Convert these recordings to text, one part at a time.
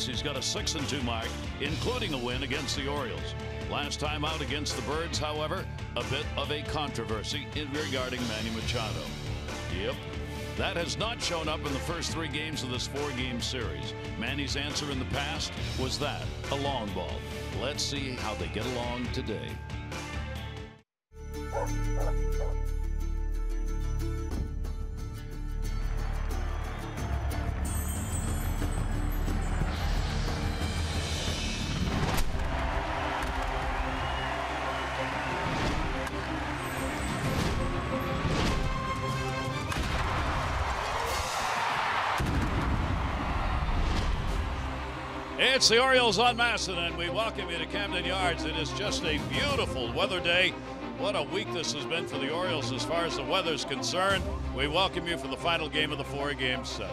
starts, he's got a 6-2 mark, including a win against the Orioles. Last time out against the Birds, however, a bit of a controversy regarding Manny Machado. Yep, that has not shown up in the first 3 games of this 4-game series. Manny's answer in the past was that, a long ball. Let's see how they get along today. It's the Orioles on MACHADO, and we welcome you to Camden Yards. It is just a beautiful weather day. What a week this has been for the Orioles as far as the weather's concerned. We welcome you for the final game of the 4-game set.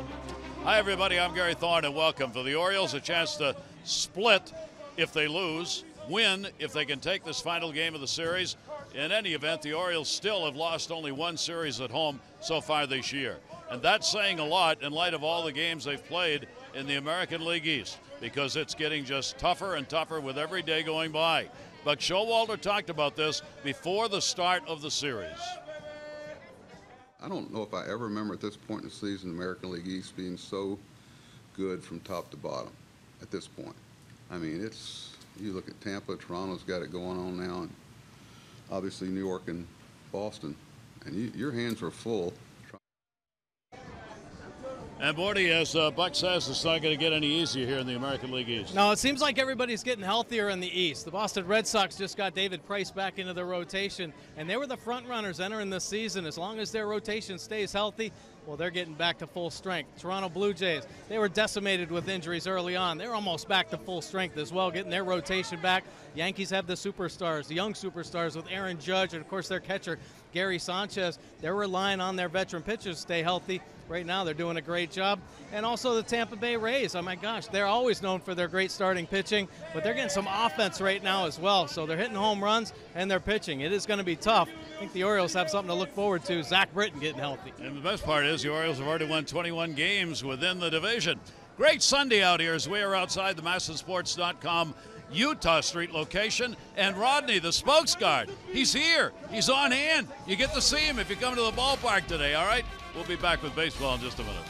Hi, everybody. I'm Gary Thorne, and welcome. For the Orioles, a chance to split if they lose, win if they can take this final game of the series. In any event, the Orioles still have lost only 1 series at home so far this year. And that's saying a lot in light of all the games they've played in the American League East, because it's getting just tougher and tougher with every day going by. But Showalter talked about this before the start of the series. I don't know if I ever remember at this point in the season the American League East being so good from top to bottom at this point. I mean, you look at Tampa, Toronto's got it going on now, and obviously New York and Boston, and your hands are full. And Bordy, as Buck says, it's not going to get any easier here in the American League East. No, it seems like everybody's getting healthier in the East. The Boston Red Sox just got David Price back into their rotation, and they were the front runners entering this season. As long as their rotation stays healthy, well, they're getting back to full strength. Toronto Blue Jays, they were decimated with injuries early on. They're almost back to full strength as well, getting their rotation back. Yankees have the superstars, the young superstars with Aaron Judge and, of course, their catcher, Gary Sanchez. They're relying on their veteran pitchers to stay healthy. Right now, they're doing a great job. And also the Tampa Bay Rays. Oh, my gosh, they're always known for their great starting pitching, but they're getting some offense right now as well. So they're hitting home runs, and they're pitching. It is going to be tough. I think the Orioles have something to look forward to. Zach Britton getting healthy. And the best part is the Orioles have already won 21 games within the division. Great Sunday out here as we are outside the MACHADOsports.com Utah Street location. And Rodney, the spokes guard, he's here. He's on hand. You get to see him if you come to the ballpark today, all right? We'll be back with baseball in just a minute.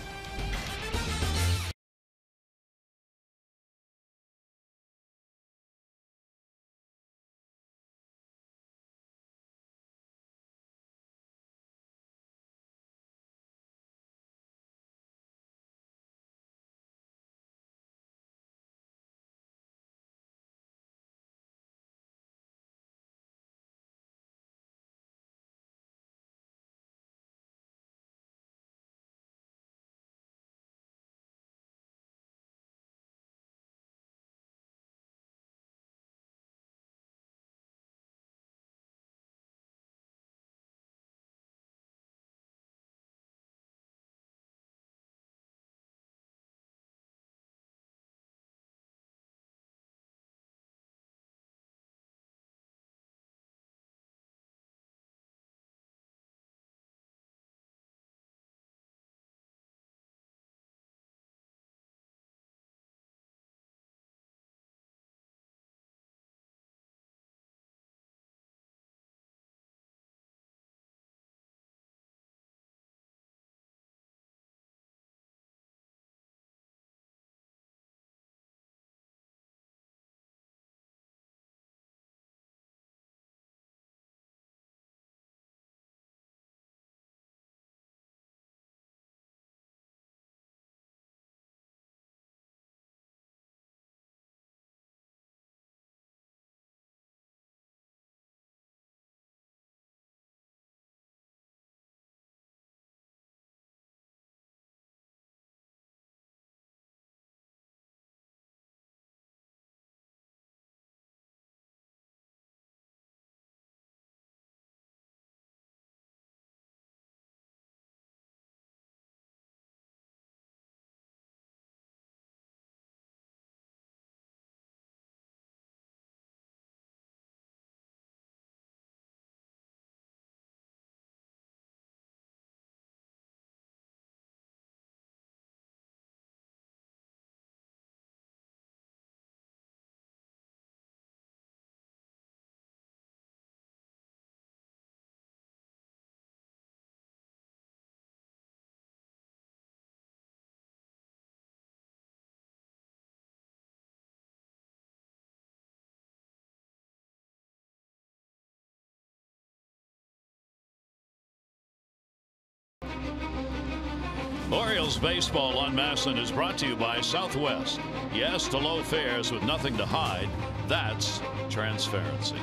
Orioles baseball on MASN is brought to you by Southwest. Yes to low fares with nothing to hide. That's transparency.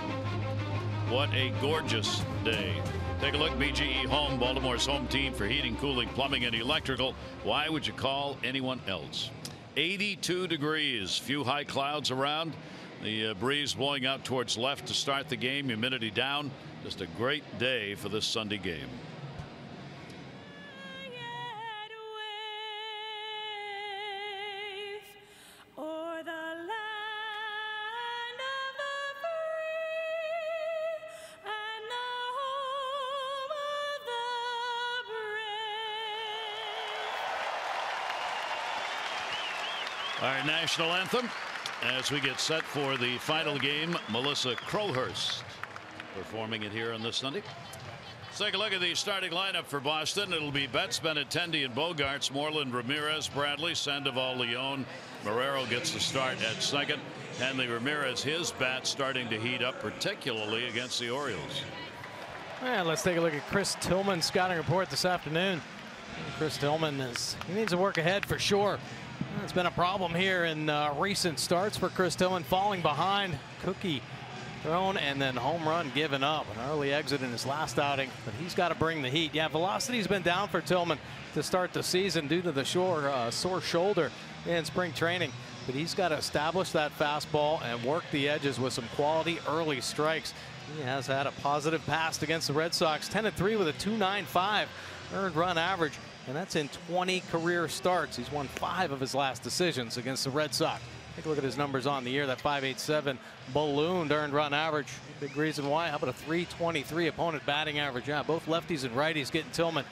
What a gorgeous day. Take a look. BGE Home, Baltimore's home team for heating, cooling, plumbing, and electrical. Why would you call anyone else? 82 degrees. Few high clouds around. The breeze blowing out towards left to start the game. Humidity down. Just a great day for this Sunday game. Our national anthem as we get set for the final game. Melissa Crowhurst performing it here on this Sunday. Let's take a look at the starting lineup for Boston. It'll be Betts, Benintendi, and Bogaerts, Moreland, Ramirez, Bradley, Sandoval, León. Marrero gets the start at second. Hanley Ramirez, his bat starting to heat up, particularly against the Orioles. And let's take a look at Chris Tillman's scouting report this afternoon. Chris Tillman he needs to work ahead for sure. It's been a problem here in recent starts for Chris Tillman, falling behind, cookie thrown, and then home run given up. An early exit in his last outing, but he's got to bring the heat. Yeah, velocity's been down for Tillman to start the season due to the sore shoulder in spring training, but he's got to establish that fastball and work the edges with some quality early strikes. He has had a positive past against the Red Sox, 10-3 with a 2.95 earned run average. And that's in 20 career starts. He's won 5 of his last decisions against the Red Sox. Take a look at his numbers on the year. That .587 ballooned earned run average. Big reason why. How about a .323 opponent batting average? Yeah, both lefties and righties getting Tillman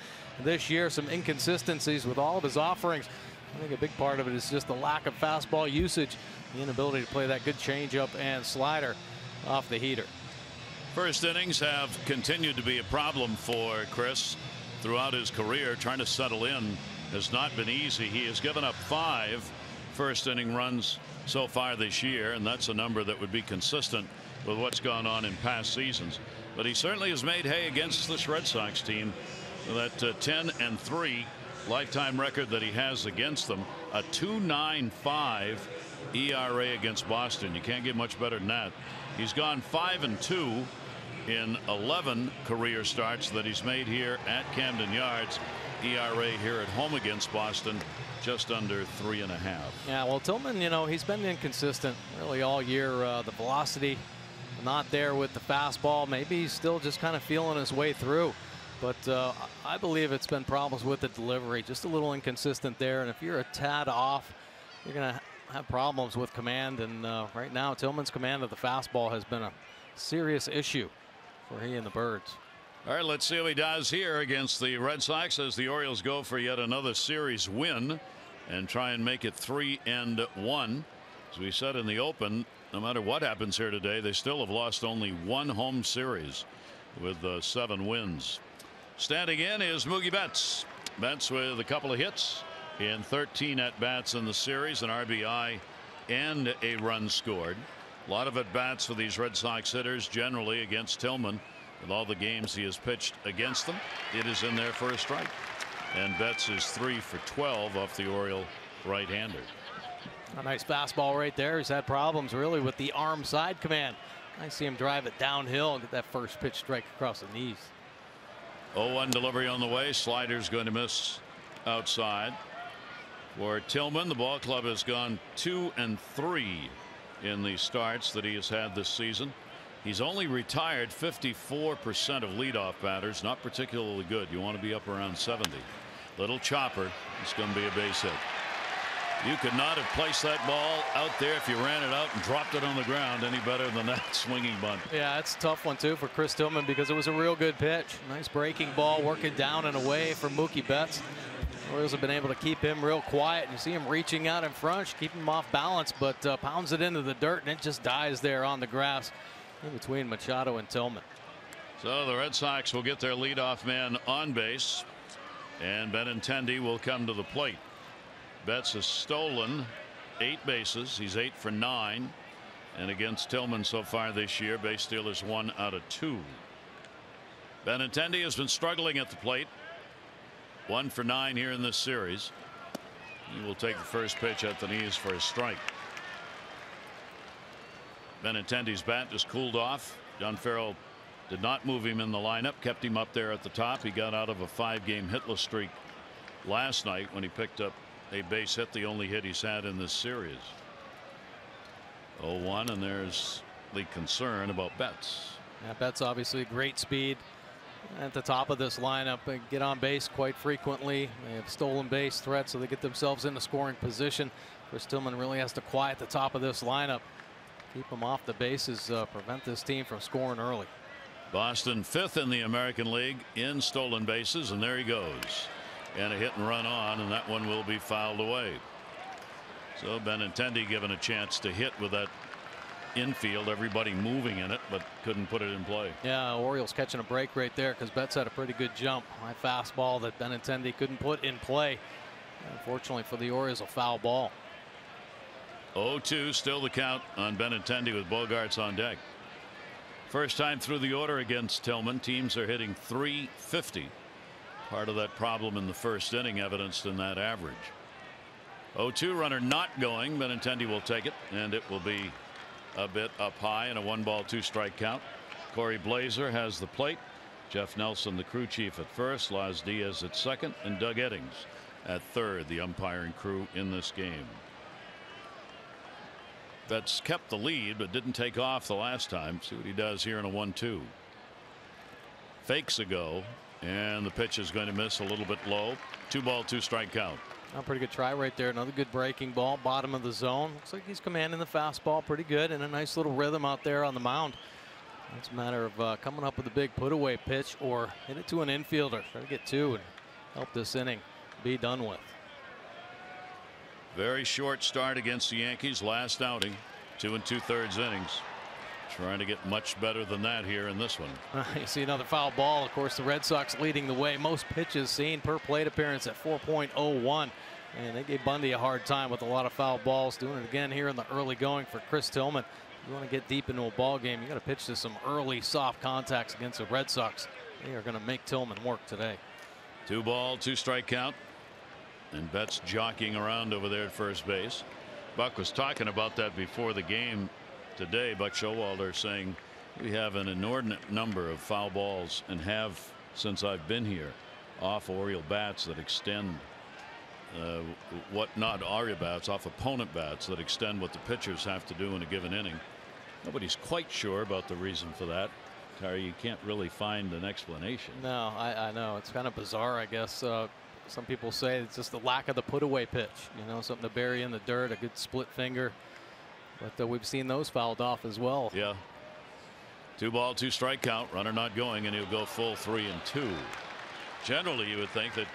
this year. Some inconsistencies with all of his offerings. I think a big part of it is just the lack of fastball usage, the inability to play that good changeup and slider off the heater. First innings have continued to be a problem for Chris throughout his career. Trying to settle in has not been easy. He has given up 5 first inning runs so far this year, and that's a number that would be consistent with what's gone on in past seasons. But he certainly has made hay against this Red Sox team. That 10-3 lifetime record that he has against them, a 2.95 ERA against Boston. You can't get much better than that. He's gone 5-2 in 11 career starts that he's made here at Camden Yards. ERA here at home against Boston just under 3.5. Yeah, well, Tillman, you know, he's been inconsistent really all year. The velocity not there with the fastball. Maybe he's still just kind of feeling his way through, but I believe it's been problems with the delivery, just a little inconsistent there. And if you're a tad off, you're gonna have problems with command. And right now Tillman's command of the fastball has been a serious issue for he and the Birds. All right, let's see how he does here against the Red Sox as the Orioles go for yet another series win and try and make it 3-1. As we said in the open, no matter what happens here today, they still have lost only 1 home series with 7 wins. Standing in is Mookie Betts. Betts with a couple of hits in 13 at bats in the series, an RBI and a run scored. A lot of at bats for these Red Sox hitters generally against Tillman. With all the games he has pitched against them, it is in there for a strike. And Betts is 3 for 12 off the Oriole right-hander. A nice fastball right there. He's had problems really with the arm side command. I see him drive it downhill and get that first pitch strike across the knees. 0-1 delivery on the way. Slider's going to miss outside. For Tillman, the ball club has gone 2-3 in the starts that he has had this season. He's only retired 54% of leadoff batters. Not particularly good. You want to be up around 70. Little chopper. It's going to be a base hit. You could not have placed that ball out there if you ran it out and dropped it on the ground any better than that swinging bunt. Yeah, it's a tough one too for Chris Tillman because it was a real good pitch. Nice breaking ball, working down and away for Mookie Betts. Orioles have been able to keep him real quiet. You see him reaching out in front, keeping him off balance, but pounds it into the dirt and it just dies there on the grass in between Machado and Tillman. So the Red Sox will get their leadoff man on base, and Benintendi will come to the plate. Betts has stolen 8 bases. He's 8 for 9, and against Tillman so far this year, base stealers 1 out of 2. Benintendi has been struggling at the plate. 1 for 9 here in this series. He will take the first pitch at the knees for a strike. Benintendi's bat just cooled off. John Farrell did not move him in the lineup, kept him up there at the top. He got out of a 5-game hitless streak last night when he picked up a base hit, the only hit he's had in this series. 0-1, and there's the concern about Betts. Yeah, Betts obviously great speed at the top of this lineup. They get on base quite frequently. They have stolen base threats, so they get themselves into scoring position. Chris Tillman really has to quiet the top of this lineup, keep them off the bases, prevent this team from scoring early. Boston 5th in the American League in stolen bases, and there he goes. And a hit and run on, and that one will be fouled away. So Benintendi given a chance to hit with that infield, everybody moving in it, but couldn't put it in play. Yeah, Orioles catching a break right there because Betts had a pretty good jump. High fastball that Benintendi couldn't put in play. Unfortunately for the Orioles, a foul ball. 0-2, still the count on Benintendi with Bogaerts on deck. First time through the order against Tillman. Teams are hitting .350. Part of that problem in the first inning, evidenced in that average. 0-2, runner not going. Benintendi will take it, and it will be a bit up high and a 1-ball 2-strike count. Corey Blazer has the plate. Jeff Nelson, the crew chief, at first. Laz Diaz at second, and Doug Eddings at third, the umpiring crew in this game. That's kept the lead, but didn't take off the last time. See what he does here in a 1-2. Fakes a go, and the pitch is going to miss a little bit low. 2-ball 2-strike count. A pretty good try right there. Another good breaking ball, bottom of the zone. Looks like he's commanding the fastball pretty good, and a nice little rhythm out there on the mound. It's a matter of coming up with a big put-away pitch or hit it to an infielder. Try to get 2 and help this inning be done with. Very short start against the Yankees last outing. 2 2/3 innings. Trying to get much better than that here in this one. You see another foul ball. Of course, the Red Sox leading the way. Most pitches seen per plate appearance at 4.01. And they gave Bundy a hard time with a lot of foul balls. Doing it again here in the early going for Chris Tillman. If you want to get deep into a ball game, you got to pitch to some early soft contacts against the Red Sox. They are going to make Tillman work today. 2-ball 2-strike count. And Betts jockeying around over there at first base. Buck was talking about that before the game today. Buck Showalter saying we have an inordinate number of foul balls, and have since I've been here, off Oriole bats that extend what not Oriole bats, off opponent bats that extend what the pitchers have to do in a given inning. Nobody's quite sure about the reason for that. Terry, you can't really find an explanation. No, I know it's kind of bizarre, I guess. Some people say it's just the lack of the put-away pitch, you know, something to bury in the dirt, a good split finger. But we've seen those fouled off as well. Yeah. 2-ball 2-strike count, runner not going, and he'll go full 3-2. Generally, you would think that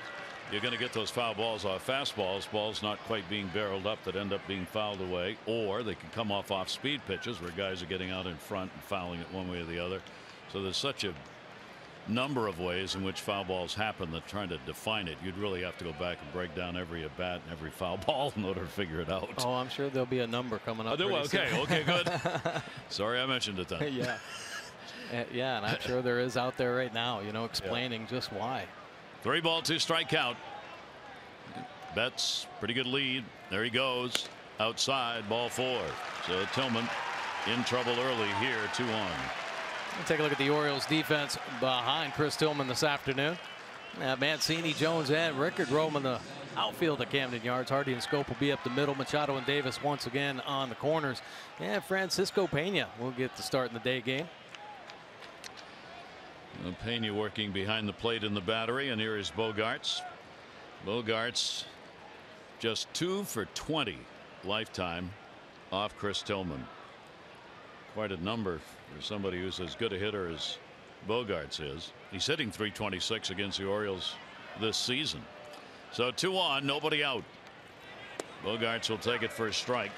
you're going to get those foul balls off fastballs, balls not quite being barreled up that end up being fouled away, or they can come off speed pitches where guys are getting out in front and fouling it one way or the other. So there's such a number of ways in which foul balls happen that trying to define it, you'd really have to go back and break down every at bat and every foul ball in order to figure it out. Oh, I'm sure there'll be a number coming up. Okay, good. Sorry I mentioned it then. Yeah. Yeah, and I'm sure there is out there right now, you know, explaining just why. 3-ball 2-strike count. Betts, pretty good lead. There he goes. Outside, ball 4. So Tillman in trouble early here, 2-on. Take a look at the Orioles defense behind Chris Tillman this afternoon. Mancini, Jones, and Rickard roaming the outfield at Camden Yards. Hardy and Schoop will be up the middle. Machado and Davis once again on the corners. And Francisco Peña will get the start in the day game. Peña working behind the plate in the battery, and here is Bogaerts. Bogaerts just 2 for 20 lifetime off Chris Tillman. Quite a number for somebody who's as good a hitter as Bogaerts is. He's hitting .326 against the Orioles this season. So 2-on, nobody out. Bogaerts will take it for a strike.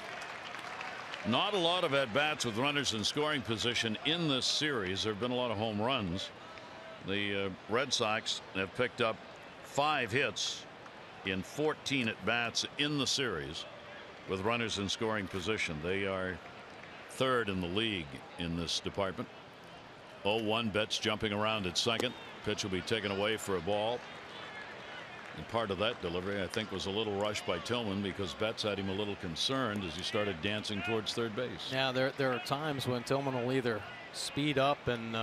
Not a lot of at-bats with runners in scoring position in this series. There have been a lot of home runs. The Red Sox have picked up 5 hits in 14 at-bats in the series with runners in scoring position. They are third in the league in this department. 0-1, Betts jumping around at second. Pitch will be taken away for a ball. And part of that delivery, I think, was a little rushed by Tillman because Betts had him a little concerned as he started dancing towards third base. Yeah, there are times when Tillman will either speed up and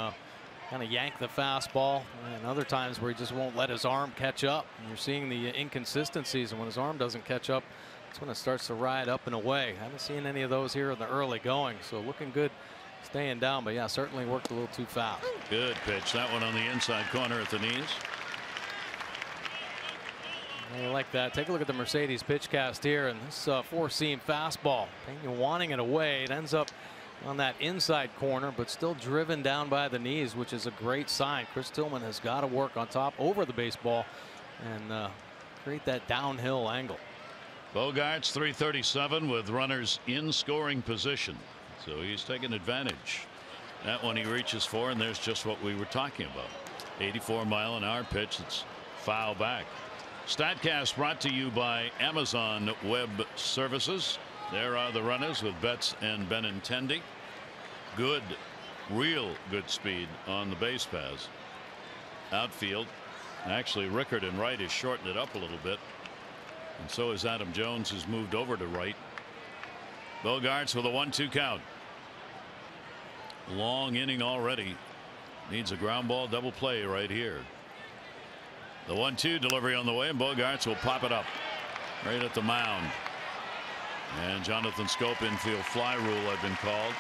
kind of yank the fastball, and other times where he just won't let his arm catch up. And you're seeing the inconsistencies, and when his arm doesn't catch up, that's when it starts to ride up and away. I haven't seen any of those here in the early going, so looking good staying down, but yeah, certainly worked a little too fast. Good pitch. That one on the inside corner at the knees. I like that. Take a look at the Mercedes pitch cast here, and this four-seam fastball. Peña wanting it away. It ends up on that inside corner, but still driven down by the knees, which is a great sign. Chris Tillman has got to work on top over the baseball and create that downhill angle. Bogaerts 337 with runners in scoring position, so he's taking advantage. That one he reaches for, and there's just what we were talking about. 84-mile-an-hour pitch. It's foul back. StatCast brought to you by Amazon Web Services. There are the runners with Betts and Benintendi. Good, real good speed on the base paths. Outfield, actually Rickard and Wright has shortened it up a little bit, and so is Adam Jones, who's moved over to right. Bogaerts with a 1-2 count. Long inning already. Needs a ground ball double play right here. The 1-2 delivery on the way, and Bogaerts will pop it up right at the mound. And Jonathan Schoop infield fly rule had been called,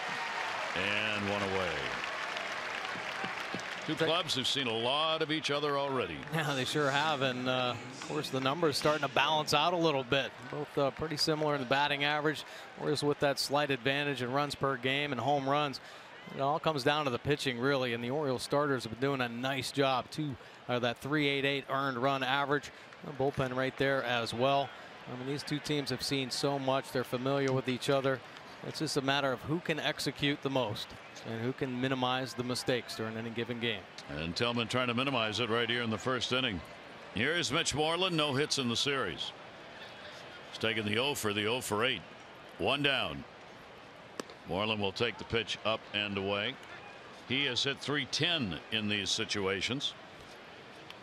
and one away. Two clubs who've seen a lot of each other already. Yeah, they sure have, and of course the numbers starting to balance out a little bit. Both pretty similar in the batting average, whereas with that slight advantage in runs per game and home runs. It all comes down to the pitching, really, and the Orioles starters have been doing a nice job. That 3.88 earned run average, bullpen right there as well. I mean, these two teams have seen so much. They're familiar with each other. It's just a matter of who can execute the most and who can minimize the mistakes during any given game. And Tillman trying to minimize it right here in the first inning. Here's Mitch Moreland, no hits in the series. He's taking the 0 for 8. One down. Moreland will take the pitch up and away. He has hit .310 in these situations.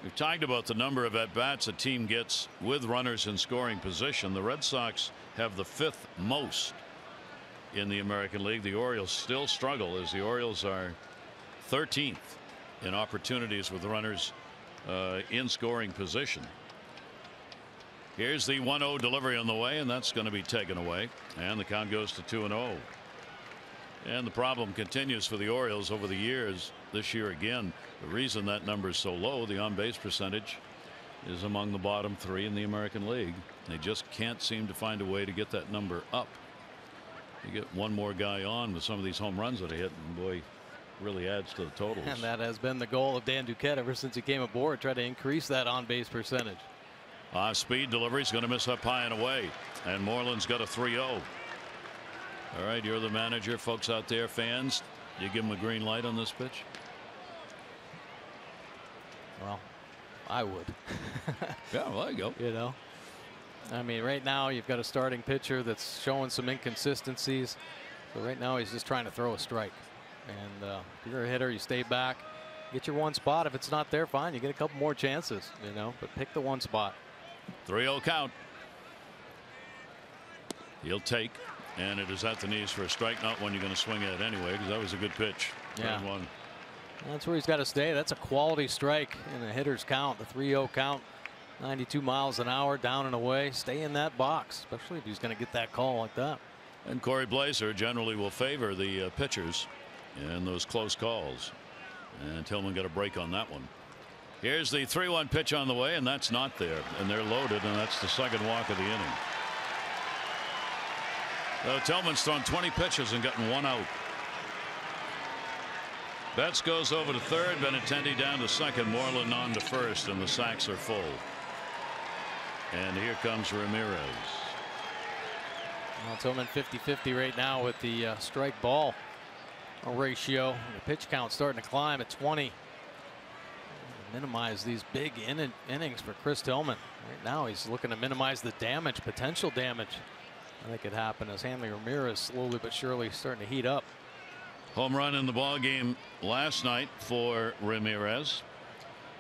We've talked about the number of at-bats a team gets with runners in scoring position. The Red Sox have the 5th most in the American League. The Orioles still struggle, as the Orioles are 13th in opportunities with runners in scoring position. Here's the 1-0 delivery on the way, and that's going to be taken away, and the count goes to 2-0. And the problem continues for the Orioles over the years. This year again, the reason that number is so low, the on-base percentage, is among the bottom 3 in the American League. They just can't seem to find a way to get that number up. You get one more guy on with some of these home runs that he hit, and boy, really adds to the totals. And that has been the goal of Dan Duquette ever since he came aboard, try to increase that on-base percentage. Speed delivery is going to miss up high and away, and Moreland's got a 3-0. All right, you're the manager, folks out there, fans. You give him a green light on this pitch? Well, I would. Yeah, well, there you go. You know, I mean, right now you've got a starting pitcher that's showing some inconsistencies. So right now he's just trying to throw a strike. And if you're a hitter, you stay back, get your one spot. If it's not there, fine, you get a couple more chances, you know, but pick the one spot. 3-0 count. He'll take. And it is at the knees for a strike, not one you're going to swing at anyway, because that was a good pitch. Yeah. One. That's where he's got to stay. That's a quality strike in a hitter's count. The 3-0 count, 92 miles an hour, down and away. Stay in that box, especially if he's going to get that call like that. And Corey Blazer generally will favor the pitchers in those close calls. And Tillman got a break on that one. Here's the 3-1 pitch on the way, and that's not there. And they're loaded, and that's the second walk of the inning. Tillman's thrown 20 pitches and gotten one out. Betts goes over to third. Benintendi down to second. Moreland on to first, and the sacks are full. And here comes Ramirez. Well, Tillman 50-50 right now with the strike ball ratio. The pitch count starting to climb at 20. Minimize these big innings for Chris Tillman. Right now he's looking to minimize the damage, potential damage that could happen as Hanley Ramirez slowly but surely starting to heat up. Home run in the ball game last night for Ramirez.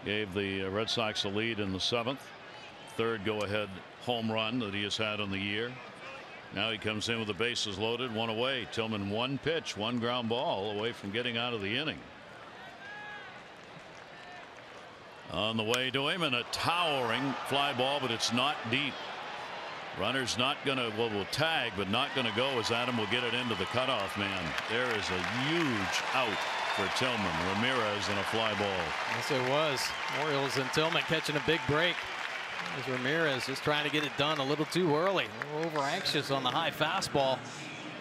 Gave the Red Sox a lead in the 7th. third go-ahead home run that he has had on the year. Now he comes in with the bases loaded, one away. Tillman, one pitch, one ground ball away from getting out of the inning. On the way to him, and a towering fly ball, but it's not deep. Runner's not going to, well, will tag, but not going to go, as Adam will get it into the cutoff man. There is a huge out for Tillman. Ramirez and a fly ball. Yes, it was. Orioles and Tillman catching a big break. As Ramirez just trying to get it done a little too early. A little over anxious on the high fastball.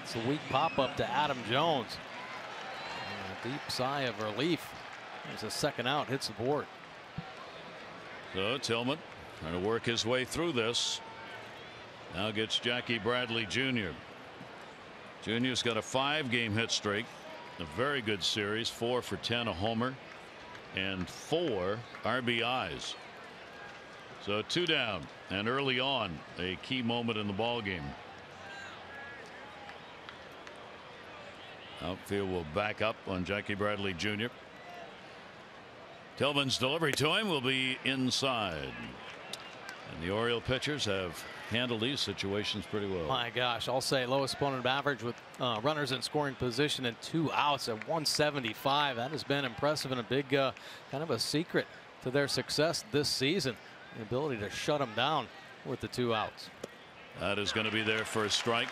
It's a weak pop up to Adam Jones. And a deep sigh of relief. There's a second out, hits the board. So Tillman trying to work his way through this. Now gets Jackie Bradley Jr. Jr.'s got a 5-game hit streak. A very good series, 4 for 10, a homer, and 4 RBIs. So 2 down, and early on, a key moment in the ball game. Outfield will back up on Jackie Bradley Jr. Tillman's delivery to him will be inside. And the Oriole pitchers have handled these situations pretty well. My gosh, I'll say lowest opponent average with runners in scoring position and 2 outs at 175. That has been impressive and a big kind of a secret to their success this season. The ability to shut them down with the 2 outs. That is going to be their first strike.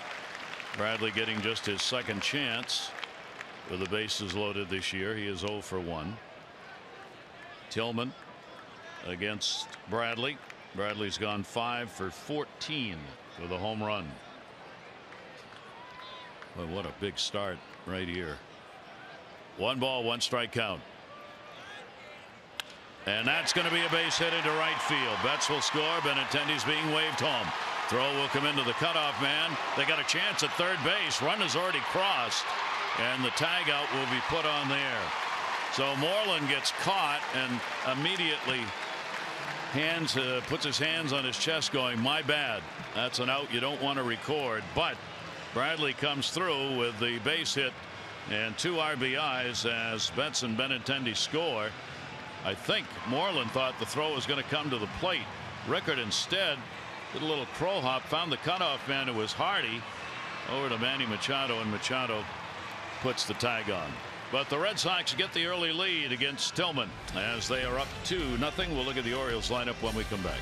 Bradley getting just his second chance with the bases loaded this year. He is 0 for 1. Tillman against Bradley. Bradley's gone 5 for 14 with a home run. Well, what a big start right here. 1 ball, 1 strike count. And that's going to be a base hit into right field. Betts will score. Benintendi's being waved home. Throw will come into the cutoff man. They got a chance at third base. Run has already crossed, and the tag out will be put on there. So Moreland gets caught and immediately puts his hands on his chest going, my bad. That's an out you don't want to record. But Bradley comes through with the base hit and 2 RBIs as Betts and Benintendi score. I think Moreland thought the throw was going to come to the plate. Rickard instead did a little crow hop, found the cutoff man, who was Hardy, over to Manny Machado, and Machado puts the tag on. But the Red Sox get the early lead against Tillman as they are up 2-0. We'll look at the Orioles lineup when we come back.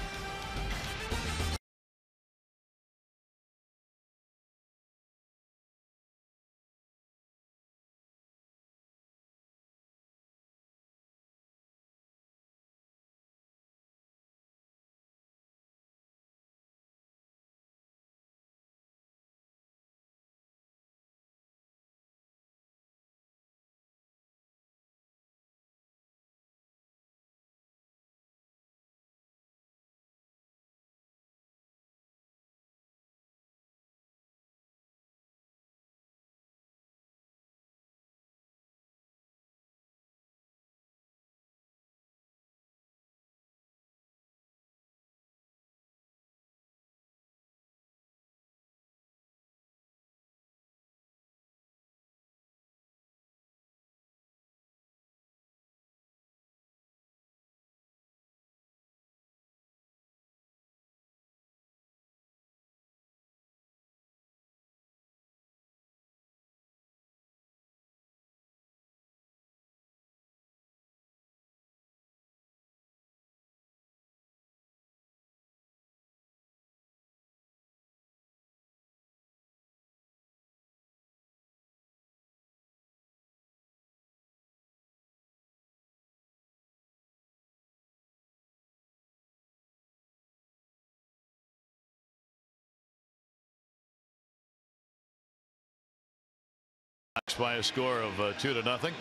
By a score of 2-0.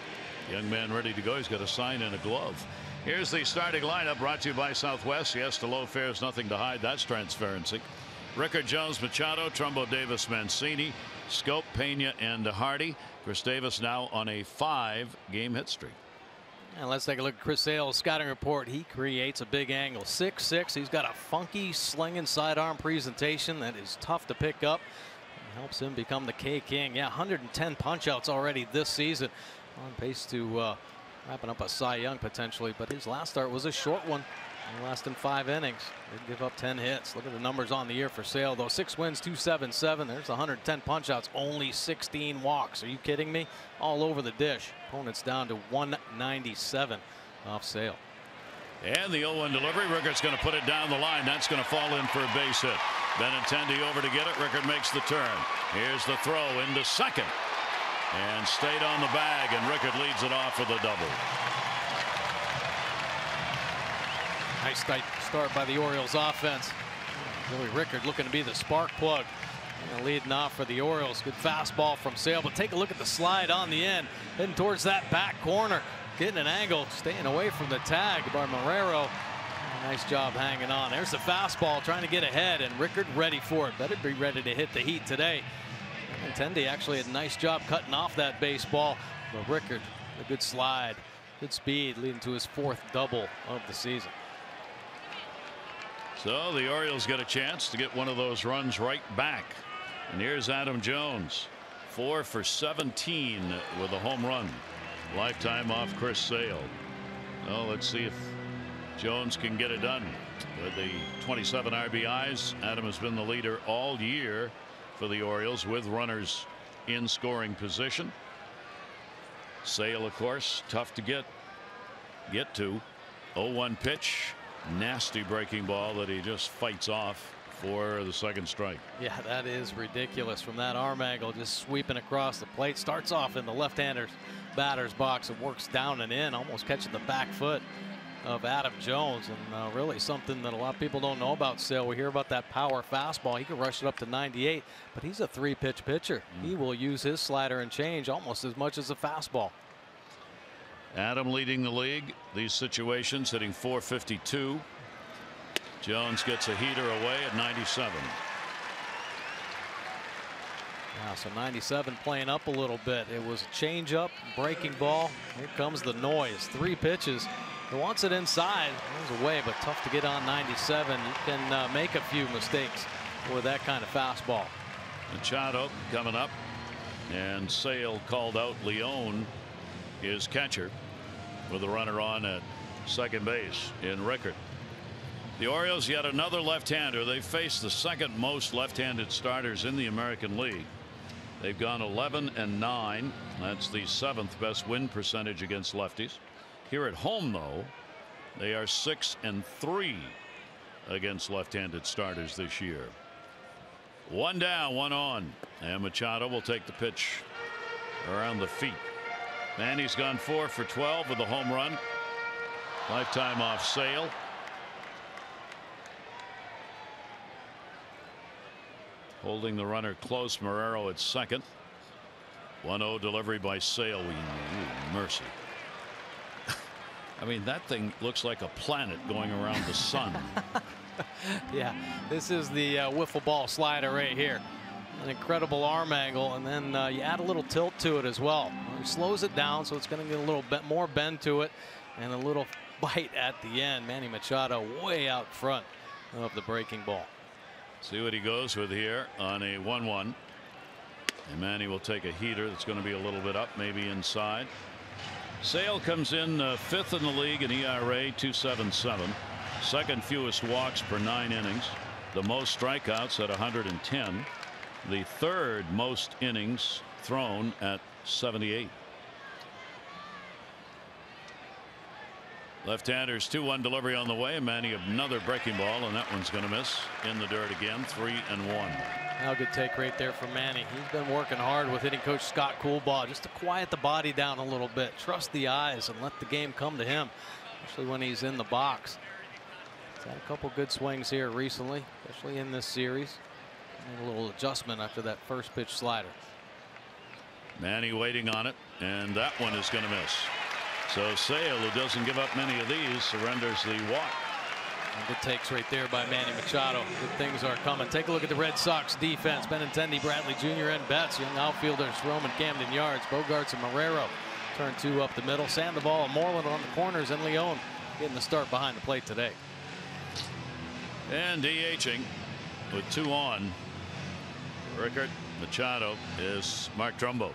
Young man ready to go. He's got a sign and a glove. Here's the starting lineup, brought to you by Southwest. Yes to low fares, nothing to hide. That's transparency. Rickard, Jones, Machado, Trumbo, Davis, Mancini, Schoop, Peña, and Hardy. Chris Davis now on a 5-game hit streak. And let's take a look at Chris Sale's scouting report. He creates a big angle. 6'6". He's got a funky slinging sidearm presentation that is tough to pick up. Helps him become the K King. Yeah, 110 punch-outs already this season. On pace to wrapping up a Cy Young potentially, but his last start was a short one. in less than 5 innings. They give up 10 hits. Look at the numbers on the year for Sale, though. 6 wins, 277. There's 110 punch-outs, only 16 walks. Are you kidding me? All over the dish. Opponents down to 197 off Sale. And the 0-1 delivery. Rickert's going to put it down the line. That's going to fall in for a base hit. Benintendi over to get it. Rickert makes the turn. Here's the throw into second. And stayed on the bag, and Rickert leads it off with a double. Nice start by the Orioles offense. Billy Rickert looking to be the spark plug. Leading off for the Orioles. Good fastball from Sale, but take a look at the slide on the end. Heading towards that back corner. Getting an angle, staying away from the tag by Marrero. Nice job hanging on. There's the fastball trying to get ahead, and Rickert ready for it. Better be ready to hit the heat today. Benintendi actually had a nice job cutting off that baseball. But Rickert, a good slide, good speed, leading to his 4th double of the season. So the Orioles get a chance to get one of those runs right back. And here's Adam Jones, 4 for 17 with a home run. Lifetime off Chris Sale. Well, let's see if Jones can get it done. With the 27 RBIs, Adam has been the leader all year for the Orioles with runners in scoring position. Sale, of course, tough to get to. 0-1 pitch. Nasty breaking ball that he just fights off for the 2nd strike. Yeah, that is ridiculous from that arm angle, just sweeping across the plate. Starts off in the left-hander's batter's box and works down and in, almost catching the back foot of Adam Jones. And really something that a lot of people don't know about Sale. We hear about that power fastball. He can rush it up to 98, but he's a 3-pitch pitcher. He will use his slider and change almost as much as a fastball. Adam leading the league these situations, hitting .452. Jones gets a heater away at 97. Now, so 97 playing up a little bit. It was a changeup, breaking ball. Here comes the noise. 3 pitches. He wants it inside. Goes away, but tough to get on 97. You can make a few mistakes with that kind of fastball. Machado coming up, and Sale called out LEÓN, his catcher, with a runner on at second base in Rickert. The Orioles yet another left-hander. They face the 2nd most left-handed starters in the American League. They've gone 11-9. That's the 7th best win percentage against lefties. Here at home, though, they are 6-3 against left-handed starters this year. 1 down, 1 on, and Machado will take the pitch around the feet. Manny's gone 4 for 12 with a home run. Lifetime off Sale. Holding the runner close, Marrero at second. 1-0 delivery by Sale. Mercy. I mean, that thing looks like a planet going around the sun. Yeah, this is the wiffle ball slider right here. An incredible arm angle, and then you add a little tilt to it as well. It slows it down, so it's going to get a little bit more bend to it, and a little bite at the end. Manny Machado way out front of the breaking ball. See what he goes with here on a 1-1. And Manny will take a heater that's going to be a little bit up, maybe inside. Sale comes in 5th in the league in ERA, 2.77. 2nd fewest walks per 9 innings. The most strikeouts at 110. The 3rd most innings thrown at 78. Left-handers 2-1 delivery on the way. Manny another breaking ball, and that one's going to miss in the dirt again. 3-1. Now, good take right there from Manny. He's been working hard with hitting coach Scott Coolbaugh just to quiet the body down a little bit. Trust the eyes and let the game come to him, especially when he's in the box. He's had a couple good swings here recently, especially in this series. Made a little adjustment after that first pitch slider. Manny waiting on it, and that one is going to miss. So Sale, who doesn't give up many of these, surrenders the walk. And good takes right there by Manny Machado. Good things are coming. Take a look at the Red Sox defense. Benintendi, Bradley Jr. and Betts. Young outfielders roaming Camden Yards. Bogaerts and Marrero turn 2 up the middle. Sandoval and Moreland on the corners, and LEÓN getting the start behind the plate today. And DHing with 2 on. Rickert, Machado is Mark Trumbo.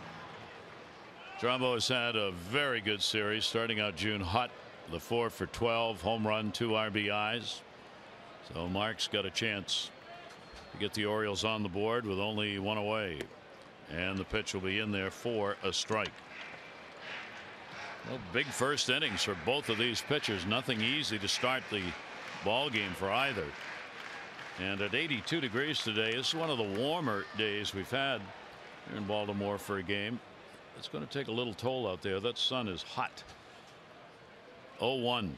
Trumbo has had a very good series, starting out June hot the 4 for 12, home run, 2 RBIs. So Mark's got a chance to get the Orioles on the board with only 1 away. And the pitch will be in there for a strike. Well, big first innings for both of these pitchers. Nothing easy to start the ball game for either. And at 82 degrees today, this is one of the warmer days we've had here in Baltimore for a game. It's going to take a little toll out there. That sun is hot. 0-1.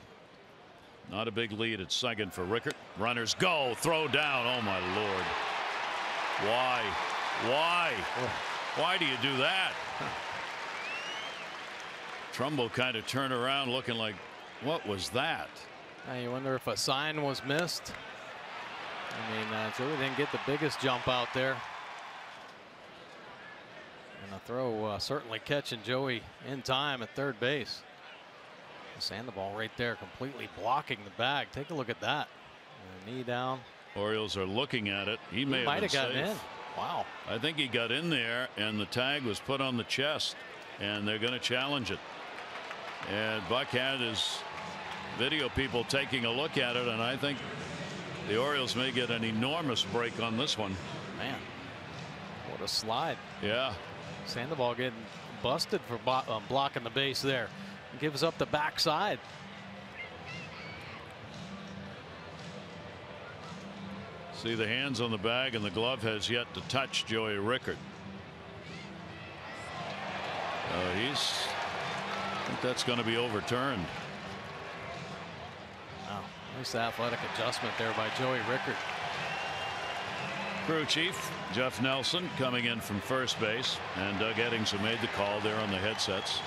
Not a big lead at second for Rickert. Runners go. Throw down. Oh, my Lord. Why? Why? Why do you do that? Trumbo kind of turned around looking like, what was that? Now you wonder if a sign was missed. I mean, Joey didn't get the biggest jump out there. And a throw certainly catching Joey in time at third base. Sandoval right there completely blocking the bag. Take a look at that. Knee down. Orioles are looking at it. He might have gotten in. Wow. I think he got in there and the tag was put on the chest and they're going to challenge it. And Buck had his video people taking a look at it, and I think the Orioles may get an enormous break on this one. Man, what a slide. Yeah. Sandoval getting busted for blocking the base there. Gives up the backside. See the hands on the bag, and the glove has yet to touch Joey Rickert. I think that's going to be overturned. Wow, nice athletic adjustment there by Joey Rickert. Crew chief Jeff Nelson coming in from first base, and Doug Eddings who made the call there on the headsets.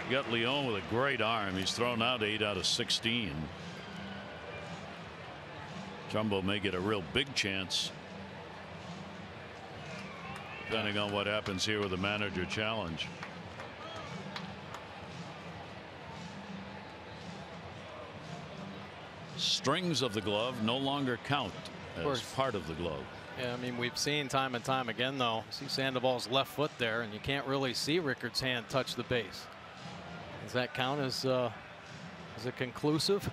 You got LEÓN with a great arm. He's thrown out 8 out of 16. Trumbo may get a real big chance depending on what happens here with the manager challenge. Strings of the glove no longer count as part of the glove. Yeah, I mean, we've seen time and time again, though. See Sandoval's left foot there, and you can't really see Rickert's hand touch the base. Does that count as is it conclusive?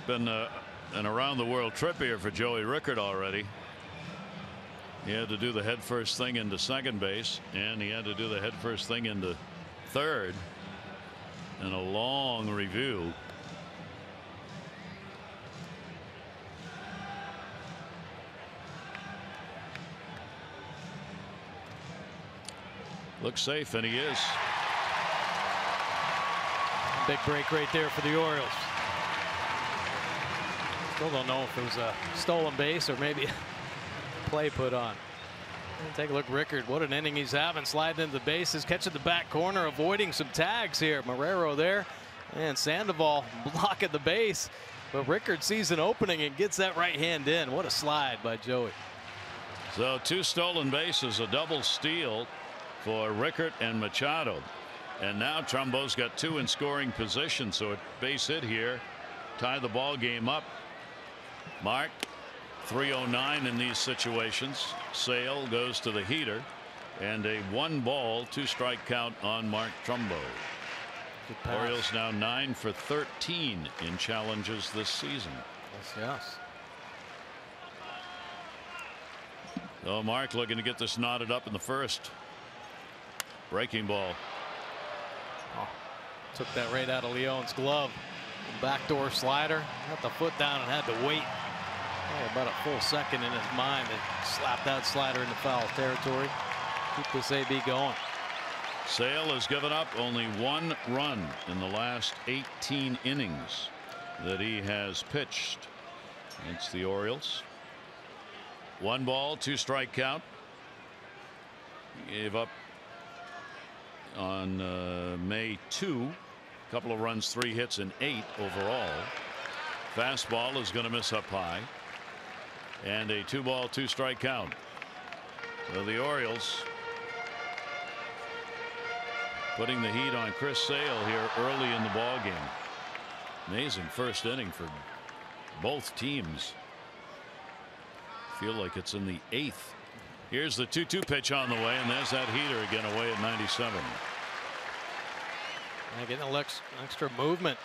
Been an around the world trip here for Joey Rickert already. He had to do the head first thing into second base, and he had to do the head first thing into third in a long review. Looks safe, and he is. Big break right there for the Orioles. Still don't know if it was a stolen base or maybe a play put on. And take a look, Rickert. What an inning he's having. Sliding into the bases, catching the back corner, avoiding some tags here. Marrero there, and Sandoval blocking the base. But Rickert sees an opening and gets that right hand in. What a slide by Joey. So 2 stolen bases, a double steal for Rickert and Machado. And now Trumbo's got 2 in scoring position, so a base hit here, tie the ball game up. Mark, 309 in these situations. Sale goes to the heater, and a 1-ball 2-strike count on Mark Trumbo. Orioles now 9 for 13 in challenges this season. Yes. So Mark looking to get this knotted up in the first. Breaking ball. Oh, took that right out of LEÓN's glove. Backdoor slider. Got the foot down and had to wait about a full second in his mind to slap that slider into foul territory. Keep this AB going. Sale has given up only 1 run in the last 18 innings that he has pitched against the Orioles. 1 ball 2-strike count. He gave up on May 2, a couple of runs, 3 hits, and 8 overall. Fastball is going to miss up high, and a 2-ball 2-strike count. So the Orioles putting the heat on Chris Sale here early in the ball game. Amazing first inning for both teams. Feel like it's in the 8th. Here's the 2-2 pitch on the way, and there's that heater again away at 97. Getting a little extra movement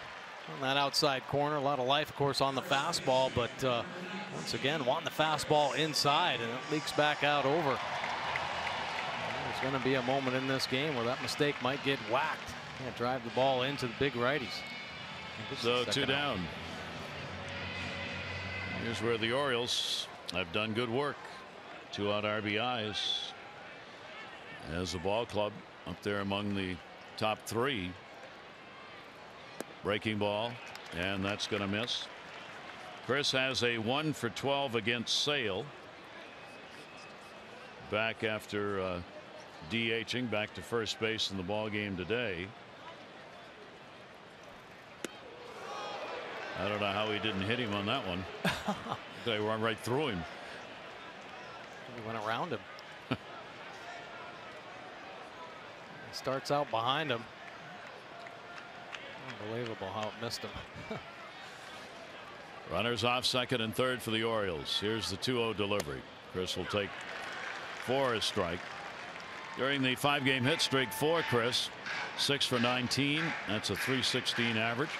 on that outside corner. A lot of life, of course, on the fastball, but once again, wanting the fastball inside, and it leaks back out over. There's going to be a moment in this game where that mistake might get whacked. Can't drive the ball into the big righties. So 2 down. Here's where the Orioles have done good work. 2 out RBIs as a ball club up there among the top 3. Breaking ball, and that's going to miss. Chris has a 1 for 12 against Sale. Back after DHing, back to first base in the ball game today. I don't know how he didn't hit him on that one. They went right through him. He went around him. He starts out behind him. Unbelievable how it missed him. Runners off second and third for the Orioles. Here's the 2-0 delivery. Chris will take 4 as strike. During the 5-game hit streak for Chris, 6 for 19. That's a .316 average.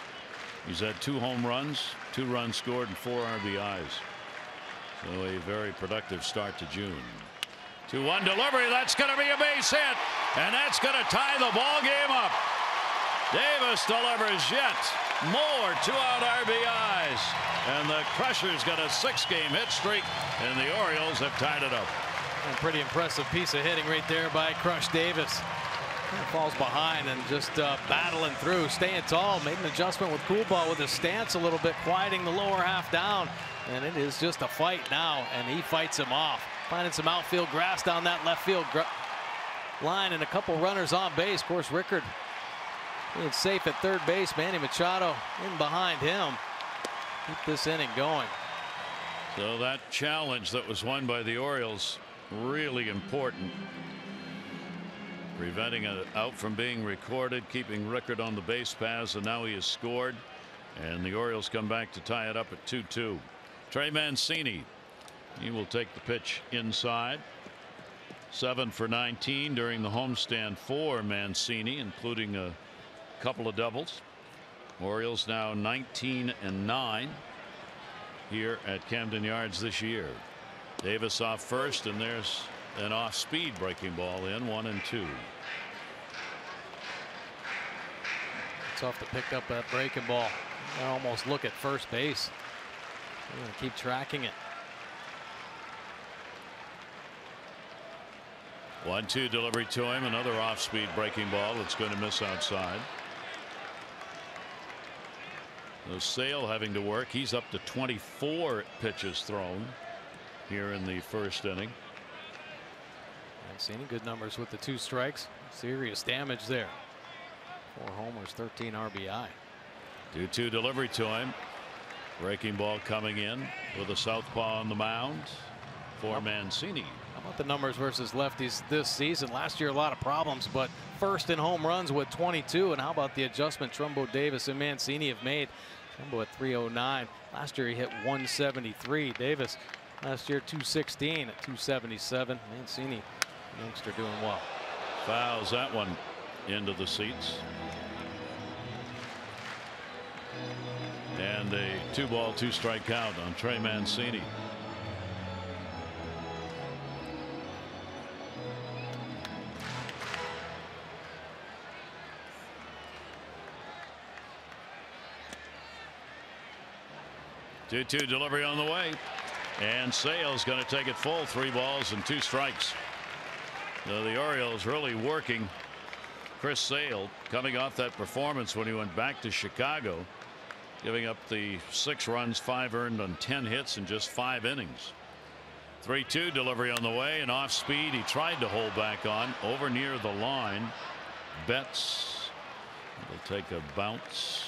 He's had 2 home runs, 2 runs scored, and 4 RBIs. So a very productive start to June. 2-1 delivery. That's going to be a base hit, and that's going to tie the ball game up. Davis delivers yet more 2-out RBIs, and the Crushers got a 6-game hit streak, and the Orioles have tied it up. A pretty impressive piece of hitting right there by Crush Davis. Falls behind and just battling through, staying tall, made an adjustment with cool ball with his stance a little bit, quieting the lower half down, and it is just a fight now, and he fights him off, finding some outfield grass down that left field line, and a couple runners on base. Of course, Rickard being safe at third base. Manny Machado in behind him. Keep this inning going. So that challenge that was won by the Orioles, really important. Preventing it out from being recorded, keeping Rickard on the base paths, and now he has scored, and the Orioles come back to tie it up at 2-2. Trey Mancini, he will take the pitch inside. 7 for 19 during the homestand for Mancini, including a couple of doubles. Orioles now 19-9 here at Camden Yards this year. Davis off first, and there's an off-speed breaking ball in 1-2. Tough to pick up that breaking ball. I almost look at first base. I'm going to keep tracking it. 1-2 delivery to him. Another off-speed breaking ball that's going to miss outside. So Sale having to work. He's up to 24 pitches thrown here in the first inning. Mancini good numbers with the 2 strikes. Serious damage there. 4 homers, 13 RBI. 2-2 delivery to him. Breaking ball coming in with a southpaw on the mound for Mancini. How about the numbers versus lefties this season? Last year a lot of problems, but first in home runs with 22. And how about the adjustment Trumbo, Davis, and Mancini have made? Trumbo at 309. Last year he hit 173. Davis last year 216 at 277. Mancini, youngster, doing well. Fouls that one into the seats. And a 2-ball 2-strike count on Trey Mancini. Two delivery on the way, and Sale's going to take it full. 3 balls and 2 strikes. So the Orioles really working Chris Sale, coming off that performance when he went back to Chicago, giving up the 6 runs, 5 earned on 10 hits in just 5 innings. 3-2 delivery on the way, and off speed he tried to hold back on, over near the line. Betts will take a bounce.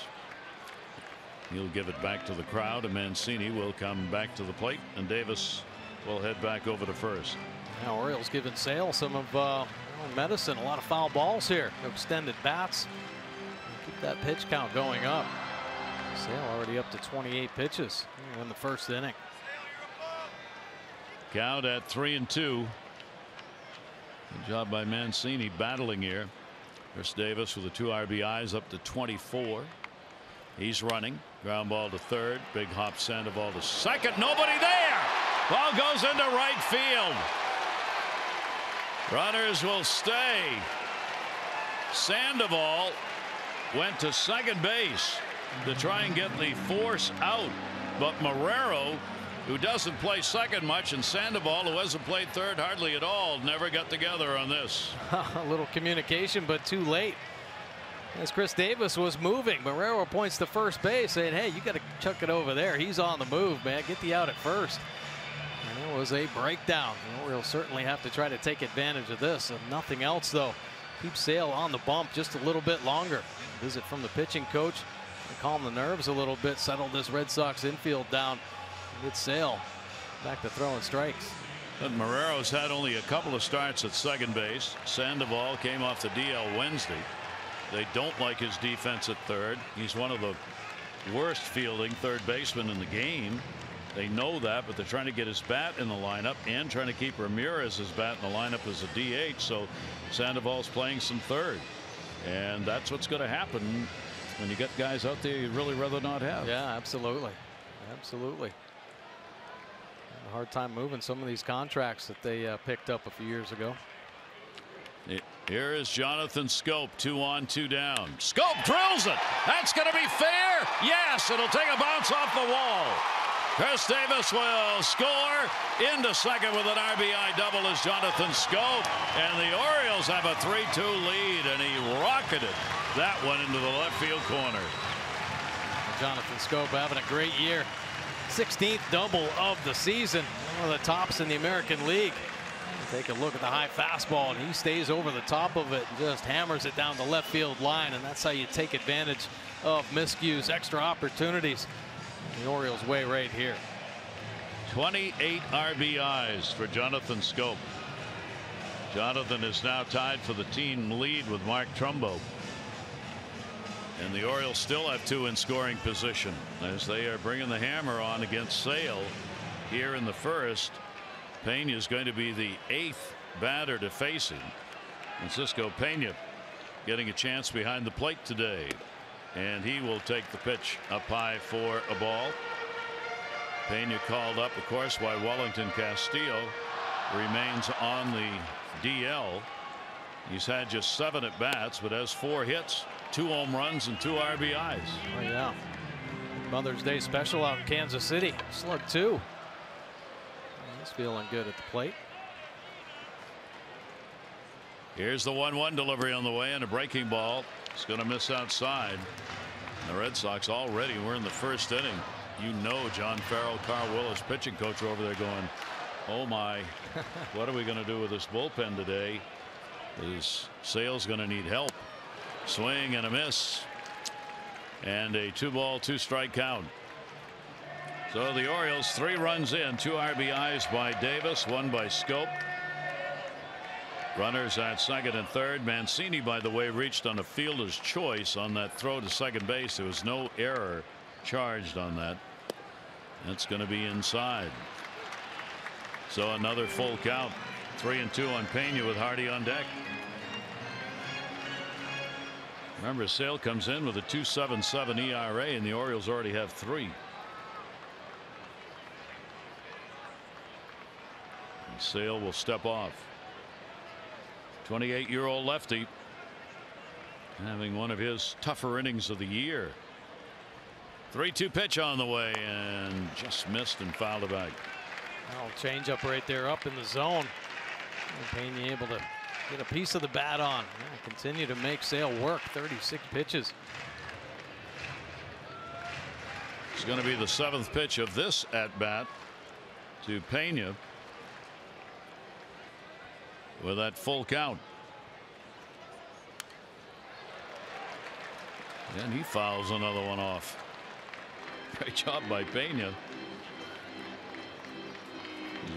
He'll give it back to the crowd, and Mancini will come back to the plate, and Davis will head back over to first. Now Orioles giving Sale some of their own medicine. A lot of foul balls here. Extended bats. Keep that pitch count going up. Sale already up to 28 pitches in the first inning. Count at 3-2. Good job by Mancini battling here. Chris Davis with the 2 RBIs up to 24. He's running. Ground ball to third. Big hop Sandoval to second. Nobody there. Ball goes into right field. Runners will stay. Sandoval went to second base to try and get the force out. But Marrero, who doesn't play second much, and Sandoval, who hasn't played third hardly at all, never got together on this. A little communication, but too late. As Chris Davis was moving, Marrero points to first base saying, hey, you got to chuck it over there. He's on the move, man. Get the out at first. And it was a breakdown. The Orioles certainly have to try to take advantage of this. If nothing else, though, keep Sale on the bump just a little bit longer. Visit from the pitching coach to calm the nerves a little bit, settle this Red Sox infield down, and get Sale back to throwing strikes. But Marrero's had only a couple of starts at second base. Sandoval came off the DL Wednesday. They don't like his defense at third. He's one of the worst fielding third basemen in the game. They know that, but they're trying to get his bat in the lineup and trying to keep Ramirez's bat in the lineup as a DH. So Sandoval's playing some third. And that's what's going to happen when you get guys out there you'd really rather not have. Yeah, absolutely. Absolutely. A hard time moving some of these contracts that they picked up a few years ago. Here is Jonathan Schoop, 2 on, 2 down. Schoop drills it. That's going to be fair. Yes, it'll take a bounce off the wall. Chris Davis will score into second with an RBI double as Jonathan Schoop. And the Orioles have a 3-2 lead, and he rocketed that one into the left field corner. Jonathan Schoop having a great year. 16th double of the season. One of the tops in the American League. Take a look at the high fastball, and he stays over the top of it and just hammers it down the left field line. And that's how you take advantage of miscues, extra opportunities. The Orioles way right here. 28 RBIs for Jonathan Schoop. Jonathan is now tied for the team lead with Mark Trumbo. And the Orioles still have 2 in scoring position as they are bringing the hammer on against Sale here in the first. Peña is going to be the 8th batter to face him. Francisco Peña getting a chance behind the plate today. And he will take the pitch up high for a ball. Peña called up, of course, while Wellington Castillo remains on the DL. He's had just 7 at bats, but has 4 hits, 2 home runs, and 2 RBIs. Oh, yeah. Mother's Day special out in Kansas City. Slug 2. He's feeling good at the plate. Here's the 1-1 delivery on the way, and a breaking ball. It's going to miss outside. The Red Sox already were in the first inning. You know, John Farrell, Carl Willis, pitching coach, are over there going, oh my, what are we going to do with this bullpen today? Is Sale's going to need help. Swing and a miss, and a 2-ball 2-strike count. So the Orioles 3 runs in, 2 RBIs by Davis, 1 by Schoop. Runners at second and third. Mancini, by the way, reached on a fielder's choice on that throw to second base. There was no error charged on that. That's going to be inside. So another full count. 3-2 on Peña with Hardy on deck. Remember, Sale comes in with a 2.77 ERA, and the Orioles already have 3. And Sale will step off. 28-year-old lefty having one of his tougher innings of the year. 3-2 pitch on the way, and just missed and fouled it back. Oh, change up right there up in the zone. And Peña able to get a piece of the bat on. Yeah, continue to make Sale work. 36 pitches. It's going to be the 7th pitch of this at bat to Peña with that full count. And he fouls another one off. Great job by Peña.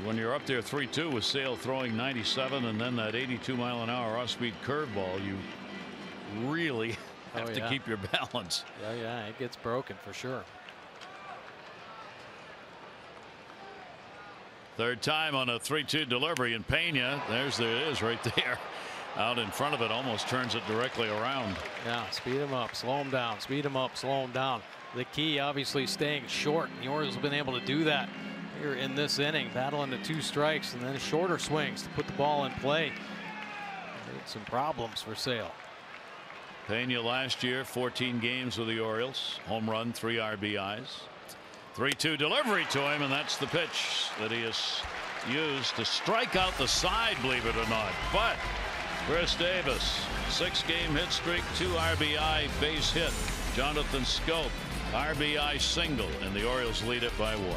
When you're up there 3-2 with Sale throwing 97 and then that 82-mile-an-hour off-speed curveball, you really have to keep your balance. Yeah, it gets broken for sure. Third time on a 3-2 delivery, and Peña, there it is right there. out in front of it, almost turns it directly around. Yeah, speed him up, slow him down, speed him up, slow him down. The key obviously staying short. The Orioles have been able to do that here in this inning, battling the 2 strikes and then shorter swings to put the ball in play. Made some problems for Sale. Peña last year 14 games with the Orioles, home run, 3 RBIs. 3-2 delivery to him, and that's the pitch that he has used to strike out the side, believe it or not. But Chris Davis, 6-game hit streak, 2 RBI base hit. Jonathan Schoop, RBI single, and the Orioles lead it by 1.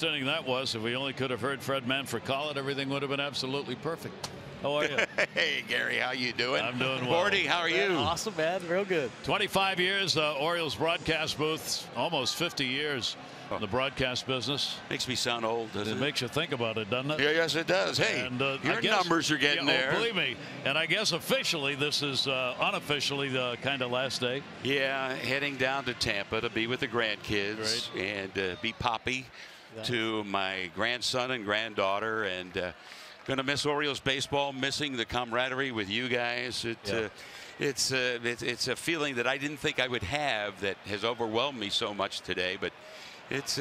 Inning that was. If we only could have heard Fred Manfred call it, everything would have been absolutely perfect. How are you? Hey Gary, how you doing? I'm doing well. Gordy, how are you? Awesome, man. Real good. 25 years Orioles broadcast booth, almost 50 years in the broadcast business. Makes me sound old, doesn't it? It makes you think about it, doesn't it? Yeah, yes, it does. Hey, and, your numbers are getting there. Oh, believe me. And I guess officially, this is unofficially the kind of last day. Yeah, heading down to Tampa to be with the grandkids and be Poppy to my grandson and granddaughter, and gonna miss Orioles baseball, missing the camaraderie with you guys. It's a feeling that I didn't think I would have that has overwhelmed me so much today, but it's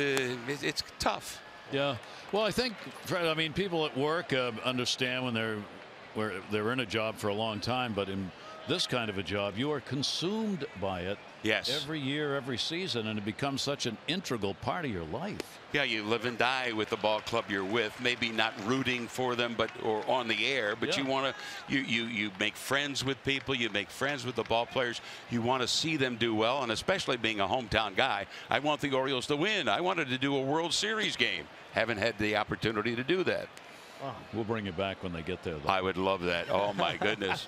tough. Yeah. Well, I think, Fred, I mean, people at work understand when they're in a job for a long time, but in this kind of a job, you are consumed by it. Yes. Every year, every season, and it becomes such an integral part of your life. Yeah, you live and die with the ball club you're with. Maybe not rooting for them, or on the air, but you want to. You make friends with people. You make friends with the ball players. You want to see them do well, and especially being a hometown guy, I want the Orioles to win. I wanted to do a World Series game. Haven't had the opportunity to do that. Oh, we'll bring it back when they get there, though. I would love that. Oh my goodness.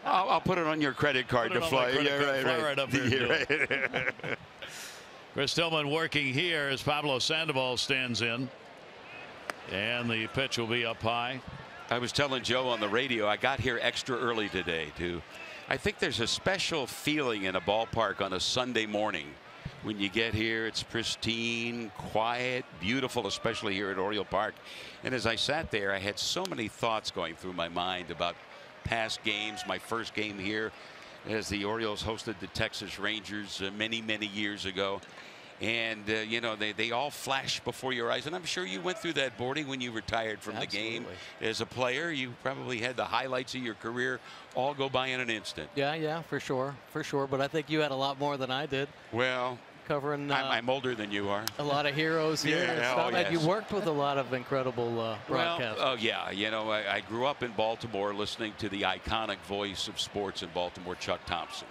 I'll put it on your credit card to fly. Right up here. Chris Tillman working here as Pablo Sandoval stands in, and the pitch will be up high. I was telling Joe on the radio, I got here extra early today too. I think there's a special feeling in a ballpark on a Sunday morning. When you get here, it's pristine, quiet, beautiful, especially here at Oriole Park. And as I sat there, I had so many thoughts going through my mind about past games. My first game here as the Orioles hosted the Texas Rangers many years ago. And, you know, they all flash before your eyes. And I'm sure you went through that boarding when you retired from the game as a player. You probably had the highlights of your career all go by in an instant. Yeah, for sure. But I think you had a lot more than I did. Well, covering. I'm older than you are. A lot of heroes here. And you worked with a lot of incredible broadcasters. Well, yeah, you know, I grew up in Baltimore listening to the iconic voice of sports in Baltimore, Chuck Thompson.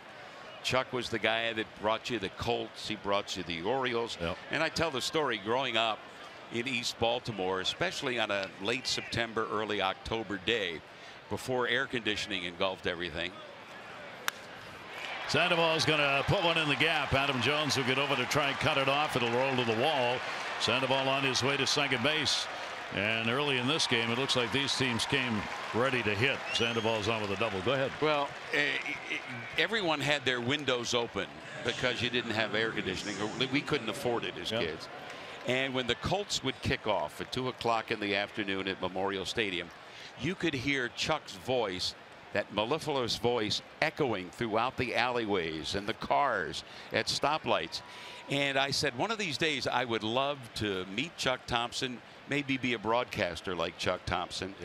Chuck was the guy that brought you the Colts. He brought you the Orioles. Yep. And I tell the story growing up in East Baltimore, especially on a late September, early October day before air conditioning engulfed everything. Sandoval's going to put one in the gap. Adam Jones will get over to try and cut it off. It'll roll to the wall. Sandoval on his way to second base. And early in this game, it looks like these teams came ready to hit. Sandoval's on with a double. Go ahead. Well, everyone had their windows open because you didn't have air conditioning. We couldn't afford it as kids. And when the Colts would kick off at 2 o'clock in the afternoon at Memorial Stadium, you could hear Chuck's voice, that mellifluous voice, echoing throughout the alleyways and the cars at stoplights. And I said, one of these days I would love to meet Chuck Thompson, maybe be a broadcaster like Chuck Thompson.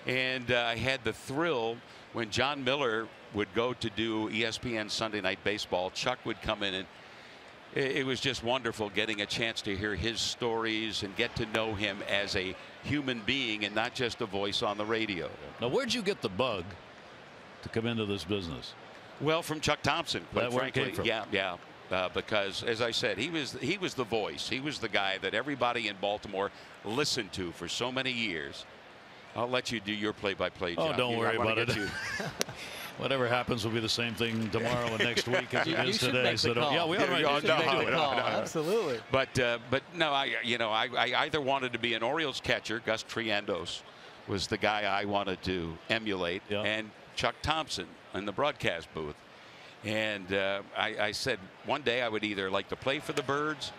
And I had the thrill when John Miller would go to do ESPN Sunday Night Baseball. Chuck would come in, and it was just wonderful getting a chance to hear his stories and get to know him as a human being and not just a voice on the radio. Now, where'd you get the bug to come into this business? Well, from Chuck Thompson, quite frankly. Yeah. Because, as I said, he was the voice. He was the guy that everybody in Baltimore listened to for so many years. I'll let you do your play-by-play, John. Oh, don't worry about it. Whatever happens will be the same thing tomorrow and next week as it is today. So yeah, we absolutely. But no, I either wanted to be an Orioles catcher. Gus Triandos was the guy I wanted to emulate, and Chuck Thompson in the broadcast booth. And I said one day I would either like to play for the Birds.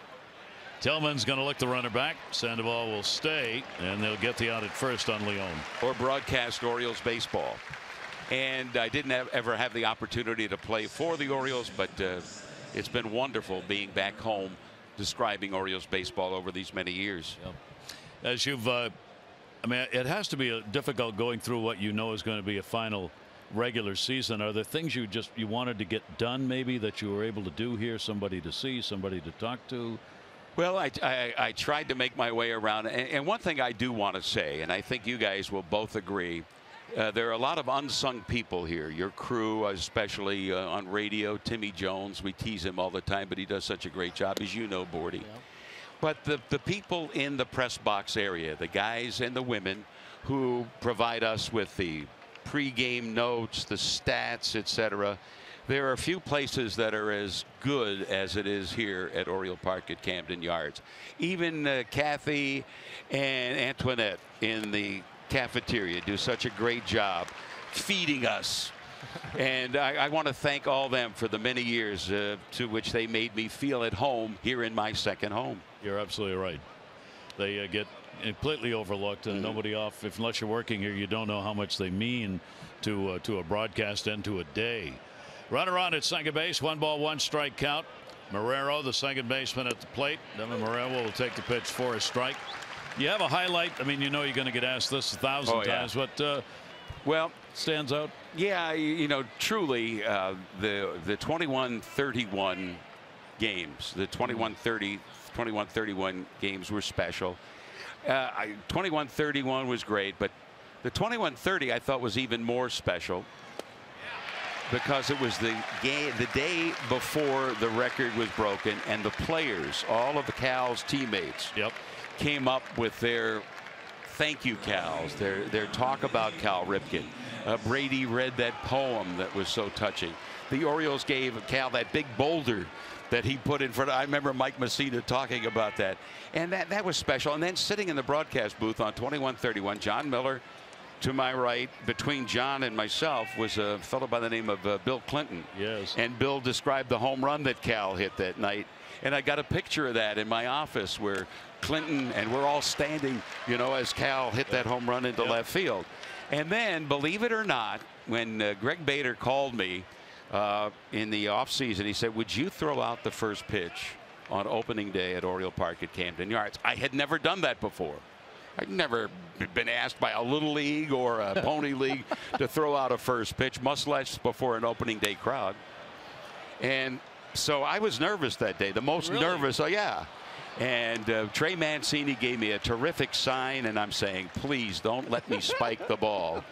Tillman's going to look the runner back. Sandoval will stay, and they'll get the out at first on Leon. Or broadcast Orioles baseball. And I didn't ever have the opportunity to play for the Orioles, but it's been wonderful being back home describing Orioles baseball over these many years. As you've, I mean, it has to be difficult going through what you know is going to be a final regular season. Are there things you wanted to get done, maybe, that you were able to do here? Somebody to see, somebody to talk to? Well, I tried to make my way around. And one thing I do want to say, and I think you guys will both agree, there are a lot of unsung people here. Your crew, especially on radio. Timmy Jones, we tease him all the time, but he does such a great job, as you know, Bordy. But the people in the press box area, the guys and the women who provide us with the pregame notes, the stats, etc. There are a few places that are as good as it is here at Oriole Park at Camden Yards. Even Kathy and Antoinette in the cafeteria do such a great job feeding us. And I want to thank all of them for the many years to which they made me feel at home here in my second home. You're absolutely right. They get completely overlooked, and nobody off, unless you're working here, you don't know how much they mean to a broadcast and to a day. Runner on at second base, 1 ball, 1 strike count. Marrero, the second baseman, at the plate. Devin Marrero will take the pitch for a strike. You have a highlight. I mean, you know you're going to get asked this 1,000 times. What well stands out? Yeah, you know, truly the 21-31 games, the 21-31 games were special. 21-31 was great, but the 21-30 I thought was even more special because it was the day before the record was broken, and the players, all of the Cal's teammates, came up with their thank you Cals, their talk about Cal Ripken. Brady read that poem that was so touching. The Orioles gave Cal that big boulder that he put in front of. I remember Mike Messina talking about that, and that was special. And then sitting in the broadcast booth on 21-31, John Miller to my right, between John and myself was a fellow by the name of Bill Clinton. Yes. And Bill described the home run that Cal hit that night, and I got a picture of that in my office where Clinton and we're all standing, you know, as Cal hit that home run into left field. And then, believe it or not, when Greg Bader called me in the offseason, he said, would you throw out the first pitch on opening day at Oriole Park at Camden Yards? I had never done that before. I'd never been asked by a little league or a pony league to throw out a first pitch, much less before an opening day crowd. And so I was nervous that day, the most nervous. Oh, yeah. And Trey Mancini gave me a terrific sign, and I'm saying, please don't let me spike the ball.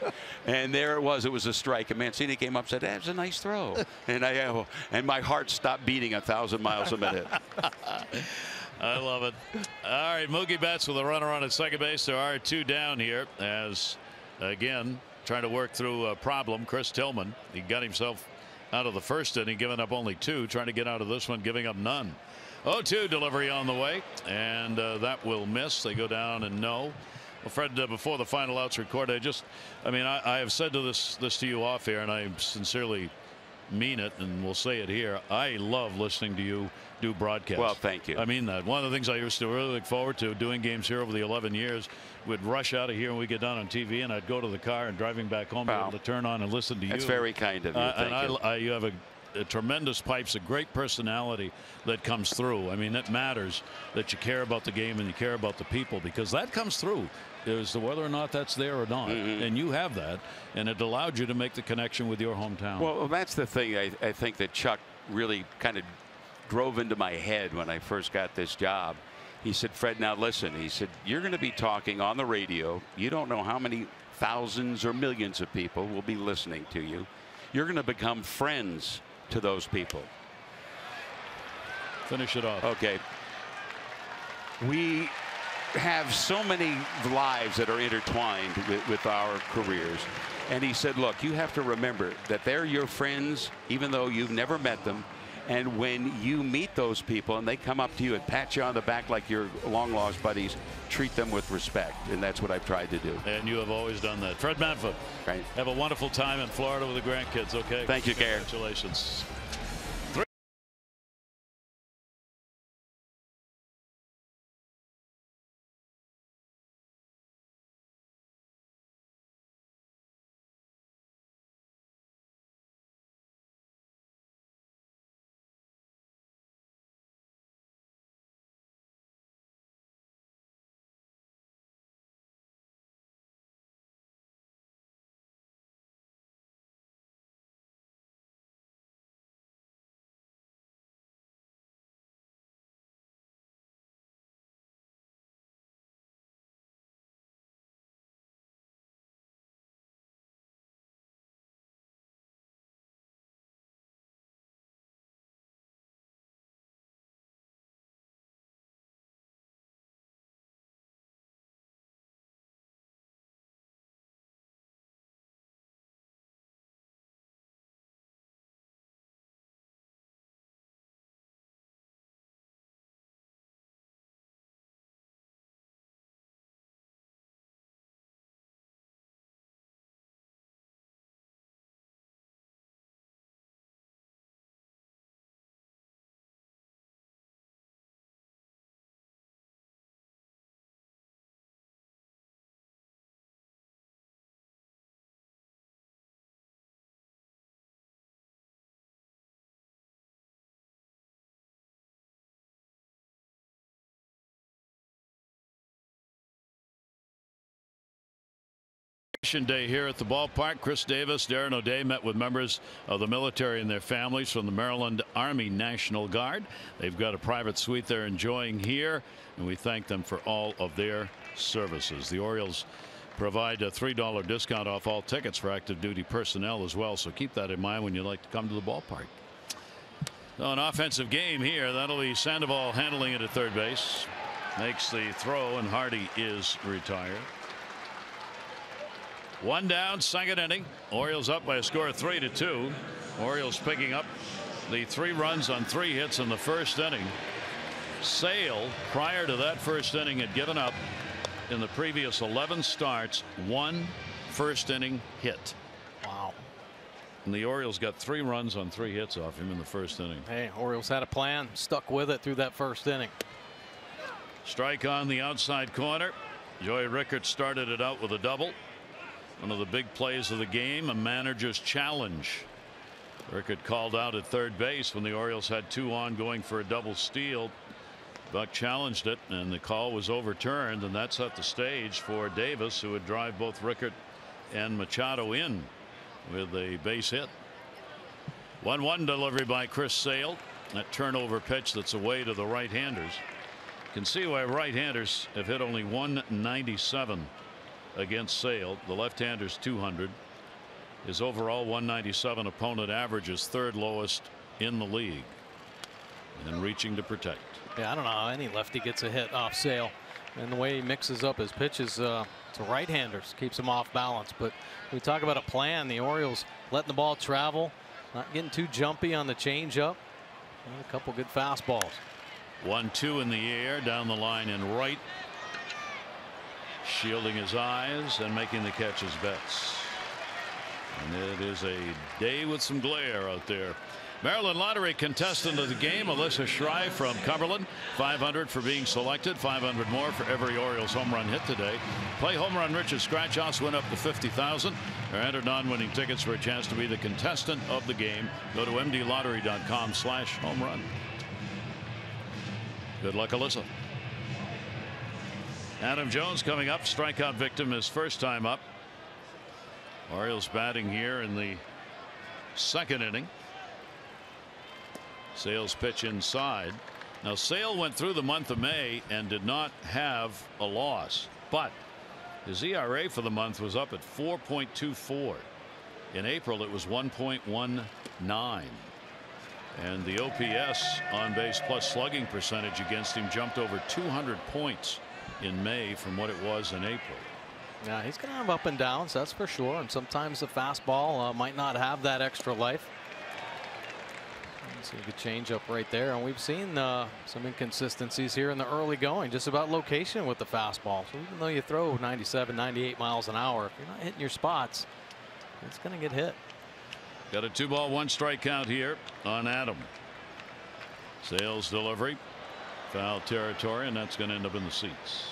And there it was a strike. And Mancini came up and said, that's a nice throw. And and my heart stopped beating 1,000 miles a minute. I love it. All right, Mookie Betts with a runner on at second base. There are 2 down here as, again, trying to work through a problem. Chris Tillman, he got himself out of the first inning, giving up only 2, trying to get out of this one, giving up none. 0-2 delivery on the way, and that will miss. They go down and no. Well, Fred, before the final outs recorded, I have said this to you off here, and I sincerely mean it, and we'll say it here. I love listening to you do broadcasts. Well, thank you. I mean that. One of the things I used to really look forward to doing games here over the 11 years, we'd rush out of here and we get done on TV, and I'd go to the car and driving back home, be able to turn on and listen to you. That's very kind of you. And you have a tremendous pipes, a great personality that comes through. I mean, it matters that you care about the game and you care about the people, because that comes through as to whether or not that's there or not. And you have that, and it allowed you to make the connection with your hometown. Well, that's the thing I think that Chuck really kind of drove into my head when I first got this job. He said, Fred, now listen, he said, you're going to be talking on the radio. You don't know how many thousands or millions of people will be listening to you. You're going to become friends to those people. Finish it off. Okay. We have so many lives that are intertwined with our careers. And he said, look, you have to remember that they're your friends, even though you've never met them. And when you meet those people and they come up to you and pat you on the back like your long lost buddies, treat them with respect. And that's what I've tried to do. And you have always done that. Fred Manfred, right. Have a wonderful time in Florida with the grandkids. Okay. Thank you, Gary. Congratulations. Day here at the ballpark. Chris Davis, Darren O'Day met with members of the military and their families from the Maryland Army National Guard. They've got a private suite they're enjoying here, and we thank them for all of their services. The Orioles provide a $3 discount off all tickets for active duty personnel as well, so keep that in mind when you like to come to the ballpark. So an offensive game here. That'll be Sandoval handling it at third base. Makes the throw, and Hardy is retired. One down, second inning. Orioles up by a score of 3-2. Orioles picking up the 3 runs on 3 hits in the first inning. Sale, prior to that first inning, had given up in the previous 11 starts 1 first inning hit. Wow. And the Orioles got 3 runs on 3 hits off him in the first inning. Hey, Orioles had a plan, stuck with it through that first inning. Strike on the outside corner. Joey Rickert started it out with a double. One of the big plays of the game, a manager's challenge. Rickert called out at third base when the Orioles had 2 on going for a double steal. Buck challenged it, and the call was overturned, and that set the stage for Davis, who would drive both Rickert and Machado in with a base hit. 1-1 delivery by Chris Sale. That turnover pitch that's away to the right-handers. You can see why right-handers have hit only 197 against Sale. The left-hander's 200. His overall 197 opponent average is 3rd lowest in the league. And reaching to protect. Yeah, I don't know how any lefty gets a hit off Sale, and the way he mixes up his pitches to right-handers keeps him off balance. But we talk about a plan. The Orioles letting the ball travel, not getting too jumpy on the changeup, and a couple good fastballs. 1-2 in the air, down the line and right. Shielding his eyes and making the catch is Betts. And it is a day with some glare out there. Maryland Lottery contestant of the game, Alyssa Schrei from Cumberland. 500 for being selected, 500 more for every Orioles home run hit today. Play Home Run Rich's scratch offs win up to 50,000. Or enter non-winning tickets for a chance to be the contestant of the game. Go to mdlottery.com/homerun. Good luck, Alyssa. Adam Jones coming up, strikeout victim his first time up. Orioles batting here in the second inning. Sale's pitch inside. Now Sale went through the month of May and did not have a loss, but his ERA for the month was up at 4.24. In April it was 1.19. And the OPS, on base plus slugging percentage against him, jumped over 200 points in May from what it was in April. Yeah, he's going to have up and downs, that's for sure. And sometimes the fastball might not have that extra life. See a good change up right there. And we've seen some inconsistencies here in the early going, just about location with the fastball. So even though you throw 97, 98 miles an hour, if you're not hitting your spots, it's going to get hit. Got a 2-ball 1-strike count here on Adam. Sale's delivery, foul territory, and that's going to end up in the seats.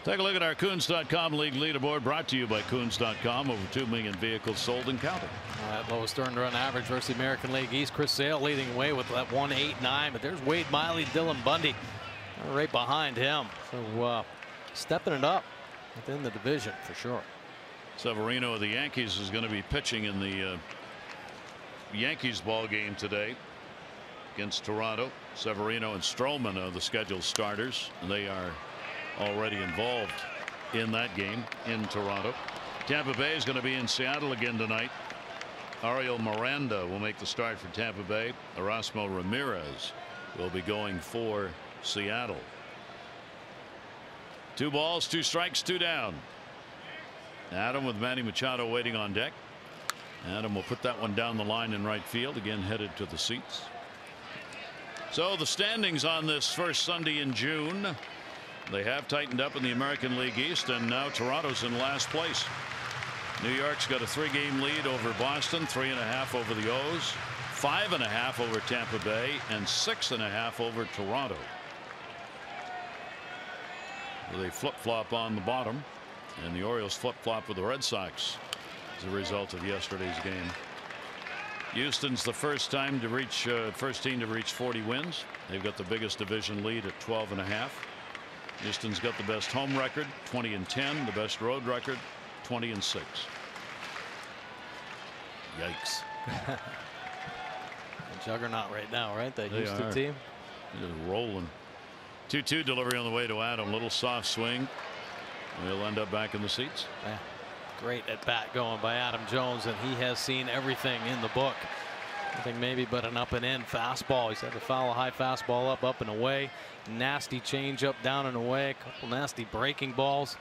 Take a look at our Coons.com League leaderboard, brought to you by Coons.com. Over 2 million vehicles sold and counting. That lowest earned run average versus the American League East. Chris Sale leading away with that 1.89, but there's Wade Miley, Dylan Bundy right behind him. So stepping it up within the division for sure. Severino of the Yankees is going to be pitching in the Yankees ball game today against Toronto. Severino and Stroman are the scheduled starters, and they are already involved in that game in Toronto. Tampa Bay is going to be in Seattle again tonight. Ariel Miranda will make the start for Tampa Bay. Erasmo Ramirez will be going for Seattle. 2 balls, 2 strikes, 2 down. Adam with Manny Machado waiting on deck. Adam will put that one down the line in right field, again headed to the seats. So the standings on this first Sunday in June. They have tightened up in the American League East, and now Toronto's in last place. New York's got a 3-game lead over Boston, 3.5 over the O's, 5.5 over Tampa Bay, and 6.5 over Toronto. They flip-flop on the bottom, and the Orioles flip-flop with the Red Sox as a result of yesterday's game. Houston's the first team to reach 40 wins. They've got the biggest division lead at 12.5. Houston's got the best home record, 20-10, the best road record, 20-6. Yikes. A juggernaut right now, right? That Houston team. Just rolling. 2-2 delivery on the way to Adam. Little soft swing. He'll end up back in the seats. Yeah. Great at bat going by Adam Jones, and he has seen everything in the book. Nothing maybe but an up and in fastball. He's had to foul a high fastball up and away. Nasty change up down and away. A couple nasty breaking balls.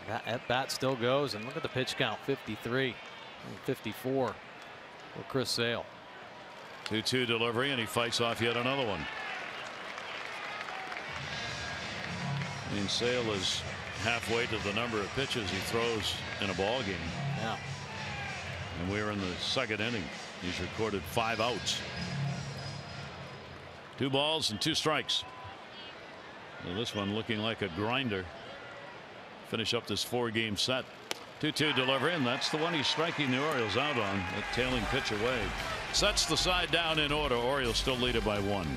That at bat still goes, and look at the pitch count, 53 and 54 for Chris Sale. 2-2 delivery, and he fights off yet another one. I mean, Sale is halfway to the number of pitches he throws in a ball game. Yeah. And we're in the second inning. He's recorded 5 outs. 2 balls and 2 strikes. Well, this one looking like a grinder. Finish up this 4-game set. 2-2 delivery, and that's the one he's striking the Orioles out on. That tailing pitch away. Sets the side down in order. Orioles still lead it by 1.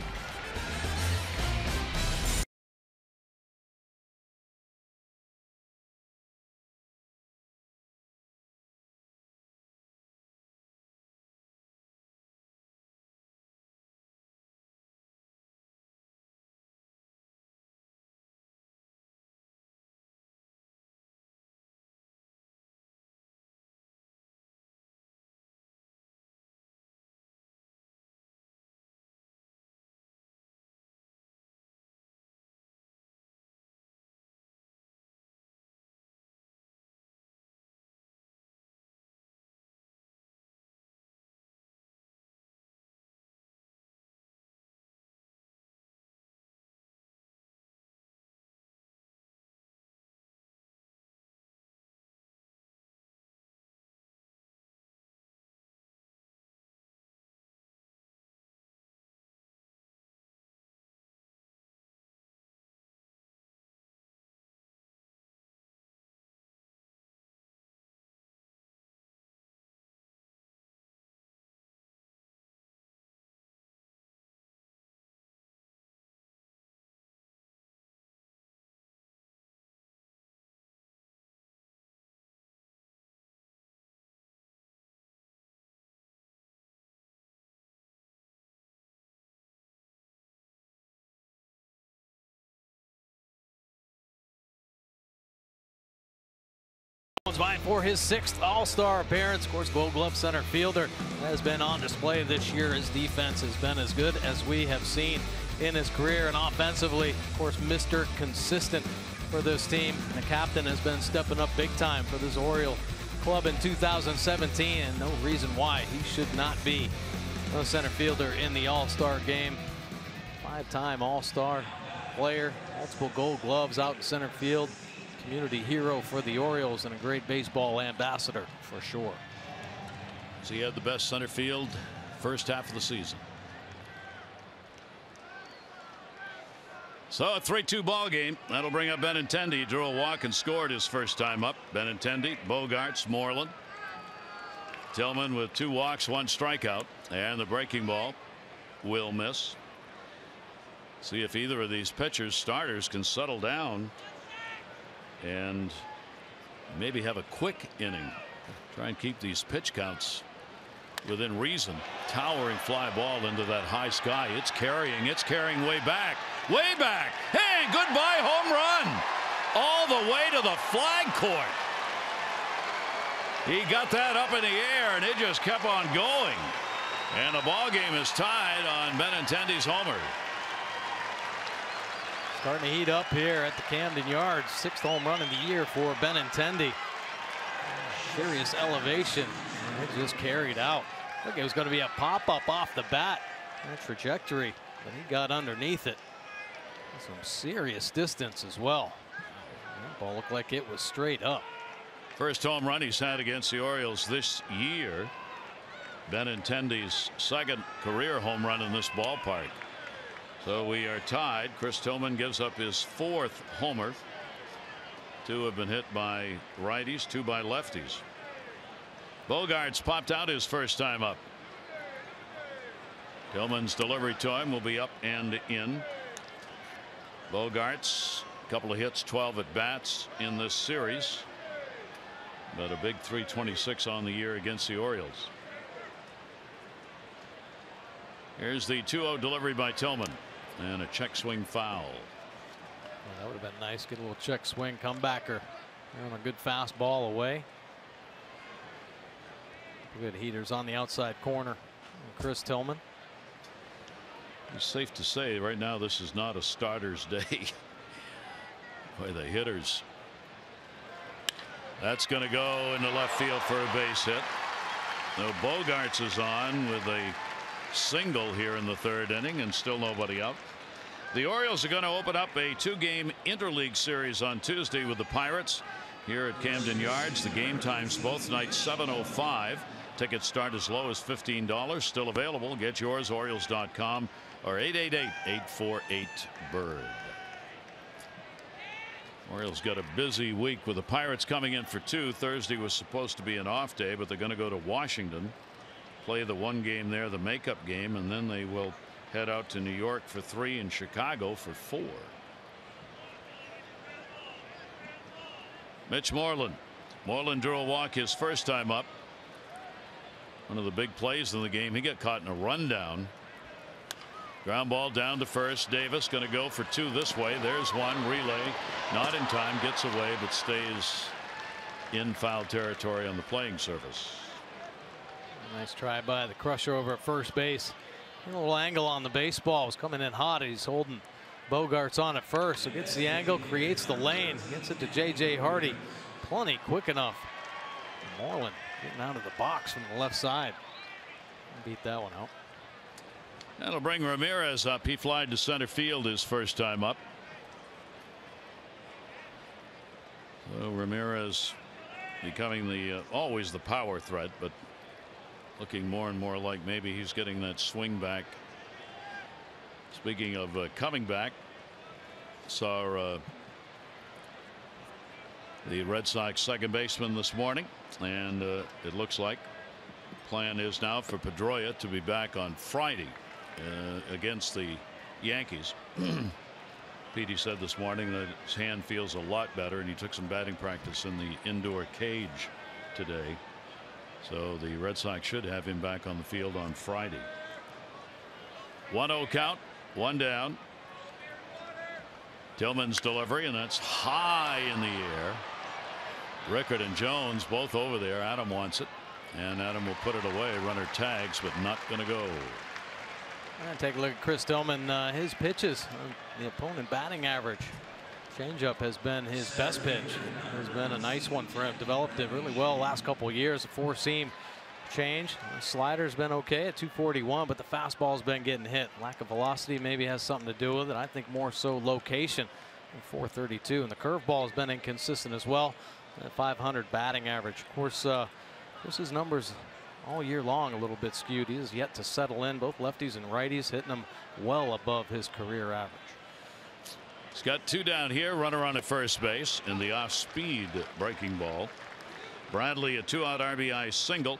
Tillman's vying for his 6th All-Star appearance. Of course, Gold Glove center fielder has been on display this year. His defense has been as good as we have seen in his career, and offensively, of course, Mr. Consistent for this team. The captain has been stepping up big time for this Oriole club in 2017, and no reason why he should not be a center fielder in the All-Star game. 5-time All-Star player, multiple Gold Gloves out in center field, community hero for the Orioles, and a great baseball ambassador for sure. So he had the best center field first half of the season. So a 3-2 ball game. That'll bring up Benintendi. He drew a walk and scored his first time up. Benintendi, Bogaerts, Moreland. Tillman with 2 walks, 1 strikeout, and the breaking ball will miss. See if either of these pitchers, starters, can settle down and maybe have a quick inning. Try and keep these pitch counts within reason. Towering fly ball into that high sky. It's carrying way back. Way back. Hey, goodbye home run. All the way to the flag court. He got that up in the air and it just kept on going. And the ball game is tied on Benintendi's homer. Starting to heat up here at the Camden Yards. 6th home run of the year for Benintendi. Serious elevation. It just carried out. Look, it was going to be a pop-up off the bat. That trajectory, but he got underneath it. Some serious distance as well. That ball looked like it was straight up. First home run he's had against the Orioles this year. Benintendi's 2nd career home run in this ballpark. So we are tied. Chris Tillman gives up his 4th homer. 2 have been hit by righties, 2 by lefties. Bogaerts popped out his first time up. Tillman's delivery to him will be up and in. Bogaerts, a couple of hits, 12 at bats in this series, but a big .326 on the year against the Orioles. Here's the 2-0 delivery by Tillman, and a check swing foul. Well, that would have been nice. Get a little check swing comebacker. On a good fastball away. Good heaters on the outside corner. Chris Tillman. It's safe to say right now this is not a starter's day by the hitters. That's going to go into left field for a base hit. Now Bogaerts is on with a single here in the 3rd inning and still nobody out. The Orioles are going to open up a 2-game interleague series on Tuesday with the Pirates here at Camden Yards. The game times both nights 7:05. Tickets start as low as $15. Still available. Get yours, Orioles.com or 888-848-BIRD. Orioles got a busy week with the Pirates coming in for 2. Thursday was supposed to be an off day, but they're going to go to Washington, play the 1 game there, the makeup game, and then they will head out to New York for 3 and Chicago for 4. Mitch Moreland. Moreland drew a walk his first time up. One of the big plays in the game. He got caught in a rundown. Ground ball down to first. Davis going to go for 2 this way. There's one. Relay not in time. Gets away but stays in foul territory on the playing surface. Nice try by the crusher over at first base. A little angle on the baseball. Was coming in hot. He's holding Bogaerts on at first. So gets the angle, creates the lane, gets it to J.J. Hardy. Plenty quick enough. Moreland getting out of the box from the left side. Beat that one out. That'll bring Ramirez up. He flied to center field his first time up. So Ramirez becoming the always the power threat, but looking more and more like maybe he's getting that swing back. Speaking of coming back, saw the Red Sox second baseman this morning, and it looks like the plan is now for Pedroia to be back on Friday against the Yankees. Petey said this morning that his hand feels a lot better, and he took some batting practice in the indoor cage today. So the Red Sox should have him back on the field on Friday. 1-0 count, 1 down. Tillman's delivery, and that's high in the air. Rickard and Jones both over there. Adam wants it, and Adam will put it away. Runner tags, but not going to go. Take a look at Chris Tillman. His pitches, the opponent batting average. Changeup has been his best pitch. Has been a nice one for him. Developed it really well last couple of years. A four-seam change. The slider's been okay at 241, but the fastball's been getting hit. Lack of velocity maybe has something to do with it. I think more so location. 432, and the curveball has been inconsistent as well. 500 batting average. Of course, his numbers all year long a little bit skewed. He is yet to settle in. Both lefties and righties hitting him well above his career average. He's got two down here. Runner on at first base in the off-speed breaking ball. Bradley a 2-out RBI single,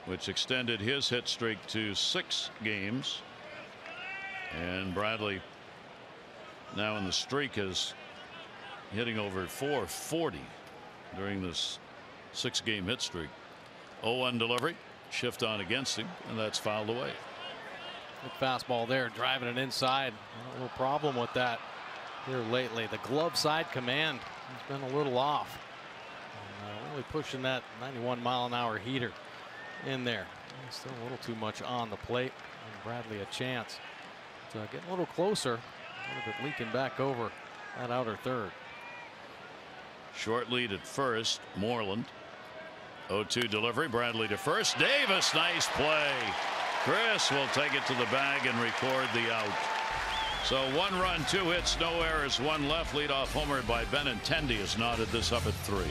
which extended his hit streak to 6 games. And Bradley now in the streak is hitting over 440 during this 6-game hit streak. 0-1 delivery, shift on against him, and that's fouled away. Good fastball there, driving it inside. A little problem with that here lately. The glove side command has been a little off. Really pushing that 91-mile-an-hour heater in there. Still a little too much on the plate. And Bradley a chance to get a little closer. A little bit leaking back over that outer third. Short lead at first. Moreland. 0-2 delivery. Bradley to first. Davis, nice play. Chris will take it to the bag and record the out. So 1 run, 2 hits, no errors, 1 left. Leadoff homer by Benintendi has knotted this up at 3.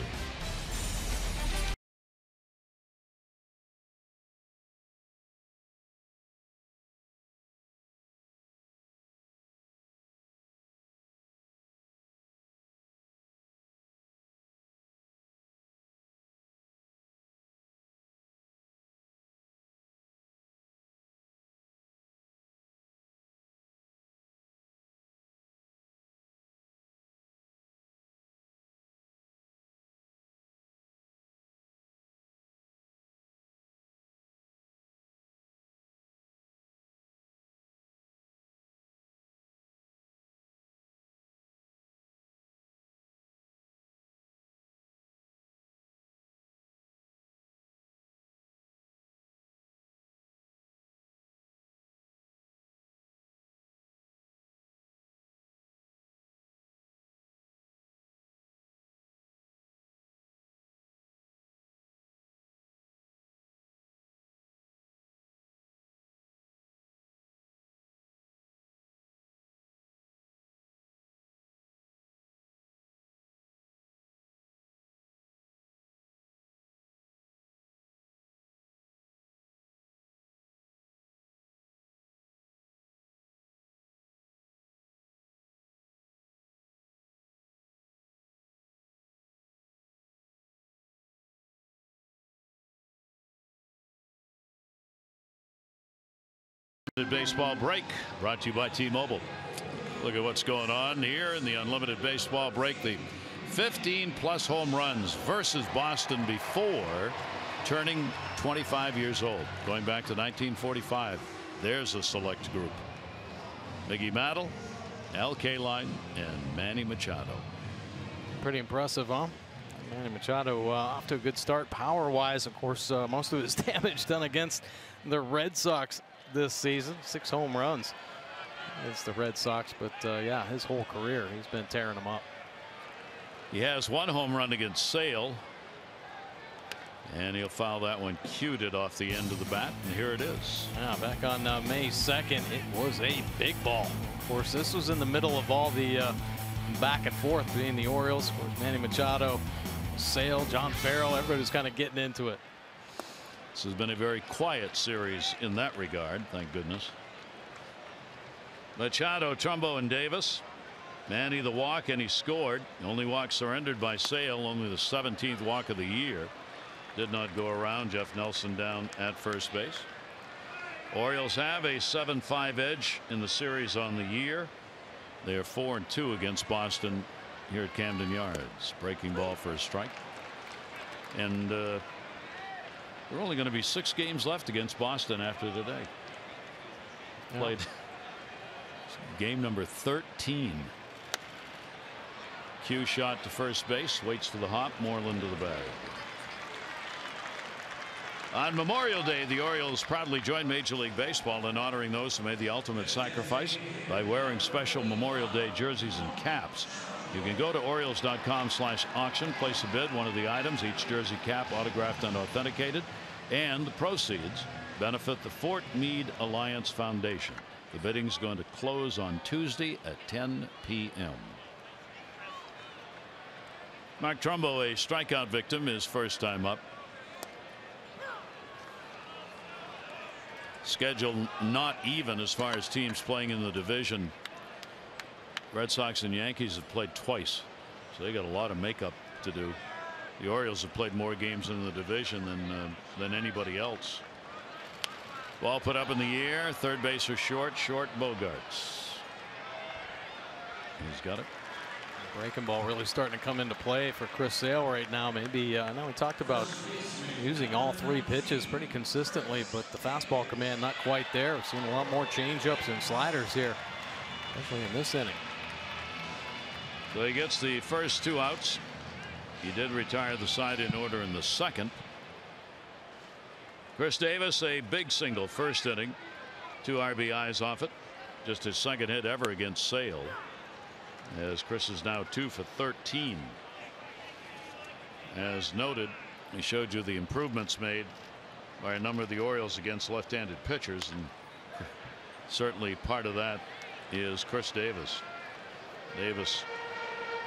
Baseball break brought to you by T-Mobile. Look at what's going on here in the unlimited baseball break. The 15+ home runs versus Boston before turning 25 years old, going back to 1945. There's a select group. Mickey Mantle, Al Kaline, and Manny Machado. Pretty impressive, huh? Manny Machado off to a good start power-wise. Of course, most of his damage done against the Red Sox this season. 6 home runs against the Red Sox, but yeah, his whole career he's been tearing them up. He has 1 home run against Sale, and he'll foul that one, cued it off the end of the bat, and here it is. Yeah, back on May 2nd, it was a big ball. Of course, this was in the middle of all the back and forth between the Orioles. Of course, Manny Machado, Sale, John Farrell, everybody was kind of getting into it. This has been a very quiet series in that regard, thank goodness. Machado, Trumbo, and Davis. Manny the walk, and he scored. The only walk surrendered by Sale, only the 17th walk of the year. Did not go around. Jeff Nelson down at first base. Orioles have a 7-5 edge in the series on the year. They are 4-2 against Boston here at Camden Yards. Breaking ball for a strike. And there are only going to be 6 games left against Boston after today. Played game number 13. Cue shot to first base, waits for the hop. Moreland to the bag. On Memorial Day, the Orioles proudly joined Major League Baseball in honoring those who made the ultimate sacrifice by wearing special Memorial Day jerseys and caps. You can go to Orioles.com/auction, place a bid, one of the items, each jersey cap autographed and authenticated, and the proceeds benefit the Fort Meade Alliance Foundation. The bidding's going to close on Tuesday at 10 p.m. Mark Trumbo, a strikeout victim, his first time up. Schedule not even as far as teams playing in the division. Red Sox and Yankees have played twice, so they got a lot of makeup to do. The Orioles have played more games in the division than anybody else. Ball put up in the air. Third baser short. Bogaerts. He's got it. Breaking ball really starting to come into play for Chris Sale right now. Maybe I know we talked about using all three pitches pretty consistently, but the fastball command not quite there. We've seen a lot more changeups and sliders here, especially in this inning. So he gets the first 2 outs. He did retire the side in order in the second. Chris Davis, a big single first inning, 2 RBIs off it. Just his second hit ever against Sale, as Chris is now 2 for 13. As noted, we showed you the improvements made by a number of the Orioles against left-handed pitchers, and certainly part of that is Chris Davis. Davis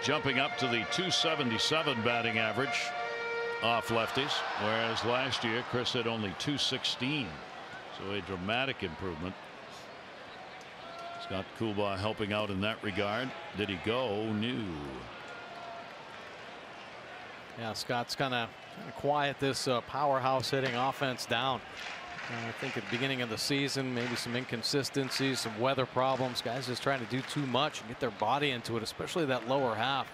jumping up to the .277 batting average off lefties, whereas last year Chris had only .216, so a dramatic improvement. Scott Coolbaugh helping out in that regard. Did he go? No. Yeah, Scott's kind of quiet this powerhouse hitting offense down. I think at the beginning of the season, maybe some inconsistencies, some weather problems. Guys just trying to do too much and get their body into it, especially that lower half.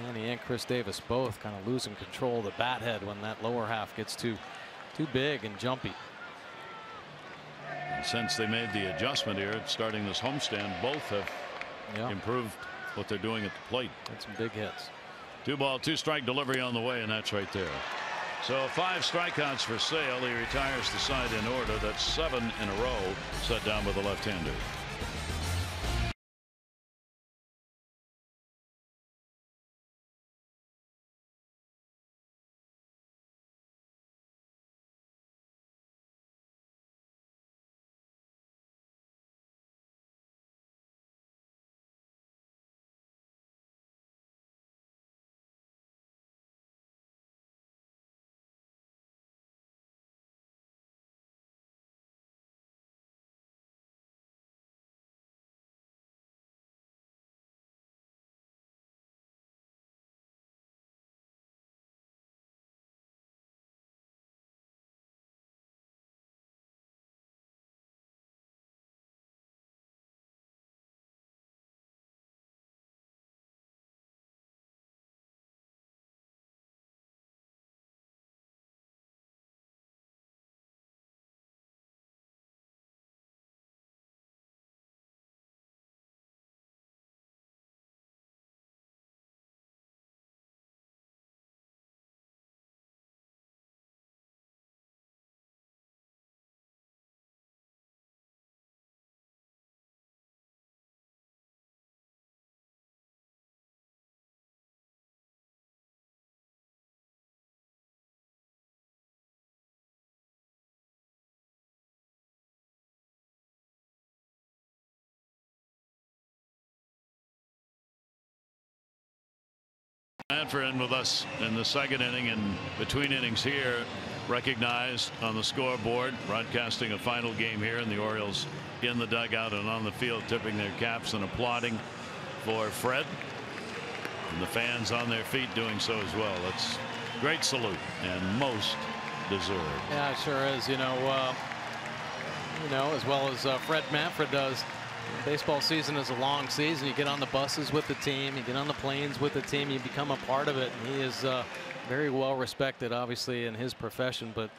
Manny and Chris Davis both kind of losing control of the bat head when that lower half gets too big and jumpy. And since they made the adjustment here starting this homestand, both have improved what they're doing at the plate. Had some big hits. 2-ball 2-strike delivery on the way, and that's right there. So 5 strikeouts for Sale. He retires the side in order. That's 7 in a row set down with the left-hander. Manfred in with us in the second inning, and between innings here, recognized on the scoreboard, broadcasting a final game here, and the Orioles in the dugout and on the field tipping their caps and applauding for Fred, and the fans on their feet doing so as well. That's great salute and most deserved. Yeah, it sure is. You know, as well as Fred Manfred does. Baseball season is a long season. You get on the buses with the team, you get on the planes with the team, you become a part of it. And he is very well respected, obviously, in his profession, but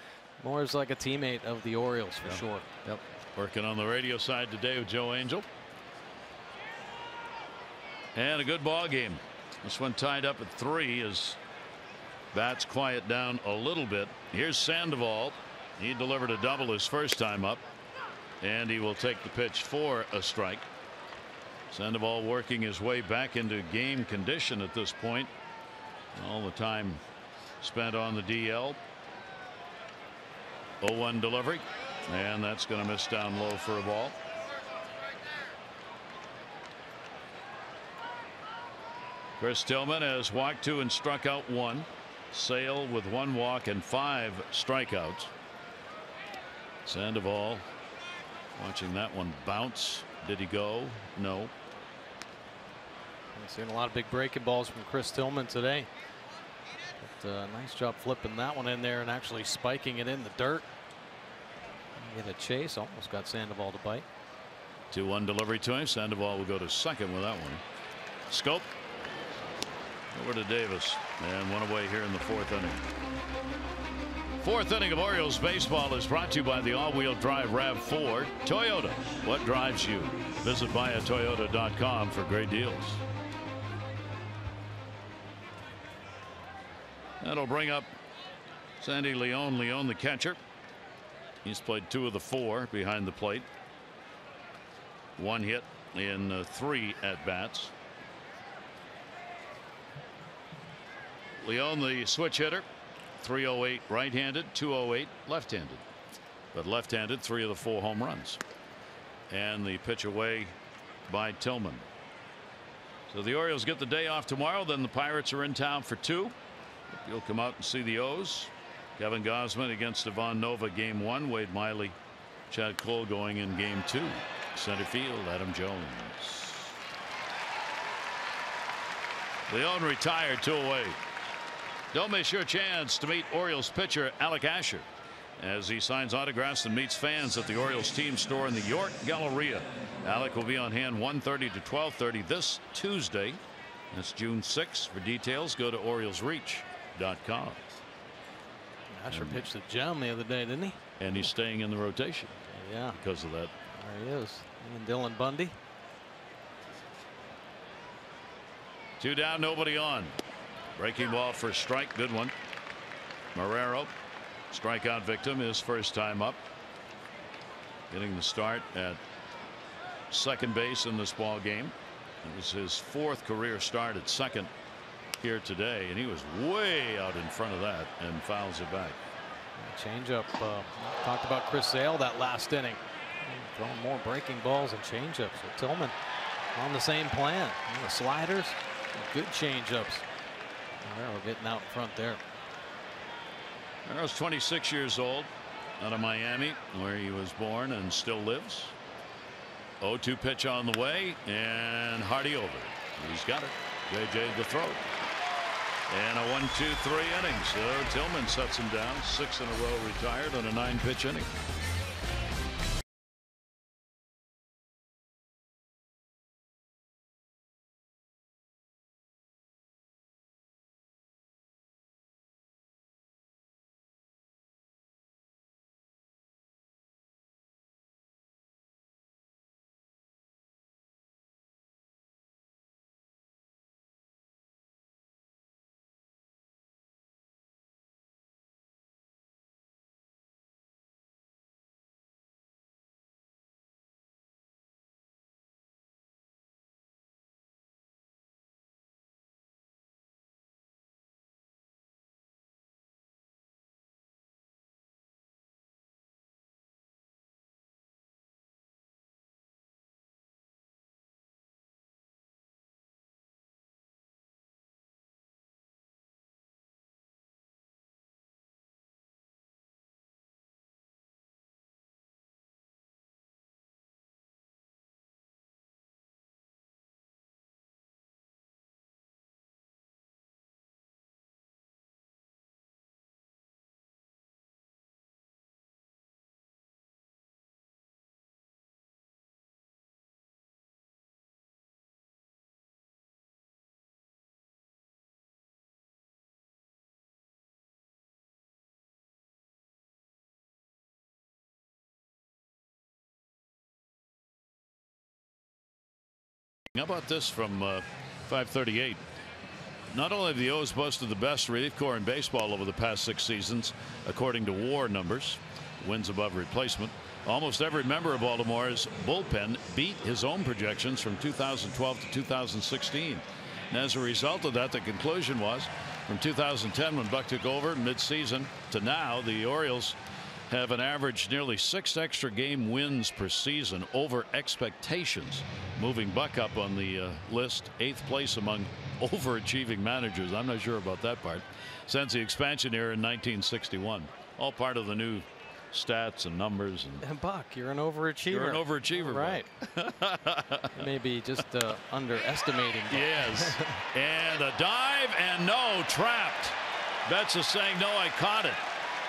more as like a teammate of the Orioles for sure. Yep. Working on the radio side today with Joe Angel. And a good ball game This one tied up at 3 as bats quiet down a little bit. Here's Sandoval. He delivered a double his first time up, and he will take the pitch for a strike. Sandoval working his way back into game condition at this point. All the time spent on the DL. 0-1 delivery, and that's going to miss down low for a ball. Chris Tillman has walked 2 and struck out 1. Sale with 1 walk and 5 strikeouts. Sandoval watching that one bounce. Did he go? No. I've seen a lot of big breaking balls from Chris Tillman today. But nice job flipping that one in there and actually spiking it in the dirt. Get a chase. Almost got Sandoval to bite. 2-1 delivery to him. Sandoval will go to second with that one. Scope over to Davis, and one away here in the 4th inning. 4th inning of Orioles baseball is brought to you by the all-wheel drive RAV4 Toyota. What drives you? Visit buyatoyota.com for great deals. That'll bring up Sandy León. León, the catcher. He's played 2 of the 4 behind the plate. 1 hit in 3 at bats. León, the switch hitter, 308 right-handed, 208 left-handed. But left-handed, 3 of the 4 home runs. And the pitch away by Tillman. So the Orioles get the day off tomorrow. Then the Pirates are in town for 2. You'll come out and see the O's. Kevin Gausman against Ivan Nova, game 1. Wade Miley, Chad Cole going in game 2. Center field, Adam Jones. León retired, 2 away. Don't miss your chance to meet Orioles pitcher Alec Asher as he signs autographs and meets fans at the Orioles team store in the York Galleria. Alec will be on hand 1:30 to 12:30 this Tuesday. That's June 6th. For details, go to OriolesReach.com. Asher pitched a gem the other day, didn't he? And he's staying in the rotation. Yeah, because of that. There he is. And Dylan Bundy. 2 down, nobody on. Breaking ball for a strike. Good one. Marrero, strikeout victim, his first time up. Getting the start at second base in this ball game. It was his 4th career start at second here today, and he was way out in front of that and fouls it back. Changeup. Talked about Chris Sale that last inning. Throwing more breaking balls and changeups. So Tillman on the same plan. The sliders, good changeups. Marrero getting out in front there. Marrero's 26 years old, out of Miami, where he was born and still lives. 0-2 pitch on the way, and Hardy over. He's got it. JJ the throw. And a 1-2-3 innings. So Tillman sets him down. 6 in a row retired on a 9-pitch inning. How about this from 538? not only have the O's boasted the best relief corps in baseball over the past 6 seasons, according to WAR numbers, wins above replacement, almost every member of Baltimore's bullpen beat his own projections from 2012 to 2016. And as a result of that, the conclusion was from 2010, when Buck took over mid-season, to now, the Orioles have an average nearly 6 extra game wins per season over expectations, moving Buck up on the list, 8th place among overachieving managers. I'm not sure about that part. Since the expansion era in 1961, all part of the new stats and numbers. And Buck, you're an overachiever. You're an overachiever, right? Maybe just underestimating Buck. Yes. And a dive, and no, trapped. Betts is saying no, I caught it.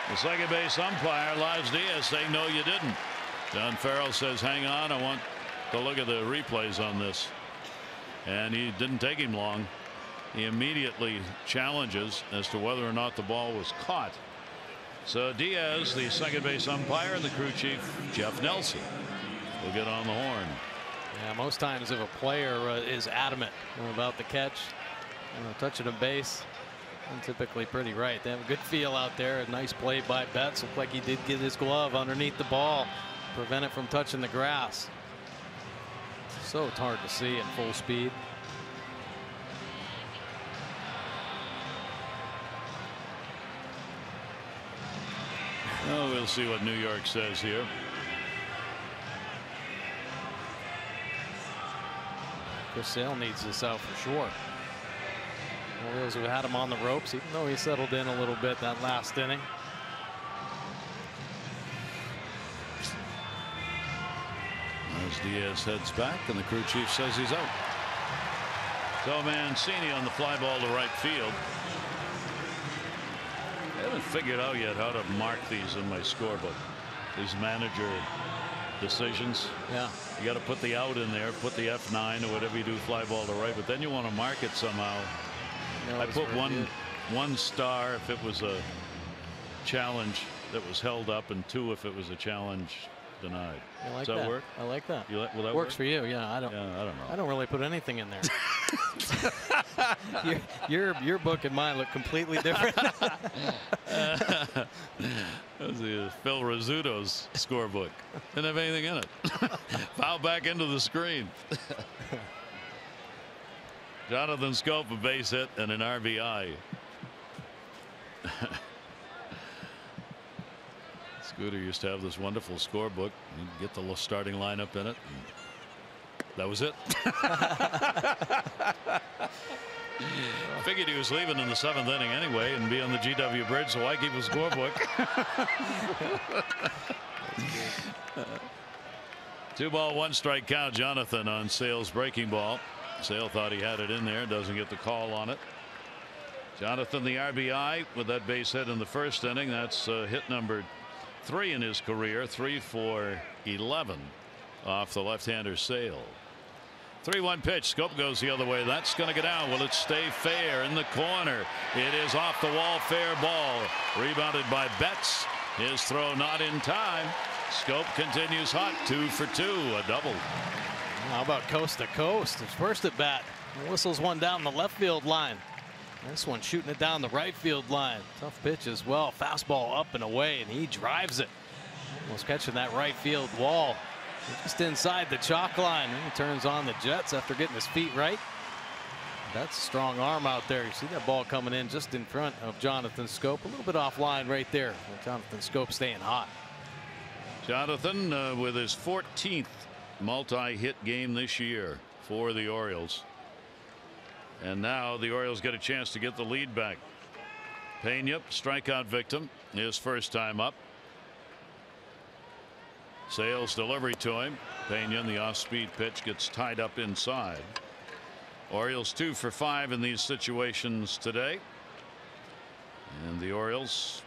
The second base umpire, Lives Diaz, saying no, you didn't. John Farrell says, hang on, I want to look at the replays on this. And he didn't take him long. He immediately challenges as to whether or not the ball was caught. So Diaz, the second base umpire, and the crew chief, Jeff Nelson, will get on the horn. Yeah, most times if a player is adamant about the catch, touching a base, I'm typically pretty right. They have a good feel out there. A nice play by Betts. Looked like he did get his glove underneath the ball, prevent it from touching the grass. So it's hard to see in full speed. Oh, we'll see what New York says here. Chris Sale needs this out for sure. The Orioles have had him on the ropes, even though he settled in a little bit that last inning. As Diaz heads back, and the crew chief says he's out. So Mancini on the fly ball to right field. I haven't figured out yet how to mark these in my scorebook. These manager decisions. Yeah. You got to put the out in there, put the F9 or whatever you do, fly ball to right, but then you want to mark it somehow. I put one star if it was a challenge that was held up, and 2 if it was a challenge denied. I like Does that work? I like that. Will that works work? for you? Yeah, I don't know. I don't really put anything in there. your book and mine look completely different. That was Phil Rizzuto's scorebook. Didn't have anything in it. Foul back into the screen. Jonathan Schoop, a base hit and an RBI. Scooter used to have this wonderful scorebook. You'd get the starting lineup in it. That was it. Figured he was leaving in the 7th inning anyway and be on the GW Bridge, so why keep a scorebook? 2 ball, 1 strike count. Jonathan on Sale's breaking ball. Sale thought he had it in there, doesn't get the call on it. Jonathan, the RBI with that base hit in the 1st inning. That's hit number 3 in his career, 3 for 11 off the left-hander Sale. 3-1 pitch. Schoop goes the other way. That's going to get out. Will it stay fair in the corner? It is off the wall. Fair ball. Rebounded by Betts. His throw not in time. Schoop continues hot. 2 for 2. A double. How about coast to coast? His first at bat. He whistles one down the left field line. This one shooting it down the right field line. Tough pitch as well. Fastball up and away, and he drives it. Almost catching that right field wall. Just inside the chalk line. And he turns on the Jets after getting his feet right. That's a strong arm out there. You see that ball coming in just in front of Jonathan Schoop. A little bit offline right there. Jonathan Schoop staying hot. Jonathan with his 14th multi-hit game this year for the Orioles. And now the Orioles get a chance to get the lead back. Peña, strikeout victim, his first time up. Sale's delivery to him. Peña, in the off-speed pitch, gets tied up inside. Orioles 2 for 5 in these situations today. And the Orioles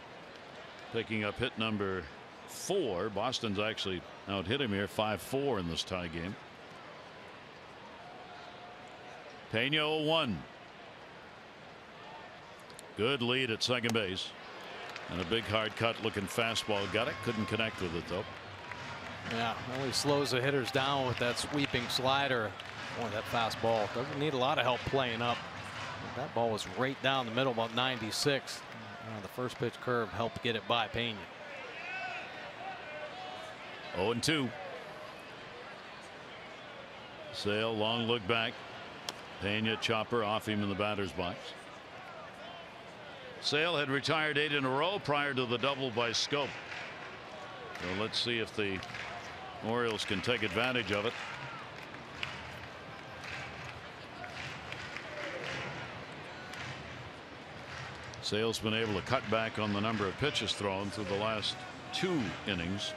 picking up hit number 4. Boston's actually out hit him here 5-4 in this tie game. Peña 0-1. Good lead at second base. And a big hard cut looking fastball. Got it. Couldn't connect with it though. Yeah, well, he slows the hitters down with that sweeping slider. Boy, that fastball doesn't need a lot of help playing up. That ball was right down the middle, about 96. The first pitch curve helped get it by Peña. 0-2. Sale, long look back. Peña, chopper off him in the batter's box. Sale had retired 8 in a row prior to the double by Schoop. So let's see if the Orioles can take advantage of it. Sale's been able to cut back on the number of pitches thrown through the last 2 innings.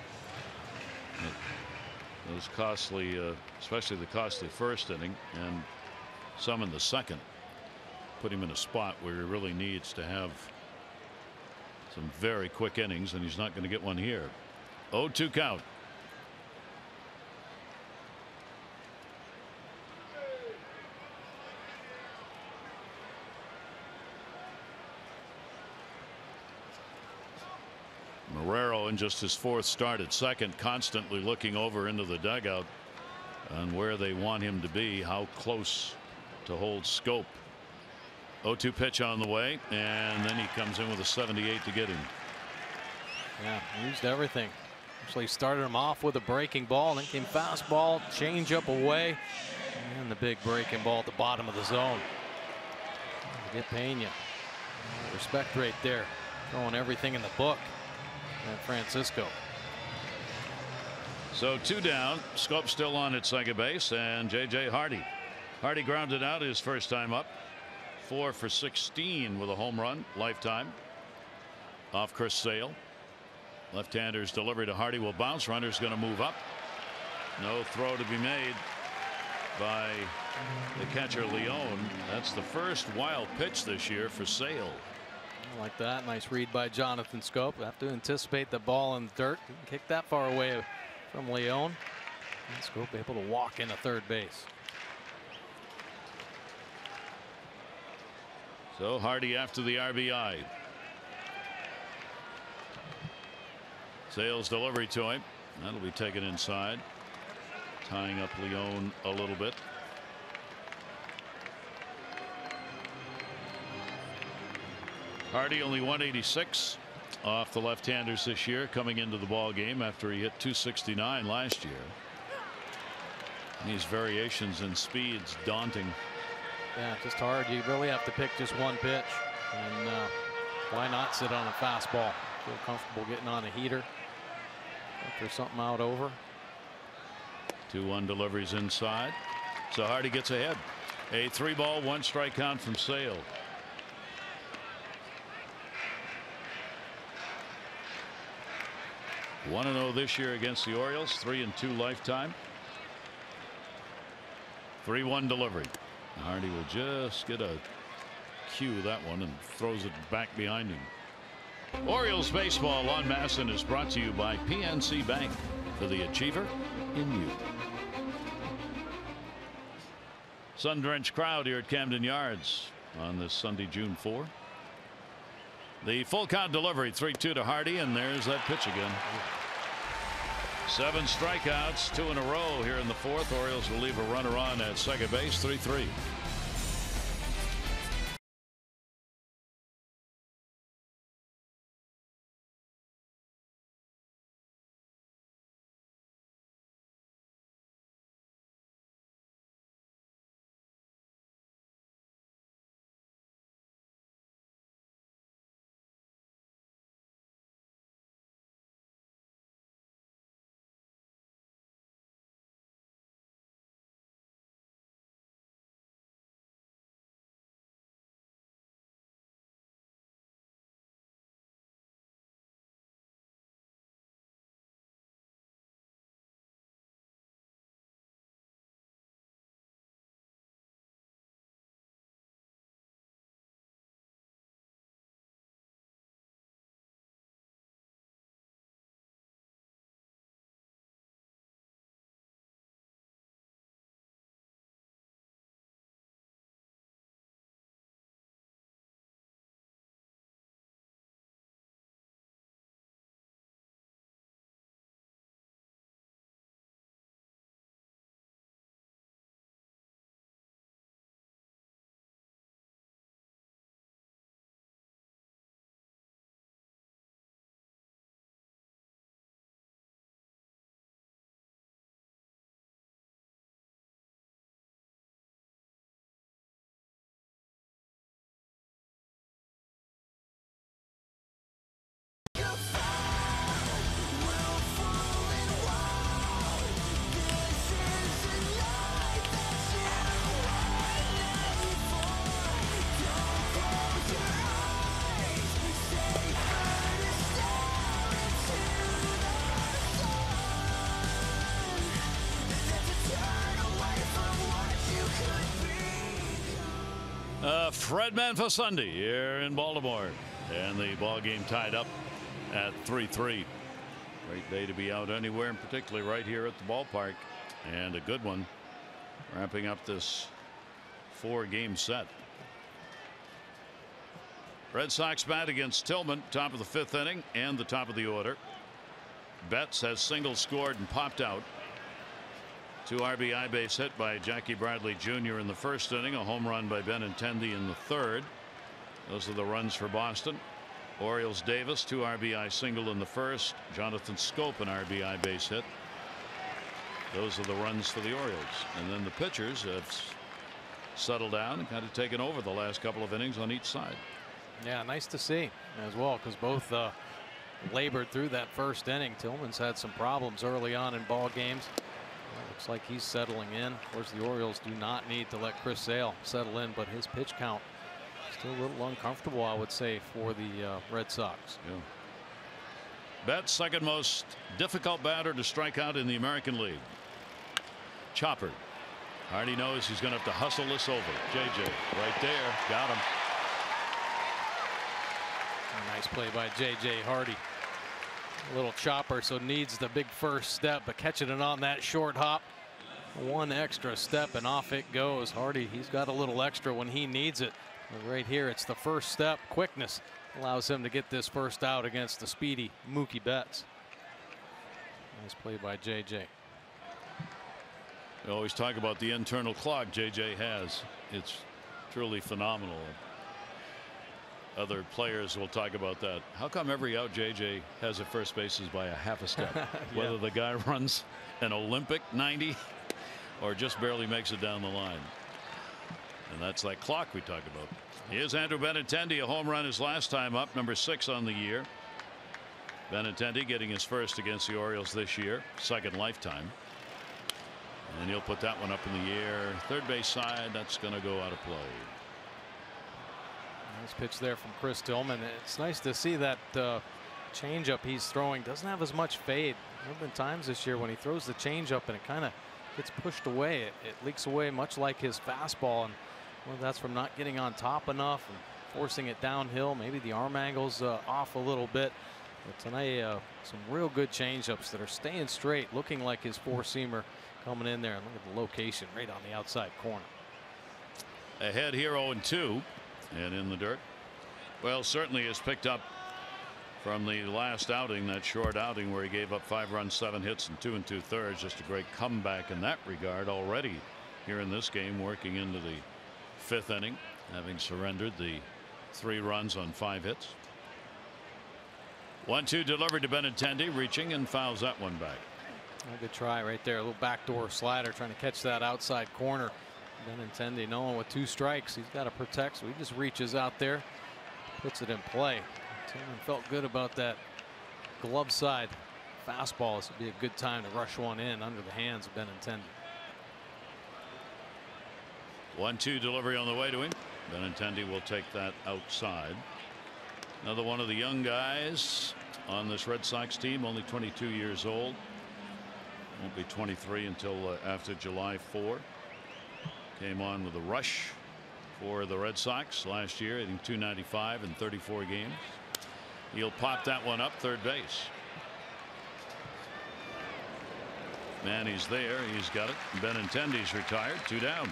It was costly, especially the costly first inning, and some in the second. Put him in a spot where he really needs to have some very quick innings, and he's not going to get one here. 0-2 count. Marrero in just his 4th start at second, constantly looking over into the dugout on where they want him to be, how close to hold Schoop. 0-2 pitch on the way, and then he comes in with a 78 to get him. Yeah, used everything. Actually started him off with a breaking ball, then came fastball, change up away, and the big breaking ball at the bottom of the zone. Get Peña. Respect right there. Throwing everything in the book at Francisco. So 2 down. Schoop still on at second base, and J.J. Hardy. Hardy grounded out his first time up. 4 for 16 with a home run lifetime off Chris Sale. Left-hander's delivery to Hardy will bounce. Runner's going to move up. No throw to be made by the catcher León. That's the first wild pitch this year for Sale. I like that. Nice read by Jonathan Schoop. Have to anticipate the ball in the dirt. Didn't kick that far away from León. And Schoop able to walk into third base. So Hardy after the RBI. Sale's delivery to him. That'll be taken inside, tying up León a little bit. Hardy only 186 off the left-handers this year, coming into the ball game after he hit 269 last year. And these variations in speeds daunting. Yeah, just hard. You really have to pick just one pitch, and why not sit on a fastball? Feel comfortable getting on a heater. If there's something out over. 2-1 deliveries inside. So Hardy gets ahead. A 3-ball, 1-strike count from Sale. One 1-0 this year against the Orioles. 3-2 lifetime. 3-1 delivery. Hardy will just get a cue that one and throws it back behind him. Orioles baseball on MASN is brought to you by PNC Bank, for the achiever in you. Sun-drenched crowd here at Camden Yards on this Sunday, June 4. The full count delivery, 3-2 to Hardy, and there's that pitch again. 7 strikeouts, 2 in a row here in the 4th. Orioles will leave a runner on at second base, 3-3. Fred Man for Sunday here in Baltimore, and the ball game tied up at 3-3. Great day to be out anywhere, and particularly right here at the ballpark, and a good one wrapping up this 4-game set. Red Sox bat against Tillman, top of the 5th inning and the top of the order. Betts has single scored and popped out. 2 RBI base hit by Jackie Bradley Jr. in the 1st inning, a home run by Benintendi in the 3rd. Those are the runs for Boston. Orioles Davis, 2 RBI single in the 1st. Jonathan Scope, an RBI base hit. Those are the runs for the Orioles. And then the pitchers have settled down and kind of taken over the last couple of innings on each side. Yeah, nice to see as well, because both labored through that 1st inning. Tillman's had some problems early on in ball games. Looks like he's settling in. Of course, the Orioles do not need to let Chris Sale settle in, but his pitch count still a little uncomfortable, I would say, for the Red Sox. Yeah. Betts, 2nd most difficult batter to strike out in the American League. Chopper. Hardy knows he's going to have to hustle this over. JJ right there, got him. A nice play by JJ Hardy. A little chopper, so needs the big 1st step, but catching it on that short hop, 1 extra step and off it goes. Hardy, he's got a little extra when he needs it. But right here, it's the 1st step. Quickness allows him to get this 1st out against the speedy Mookie Betts. Nice play by JJ. We always talk about the internal clock JJ has. It's truly phenomenal. Other players will talk about that. How come every out JJ has at first base is by a half a step? Yeah. Whether the guy runs an Olympic 90 or just barely makes it down the line. And that's that clock we talk about. Here's Andrew Benintendi, a home run his last time up, number 6 on the year. Benintendi getting his 1st against the Orioles this year, 2nd lifetime. And he'll put that one up in the air. 3rd base side, that's going to go out of play. Nice pitch there from Chris Tillman. It's nice to see that changeup he's throwing doesn't have as much fade. There have been times this year when he throws the changeup and it kind of gets pushed away. It leaks away much like his fastball, and well, that's from not getting on top enough and forcing it downhill. Maybe the arm angle's off a little bit. But tonight, some real good changeups that are staying straight, looking like his 4-seamer coming in there. And look at the location right on the outside corner. Ahead here 0-2 and in the dirt. Well, certainly has picked up from the last outing, that short outing where he gave up 5 runs, 7 hits, and 2 2/3. Just a great comeback in that regard already here in this game, working into the 5th inning, having surrendered the 3 runs on 5 hits. 1-2 delivered to Benintendi, reaching and fouls that one back. A good try right there. A little backdoor slider trying to catch that outside corner. Benintendi knowing with 2 strikes he's got to protect, so he just reaches out there, puts it in play. Tillman felt good about that glove side fastball. This would be a good time to rush one in under the hands of Benintendi. 1-2 delivery on the way to him. Benintendi will take that outside. Another one of the young guys on this Red Sox team, only 22 years old. Won't be 23 until after July 4. Came on with a rush for the Red Sox last year, hitting .295 in 34 games. He'll pop that one up 3rd base. Manny's there. He's got it. Benintendi's retired. 2 down.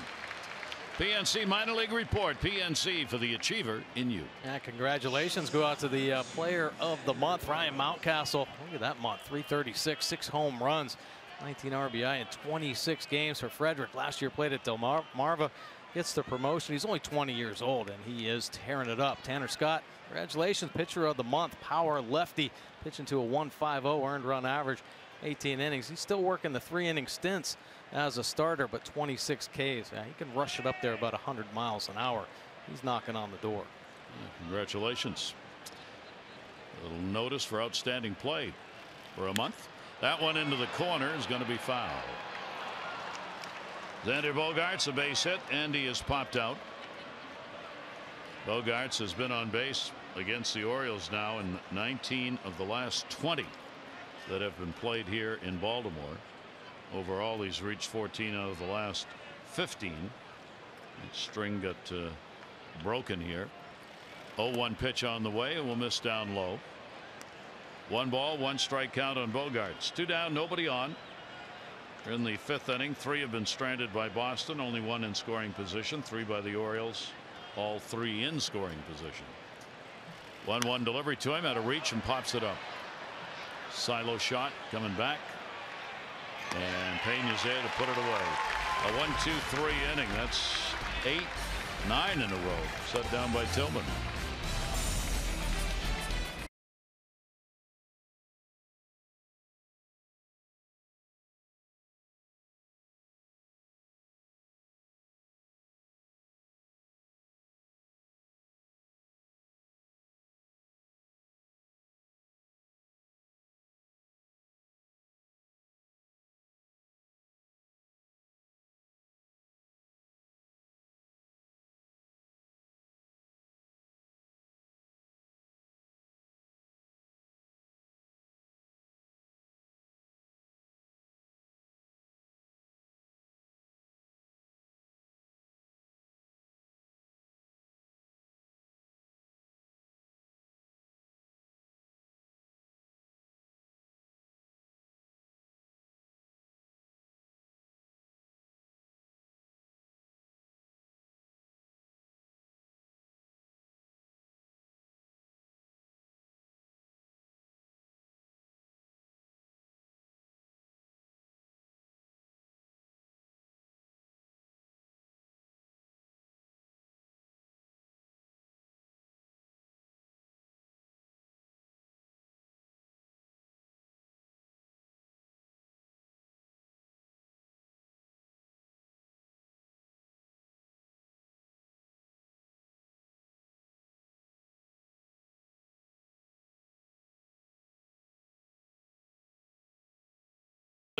PNC minor league report. PNC for the achiever in you. Yeah, congratulations go out to the player of the month, Ryan Mountcastle. Look at that month, 336, 6 home runs, 19 RBI in 26 games for Frederick. Last year played at Delmarva. Gets the promotion. He's only 20 years old and he is tearing it up. Tanner Scott, congratulations, pitcher of the month, power lefty, pitching to a 1.50 earned run average, 18 innings. He's still working the 3-inning stints as a starter, but 26 Ks. Yeah, he can rush it up there about 100 miles an hour. He's knocking on the door. Yeah, congratulations. A little notice for outstanding play for a month. That one into the corner is going to be fouled. Xander Bogaerts, a base hit, and he is popped out. Bogaerts has been on base against the Orioles now in 19 of the last 20 that have been played here in Baltimore. Overall, he's reached 14 out of the last 15. That string got broken here. 0-1 pitch on the way, and will miss down low. 1 ball, 1 strike count on Bogaerts. 2 down, nobody on. In the 5th inning, 3 have been stranded by Boston, only 1 in scoring position, 3 by the Orioles, all 3 in scoring position. 1-1 delivery to him, out of reach, and pops it up. Silo shot coming back, and Peña's there to put it away. A 1-2-3 inning. That's 8, 9 in a row, set down by Tillman.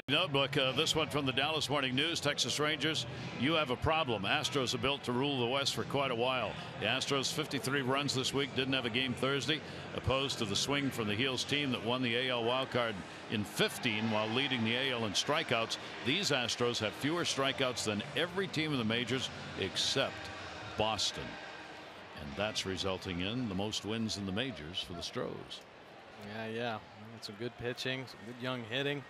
Notebook, this one from the Dallas Morning News. Texas Rangers, you have a problem. Astros are built to rule the West for quite a while. The Astros 53 runs this week, didn't have a game Thursday, opposed to the swing from the Heels team that won the AL wildcard in 15 while leading the AL in strikeouts. These Astros have fewer strikeouts than every team in the majors except Boston, and that's resulting in the most wins in the majors for the Stros. Yeah. Some good pitching, some good young hitting.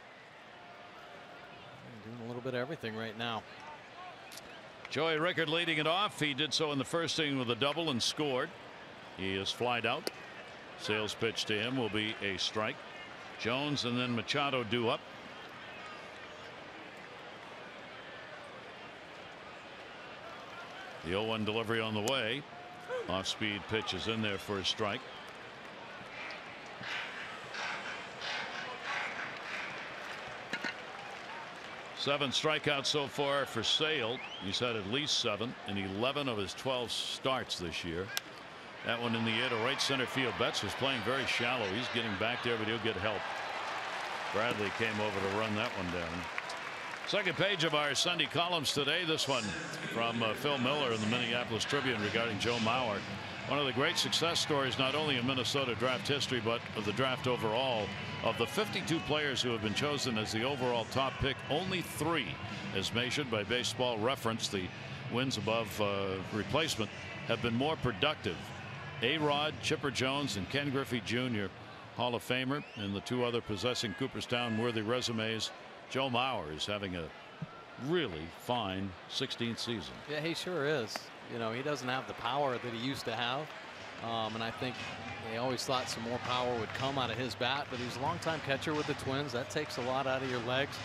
Doing a little bit of everything right now. Joey Rickard leading it off. He did so in the first inning with a double and scored. He is flied out. Sales pitch to him will be a strike. Jones and then Machado due up. The 0-1 delivery on the way. Off speed pitch is in there for a strike. Seven strikeouts so far for Sale. He's had at least 7 in 11 of his 12 starts this year. That one in the air to right center field. Betts was playing very shallow. He's getting back there, but he'll get help. Bradley came over to run that one down. Second page of our Sunday columns today. This one from Phil Miller in the Minneapolis Tribune regarding Joe Mauer. One of the great success stories, not only in Minnesota draft history, but of the draft overall. Of the 52 players who have been chosen as the overall top pick, only 3, as measured by Baseball Reference, the wins above replacement, have been more productive. A-Rod, Chipper Jones, and Ken Griffey Jr., Hall of Famer, and the 2 other possessing Cooperstown-worthy resumes. Joe Mauer is having a really fine 16th season. Yeah, he sure is. You know, he doesn't have the power that he used to have. And I think they always thought some more power would come out of his bat, but he's a longtime catcher with the Twins. That takes a lot out of your legs.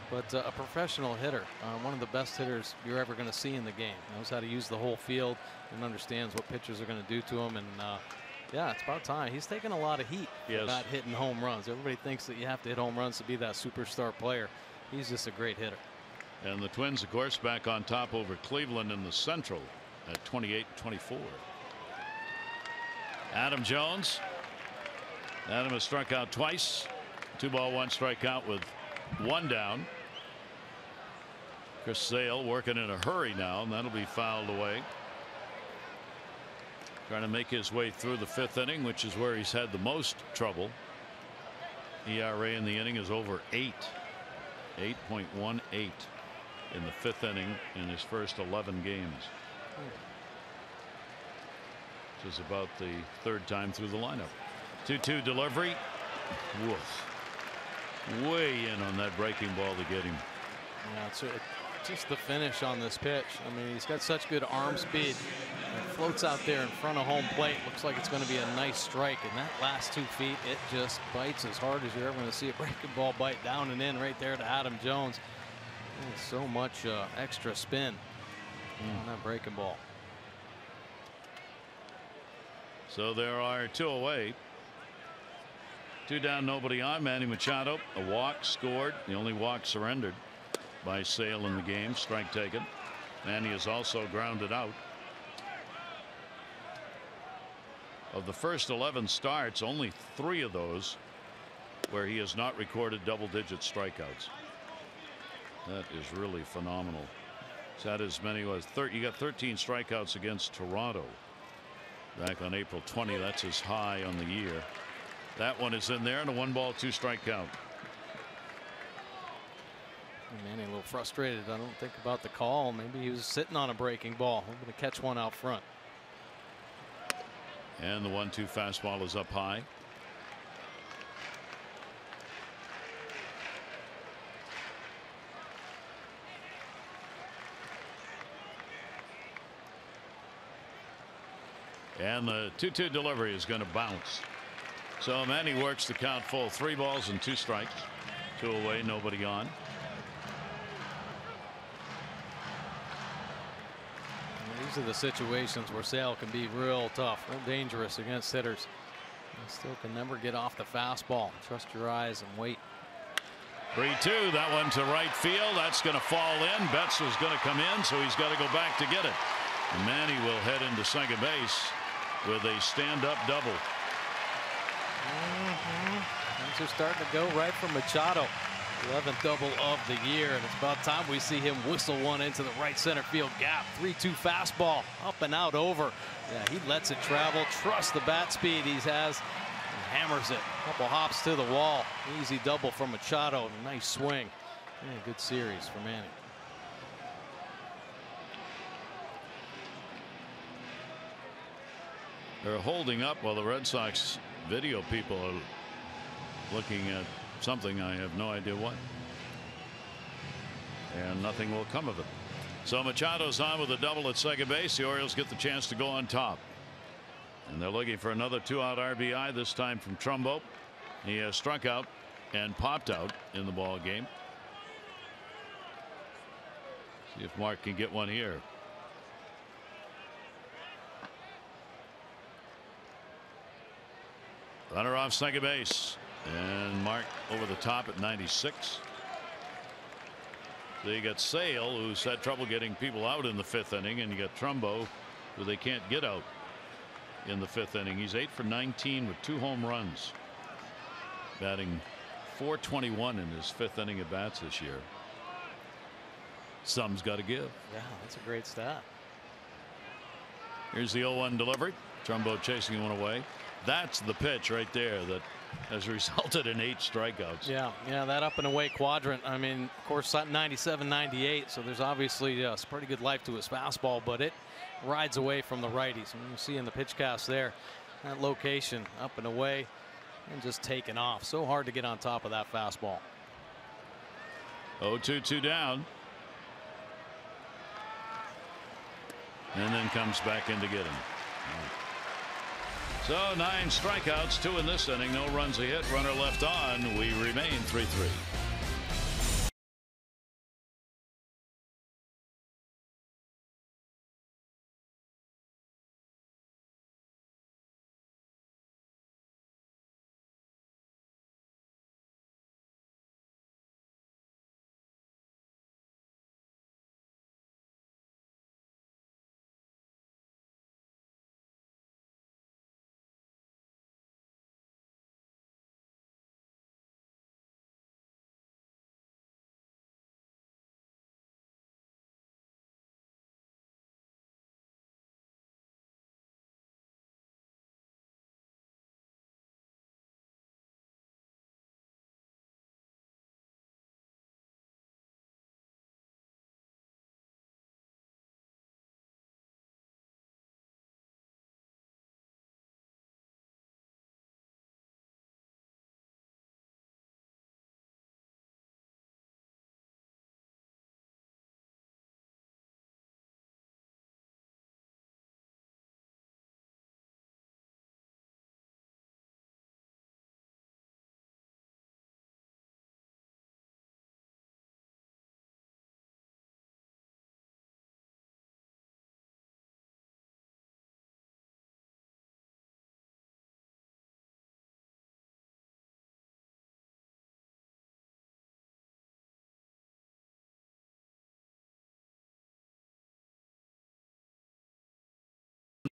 But a professional hitter, one of the best hitters you're ever going to see in the game. Knows how to use the whole field and understands what pitchers are going to do to him. And yeah, it's about time. He's taking a lot of heat about hitting home runs. Everybody thinks that you have to hit home runs to be that superstar player. He's just a great hitter. And the Twins, of course, back on top over Cleveland in the Central at 28-24. Adam Jones. Adam has struck out twice. 2 ball, 1 strikeout with 1 down. Chris Sale working in a hurry now, and that'll be fouled away. Trying to make his way through the 5th inning, which is where he's had the most trouble. ERA in the inning is over 8. 8.18 in the 5th inning in his first 11 games. which is about the third time through the lineup. 2-2 delivery. Woof. Way in on that breaking ball to get him. Yeah, it's just the finish on this pitch. I mean, he's got such good arm speed. It floats out there in front of home plate. Looks like it's going to be a nice strike. And that last 2 feet, it just bites as hard as you're ever going to see a breaking ball bite, down and in right there to Adam Jones. And so much extra spin on that breaking ball. So there are 2 away. 2 down, nobody on. Manny Machado, a walk scored, the only walk surrendered by Sale in the game. Strike taken. Manny is also grounded out. Of the first 11 starts, only 3 of those where he has not recorded double-digit strikeouts. That is really phenomenal. He's had as many as he got 13 strikeouts against Toronto back on April 20. That's his high on the year. That one is in there, and a 1-ball 2-strike count. Manny a little frustrated. I don't think about the call. Maybe he was sitting on a breaking ball, hoping to catch one out front. And the 1-2 fastball is up high. And the 2-2 delivery is going to bounce. So Manny works the count full. 3 balls and 2 strikes. 2 away, nobody on. These are the situations where Sale can be real tough, real dangerous against hitters. He still can never get off the fastball. Trust your eyes and wait. 3-2. That one to right field. That's going to fall in. Betts is going to come in, so he's got to go back to get it. And Manny will head into second base with a stand-up double. Things are starting to go right for Machado. 11th double of the year, and it's about time we see him whistle one into the right center field gap. 3-2 fastball, up and out over. Yeah, he lets it travel. Trust the bat speed he has, and hammers it. Couple hops to the wall. Easy double from Machado. Nice swing. Yeah, good series for Manny. They're holding up while the Red Sox video people are looking at something. I have no idea what. And nothing will come of it. So Machado's on with a double at second base. The Orioles get the chance to go on top. And they're looking for another 2-out RBI, this time from Trumbo. He has struck out and popped out in the ball game. See if Mark can get one here. Runner off second base. And Mark over the top at 96. So you got Sale, who's had trouble getting people out in the 5th inning, and you got Trumbo, who they can't get out in the 5th inning. He's 8 for 19 with 2 home runs, batting .421 in his 5th inning at bats this year. Some's got to give. Yeah, that's a great stat. Here's the 0-1 delivery. Trumbo chasing one away. That's the pitch right there that has resulted in 8 strikeouts. Yeah, that up and away quadrant. I mean, of course, 97, 98. So there's obviously some pretty good life to his fastball, but it rides away from the righties. And you see in the pitch cast there, that location up and away and just taking off. So hard to get on top of that fastball. 0-2 down. And then comes back in to get him. So 9 strikeouts, 2 in this inning. No runs a hit. Runner left on. We remain 3-3.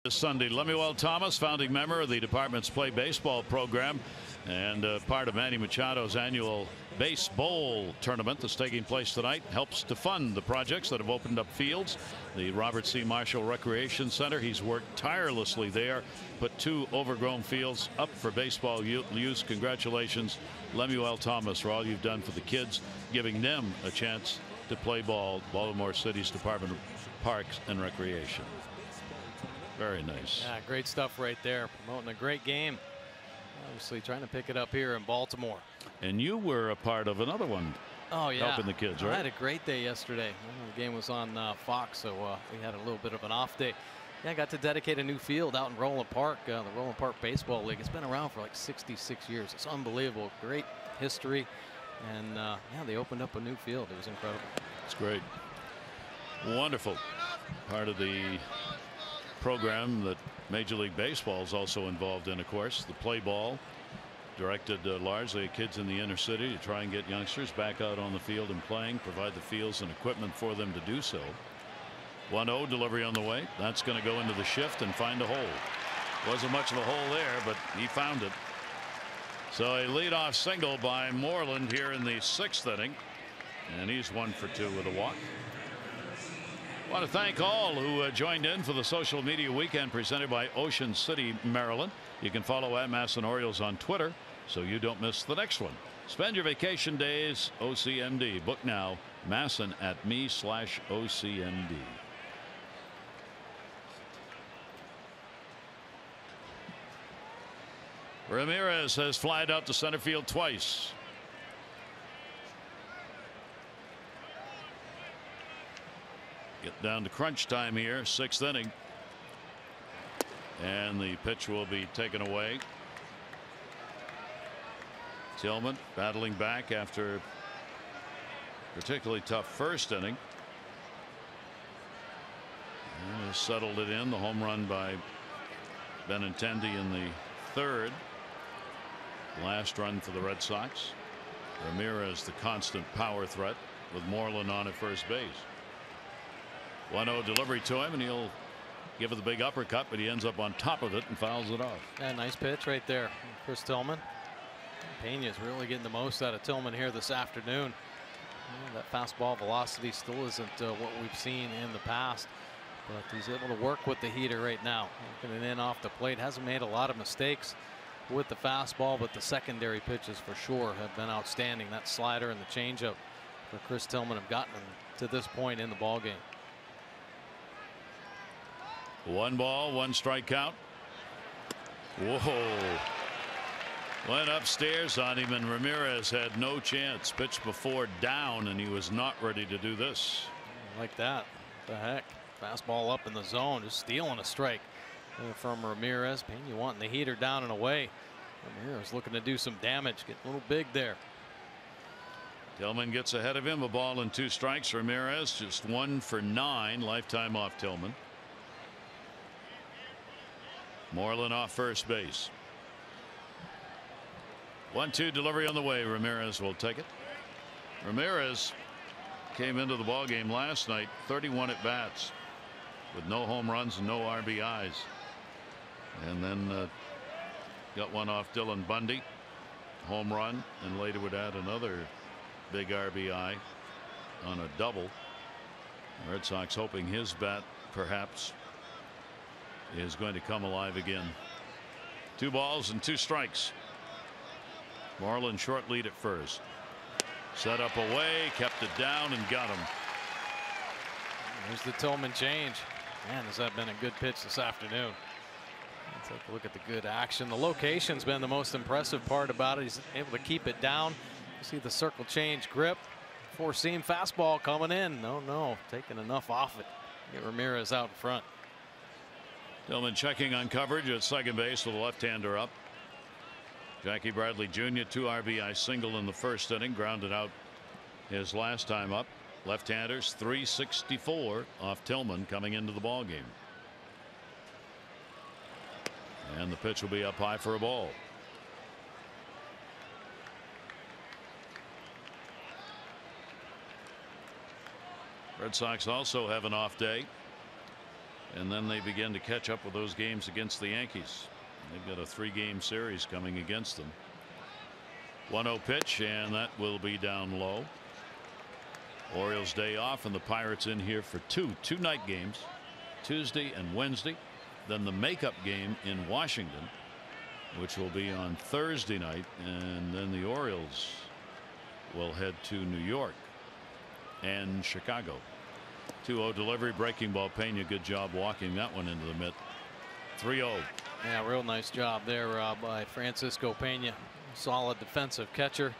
This Sunday, Lemuel Thomas, founding member of the department's Play Baseball program and part of Manny Machado's annual Base Bowl tournament that's taking place tonight, helps to fund the projects that have opened up fields. The Robert C. Marshall Recreation Center, he's worked tirelessly there, put 2 overgrown fields up for baseball use. Congratulations, Lemuel Thomas, for all you've done for the kids, giving them a chance to play ball. Baltimore City's Department of Parks and Recreation. Very nice. Yeah, great stuff right there. Promoting a great game. Obviously trying to pick it up here in Baltimore. And you were a part of another one. Oh, yeah. Helping the kids, right? I had a great day yesterday. The game was on Fox, so we had a little bit of an off day. Yeah, I got to dedicate a new field out in Roland Park, the Roland Park Baseball League. It's been around for like 66 years. It's unbelievable. Great history. And, yeah, they opened up a new field. It was incredible. It's great. Wonderful. Part of the program that Major League Baseball is also involved in, of course, the play ball, directed largely at kids in the inner city to try and get youngsters back out on the field and playing, provide the fields and equipment for them to do so. 1-0 delivery on the way. That's going to go into the shift and find a hole. Wasn't much of a hole there, but he found it. So a leadoff single by Moreland here in the 6th inning, and he's 1 for 2 with a walk. I want to thank all who joined in for the social media weekend presented by Ocean City, Maryland. You can follow at Masson Orioles on Twitter so you don't miss the next one. Spend your vacation days OCMD. Book now, masson@me/OCMD. Ramirez has flied out to center field twice. Get down to crunch time here, 6th inning. And the pitch will be taken away. Tillman battling back after a particularly tough 1st inning. And has settled it in. The home run by Benintendi in the 3rd. Last run for the Red Sox. Ramirez, the constant power threat, with Moreland on at first base. 1-0 delivery to him, and he'll give it the big uppercut, but he ends up on top of it and fouls it off. Yeah, nice pitch right there. Chris Tillman. Peña's really getting the most out of Tillman here this afternoon. That fastball velocity still isn't what we've seen in the past, but he's able to work with the heater right now. Looking in off the plate, hasn't made a lot of mistakes with the fastball, but the secondary pitches for sure have been outstanding. That slider and the changeup for Chris Tillman have gotten him to this point in the ball game. 1 ball, 1 strike count. Whoa. Went upstairs on him, and Ramirez had no chance. Pitched before down, and he was not ready to do this. Like that. What the heck? Fastball up in the zone, just stealing a strike from Ramirez. Peña wanting the heater down and away. Ramirez looking to do some damage, get a little big there. Tillman gets ahead of him, a ball and 2 strikes. Ramirez just 1 for 9, lifetime off Tillman. Moreland off first base. 1-2 delivery on the way. Ramirez will take it. Ramirez came into the ball game last night 31 at bats with no home runs and no RBIs, and then got one off Dylan Bundy, home run, and later would add another big RBI on a double. The Red Sox hoping his bat perhaps is going to come alive again. 2 balls and 2 strikes. Marlins short lead at first. Set up away, kept it down, and got him. There's the Tillman change. Man, has that been a good pitch this afternoon. Let's take a look at the good action. The location's been the most impressive part about it. He's able to keep it down. You see the circle change grip. 4-seam fastball coming in. No, taking enough off it. Get Ramirez out in front. Tillman checking on coverage at second base with a left-hander up. Jackie Bradley Jr. 2 RBI single in the 1st inning, grounded out his last time up. Left-handers 364 off Tillman coming into the ball game. And the pitch will be up high for a ball. Red Sox also have an off day And then they begin to catch up with those games against the Yankees. They've got a 3-game series coming against them. 1-0 pitch, and that will be down low. Orioles day off, and the Pirates in here for two night games, Tuesday and Wednesday. Then the makeup game in Washington, which will be on Thursday night, and then the Orioles will head to New York and Chicago. 2-0 delivery, breaking ball. Peña, good job walking that one into the mitt. 3-0. Yeah, real nice job there by Francisco Peña. Solid defensive catcher,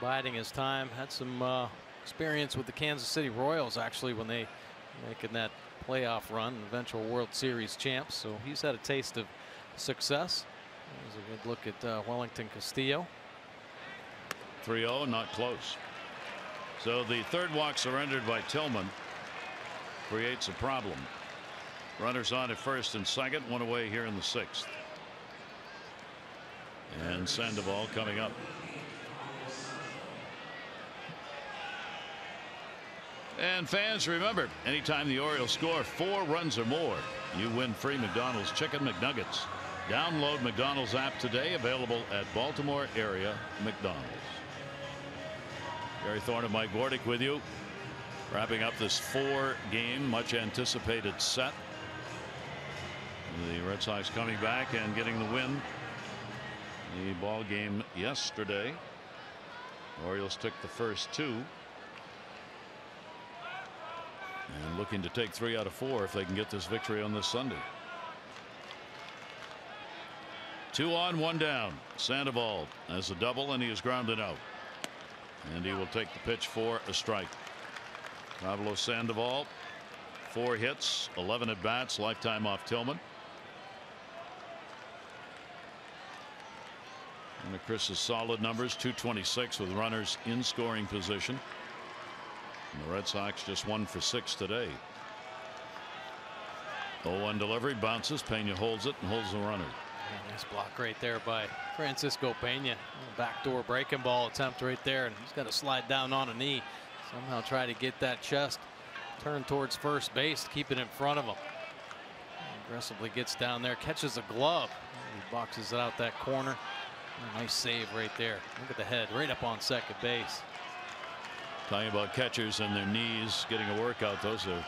biding his time. Had some experience with the Kansas City Royals actually when they making that playoff run, eventual World Series champs. So he's had a taste of success. There's a good look at Wellington Castillo. 3-0, not close. So the third walk surrendered by Tillman creates a problem. Runners on at first and second, one away here in the 6th. And Sandoval coming up. And fans, remember, anytime the Orioles score 4 runs or more, you win free McDonald's Chicken McNuggets. Download McDonald's app today, available at Baltimore area McDonald's. Gary Thorne and Mike Bordick with you, wrapping up this 4-game, much anticipated set. The Red Sox coming back and getting the win. The ball game yesterday. Orioles took the first 2. And looking to take 3 out of 4 if they can get this victory on this Sunday. 2 on, 1 down. Sandoval has a double, and he is grounded out. And he will take the pitch for a strike. Pablo Sandoval, 4 hits, 11 at bats, lifetime off Tillman. One of Chris's solid numbers, 226 with runners in scoring position. And the Red Sox just 1 for 6 today. 0-1 delivery, bounces. Peña holds it and holds the runner. Yeah, nice block right there by Francisco Peña. Backdoor breaking ball attempt right there, and he's got to slide down on a knee. Somehow try to get that chest turn towards first base, keep it in front of him. Aggressively gets down there, catches a glove. He boxes it out that corner. A nice save right there. Look at the head right up on second base. Talking about catchers and their knees getting a workout, those are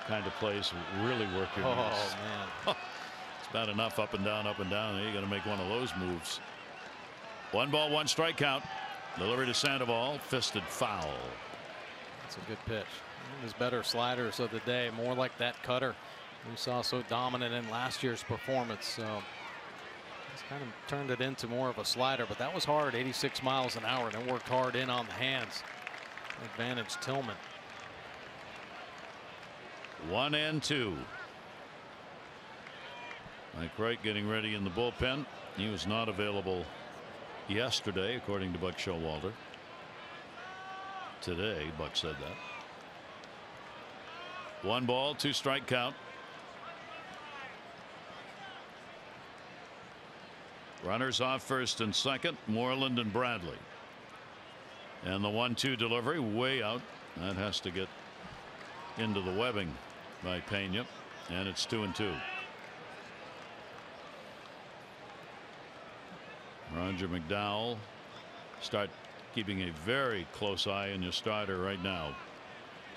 kind of plays really work your knees. Oh man. It's bad enough up and down, up and down. Now you got to make one of those moves. 1 ball, 1 strike count. Delivery to Sandoval, fisted foul. That's a good pitch. His better sliders of the day, more like that cutter we saw so dominant in last year's performance. So he's kind of turned it into more of a slider, but that was hard, 86 miles an hour, and it worked hard in on the hands. Advantage Tillman. 1 and 2. Mike Wright getting ready in the bullpen. He was not available yesterday, according to Buck Showalter. Today, Buck said that. 1 ball, 2 strike count. Runners off first and second, Moreland and Bradley. And the 1-2 delivery way out. That has to get into the webbing by Peña, and it's 2-2. Roger McDowell, start keeping a very close eye on your starter right now.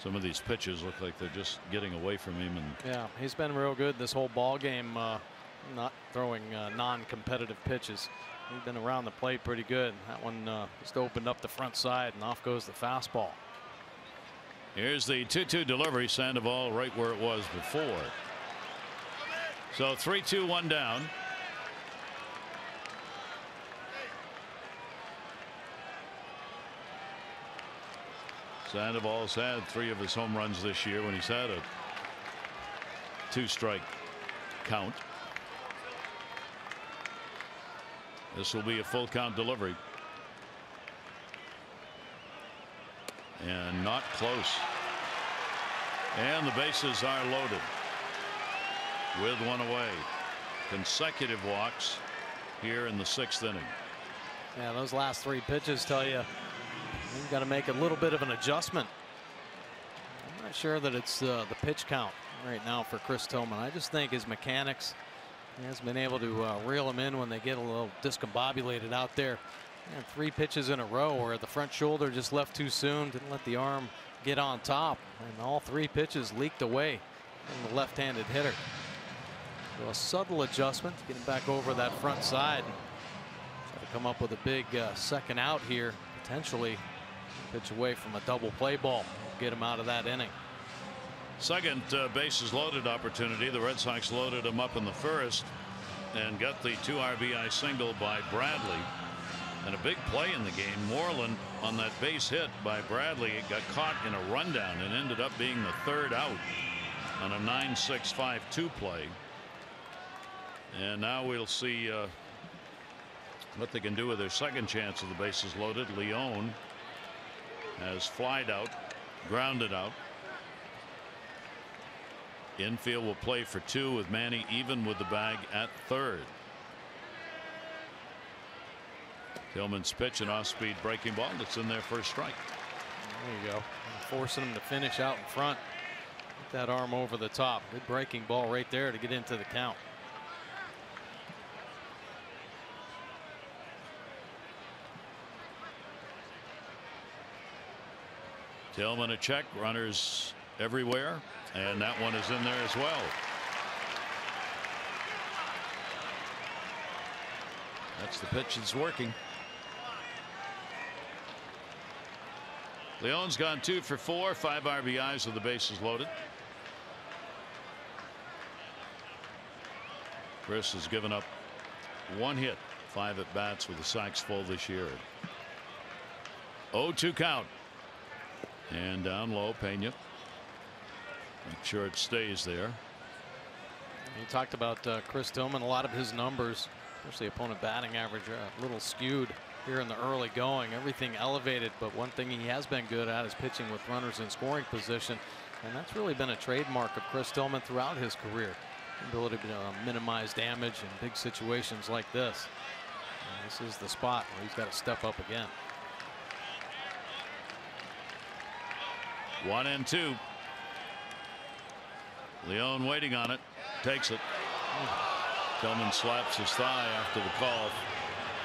Some of these pitches look like they're just getting away from him. And yeah, he's been real good this whole ball game, not throwing non-competitive pitches. He's been around the plate pretty good. That one just opened up the front side, and off goes the fastball. Here's the 2-2 delivery. Sandoval right where it was before. So 3-2, 1 down. Sandoval's had 3 of his home runs this year when he's had a 2-strike count. This will be a full count delivery. And not close. And the bases are loaded with 1 away. Consecutive walks here in the 6th inning. Yeah, those last 3 pitches tell you you've got to make a little bit of an adjustment. I'm not not sure that it's the pitch count right now for Chris Tillman. I just think his mechanics, he has been able to reel them in when they get a little discombobulated out there. And 3 pitches in a row where the front shoulder just left too soon, didn't let the arm get on top, and all 3 pitches leaked away from the left-handed hitter. So a subtle adjustment, getting back over that front side. Try to come up with a big second out here, potentially pitch away from a double play ball, get him out of that inning. Second bases loaded opportunity. The Red Sox loaded him up in the first and got the 2 RBI single by Bradley. And a big play in the game. Moreland on that base hit by Bradley. It got caught in a rundown and ended up being the 3rd out on a 9-6-5-2 play. And now we'll see what they can do with their second chance of the bases loaded. LEÓN has flied out, grounded out. Infield will play for 2 with Manny even with the bag at third. Tillman's pitch, an off-speed breaking ball that's in there for a strike. There you go. Forcing him to finish out in front. Get that arm over the top. Good breaking ball right there to get into the count. Tillman a check, runners everywhere, and that one is in there as well. That's the pitch that's working. LEÓN's gone 2 for 4, 5 RBIs with the bases loaded. Chris has given up 1 hit, 5 at bats with the sacks full this year. 0-2 count. And down low, Peña. Make sure it stays there. You talked about Chris Tillman. A lot of his numbers, especially opponent batting average, a little skewed here in the early going. Everything elevated, but one thing he has been good at is pitching with runners in scoring position, and that's really been a trademark of Chris Tillman throughout his career. The ability to minimize damage in big situations like this. And this is the spot where he's got to step up again. 1-2. LEÓN waiting on it, takes it. Tillman slaps his thigh after the call.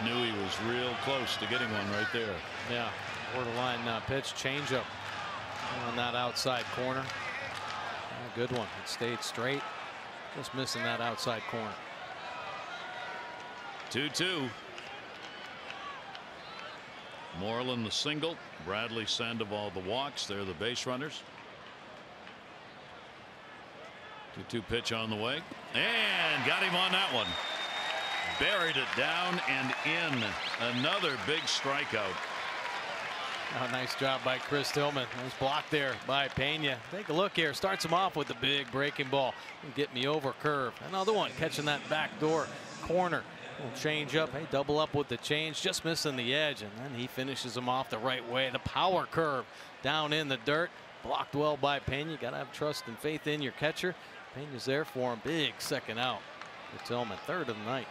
Knew he was real close to getting one right there. Yeah, borderline pitch, changeup on that outside corner. A good one. It stayed straight, just missing that outside corner. 2-2. Moreland the single, Bradley, Sandoval the walks. They're the base runners. 2-2 pitch on the way, and got him on that one. Buried it down and in. Another big strikeout. Oh, nice job by Chris Tillman. Nice block there by Peña. Take a look here. Starts him off with the big breaking ball. Get me over curve. Another one catching that back door corner. Little change up. Hey, double up with the change. Just missing the edge. And then he finishes him off the right way. The power curve down in the dirt. Blocked well by Peña. Got to have trust and faith in your catcher. Peña's there for him. Big second out for Tillman. 3rd of the night.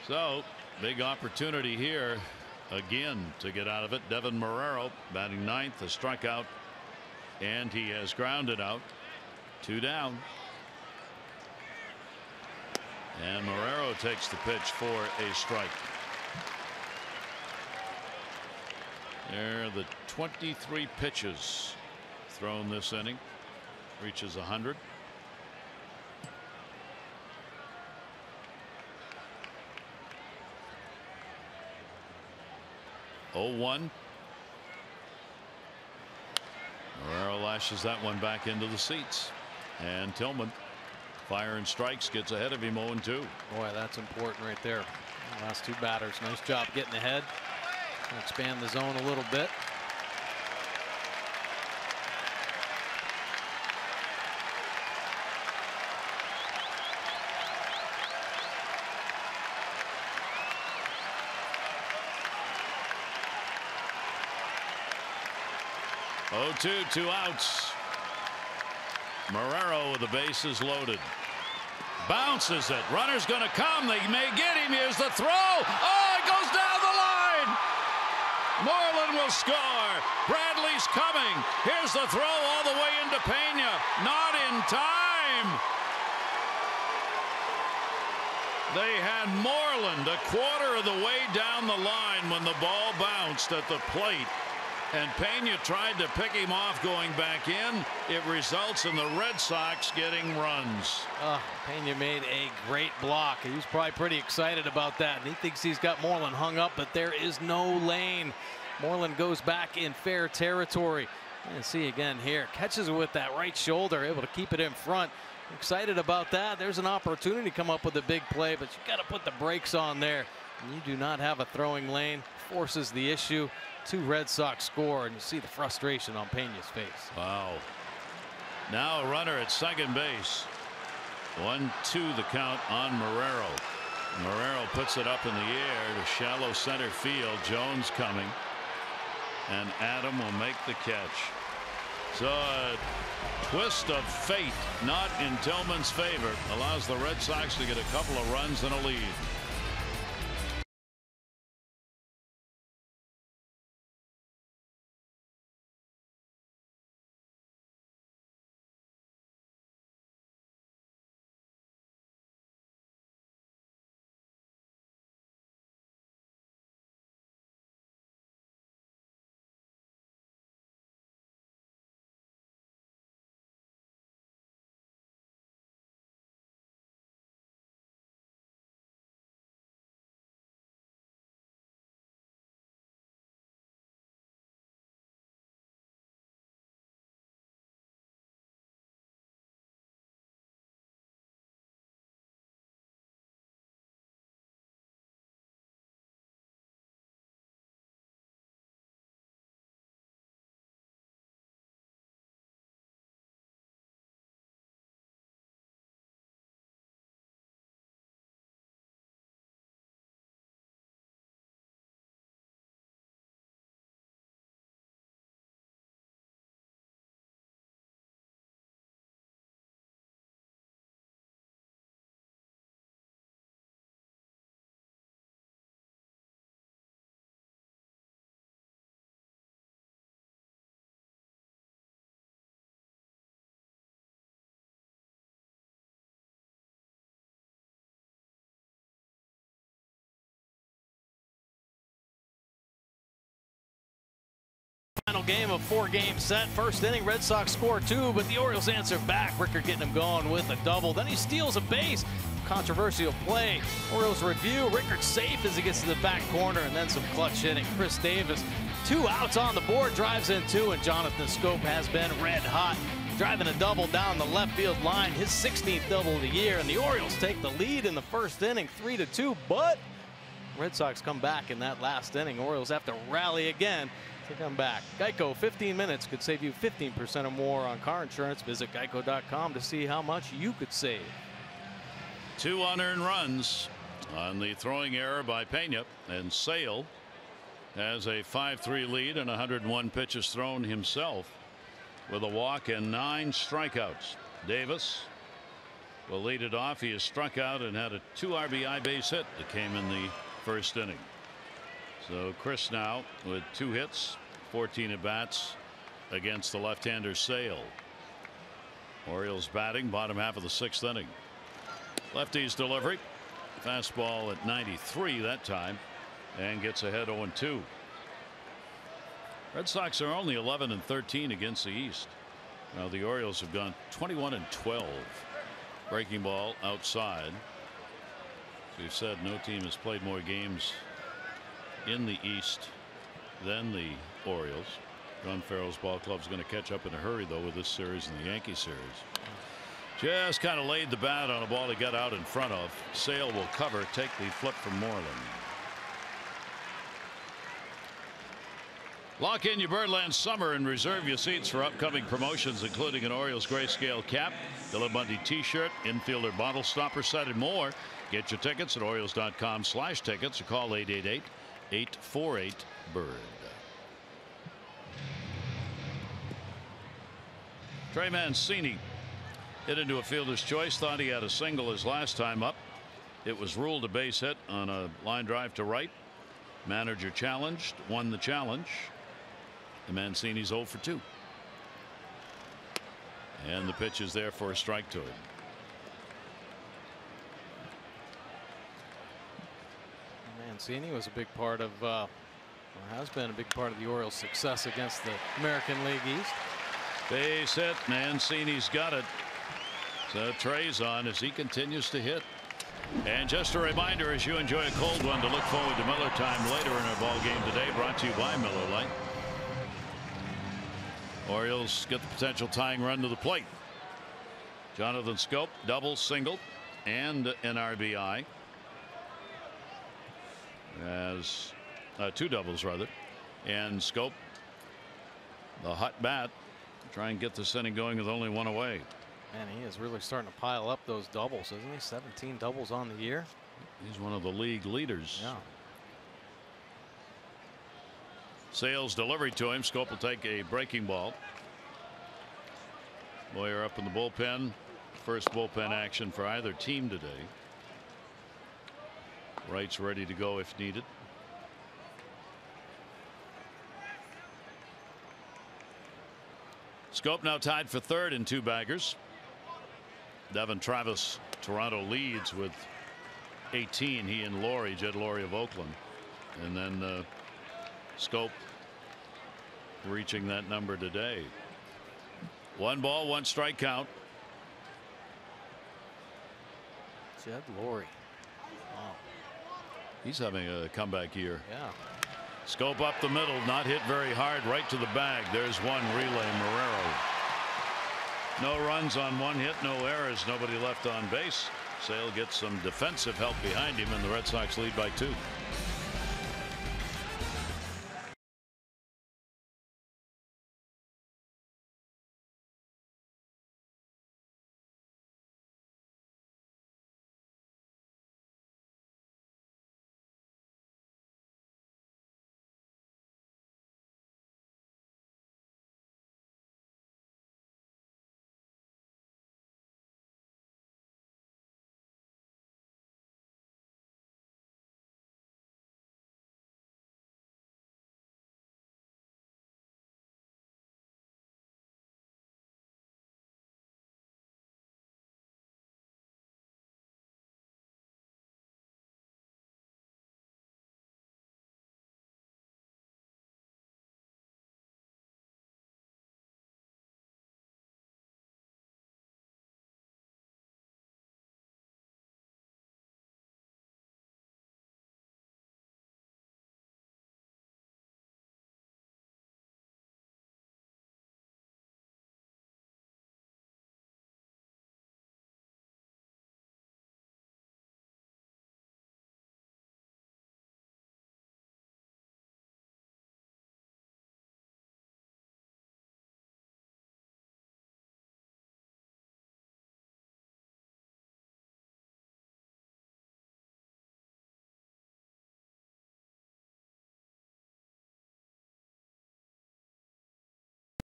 So big opportunity here again to get out of it. Devin Marrero batting 9th, a strikeout, and he has grounded out. 2 down. And Marrero takes the pitch for a strike. There are the 23 pitches thrown this inning. Reaches 100. Marrero lashes that one back into the seats, and Tillman firing strikes, gets ahead of him 0-2. Boy, that's important right there. Last 2 batters. Nice job getting ahead. Expand the zone a little bit. Oh, 2 outs. Marrero with the bases loaded. Bounces it. Runner's going to come. They may get him. Here's the throw. Oh, it goes down the line. Moreland will score. Bradley's coming. Here's the throw all the way into Peña. Not in time. They had Moreland a quarter of the way down the line when the ball bounced at the plate. And Peña tried to pick him off going back in. It results in the Red Sox getting runs. Peña made a great block. He was probably pretty excited about that. And he thinks he's got Moreland hung up, but there is no lane. Moreland goes back in fair territory. And see again here. Catches it with that right shoulder, able to keep it in front. Excited about that. There's an opportunity to come up with a big play, but you got to put the brakes on there. And you do not have a throwing lane. Forces the issue. 2 Red Sox score, and you see the frustration on Peña's face. Wow. Now a runner at second base. 1-2 the count on Marrero. Marrero puts it up in the air to shallow center field. Jones coming, and Adam will make the catch. So a twist of fate, not in Tillman's favor, allows the Red Sox to get a couple of runs and a lead. Final game of 4-game set. First inning, Red Sox score 2, but the Orioles answer back. Rickert getting him going with a double. Then he steals a base. Controversial play. Orioles review. Rickert safe as he gets to the back corner, and then some clutch hitting. Chris Davis, 2 outs on the board, drives in 2, and Jonathan Schoop has been red hot, driving a double down the left field line, his 16th double of the year, and the Orioles take the lead in the first inning, 3-2, but Red Sox come back in that last inning. Orioles have to rally again to come back. Geico, 15 minutes could save you 15% or more on car insurance. Visit geico.com to see how much you could save. 2 unearned runs on the throwing error by Peña, and Sale has a 5-3 lead and 101 pitches thrown himself with a walk and 9 strikeouts. Davis will lead it off. He has struck out and had a 2 RBI base hit that came in the first inning. So Chris now with 2 hits, 14 at bats against the left-hander Sale. Orioles batting bottom half of the 6th inning. Lefty's delivery, fastball at 93 that time, and gets ahead 0-2. Red Sox are only 11-13 against the East. Now the Orioles have gone 21-12. Breaking ball outside. As we've said, no team has played more games in the East than the Orioles. Ron Farrell's ball club's going to catch up in a hurry, though, with this series and the Yankee series. Just kind of laid the bat on a ball he got out in front of. Sale will cover, take the flip from Moreland. Lock in your Birdland summer and reserve your seats for upcoming promotions, including an Orioles grayscale cap, Dylan Bundy t-shirt, infielder bottle stopper set, and more. Get your tickets at Orioles.com/tickets or call 888-848-BIRD. Trey Mancini hit into a fielder's choice, thought he had a single his last time up. It was ruled a base hit on a line drive to right. Manager challenged, won the challenge. And Mancini's 0 for 2. And the pitch is there for a strike to him. Mancini was a big part of, or has been a big part of the Orioles' success against the American League East. Base hit. Mancini's got it. So Trey's on as he continues to hit. And just a reminder, as you enjoy a cold one, to look forward to Miller Time later in our ball game today, brought to you by Miller Lite. Orioles get the potential tying run to the plate. Jonathan Schoop, double, single, and an RBI. As 2 doubles rather. And Schoop, the hot bat, try and get this inning going with only 1 away. And he is really starting to pile up those doubles, isn't he? 17 doubles on the year. He's one of the league leaders. Yeah. Sales delivery to him. Schoop will take a breaking ball. Boyer up in the bullpen. First bullpen action for either team today. Wright's ready to go if needed. Schoop now tied for 3rd in 2 baggers. Devin Travis, Toronto leads with 18. He and Laurie, Jed Laurie of Oakland. And then Schoop reaching that number today. 1 ball, 1 strike count. Jed Laurie. Wow. He's having a comeback year. Yeah. Schoop up the middle, not hit very hard, right to the bag. There's one relay, Marrero. No runs on 1 hit, no errors, nobody left on base. Sale gets some defensive help behind him, and the Red Sox lead by 2.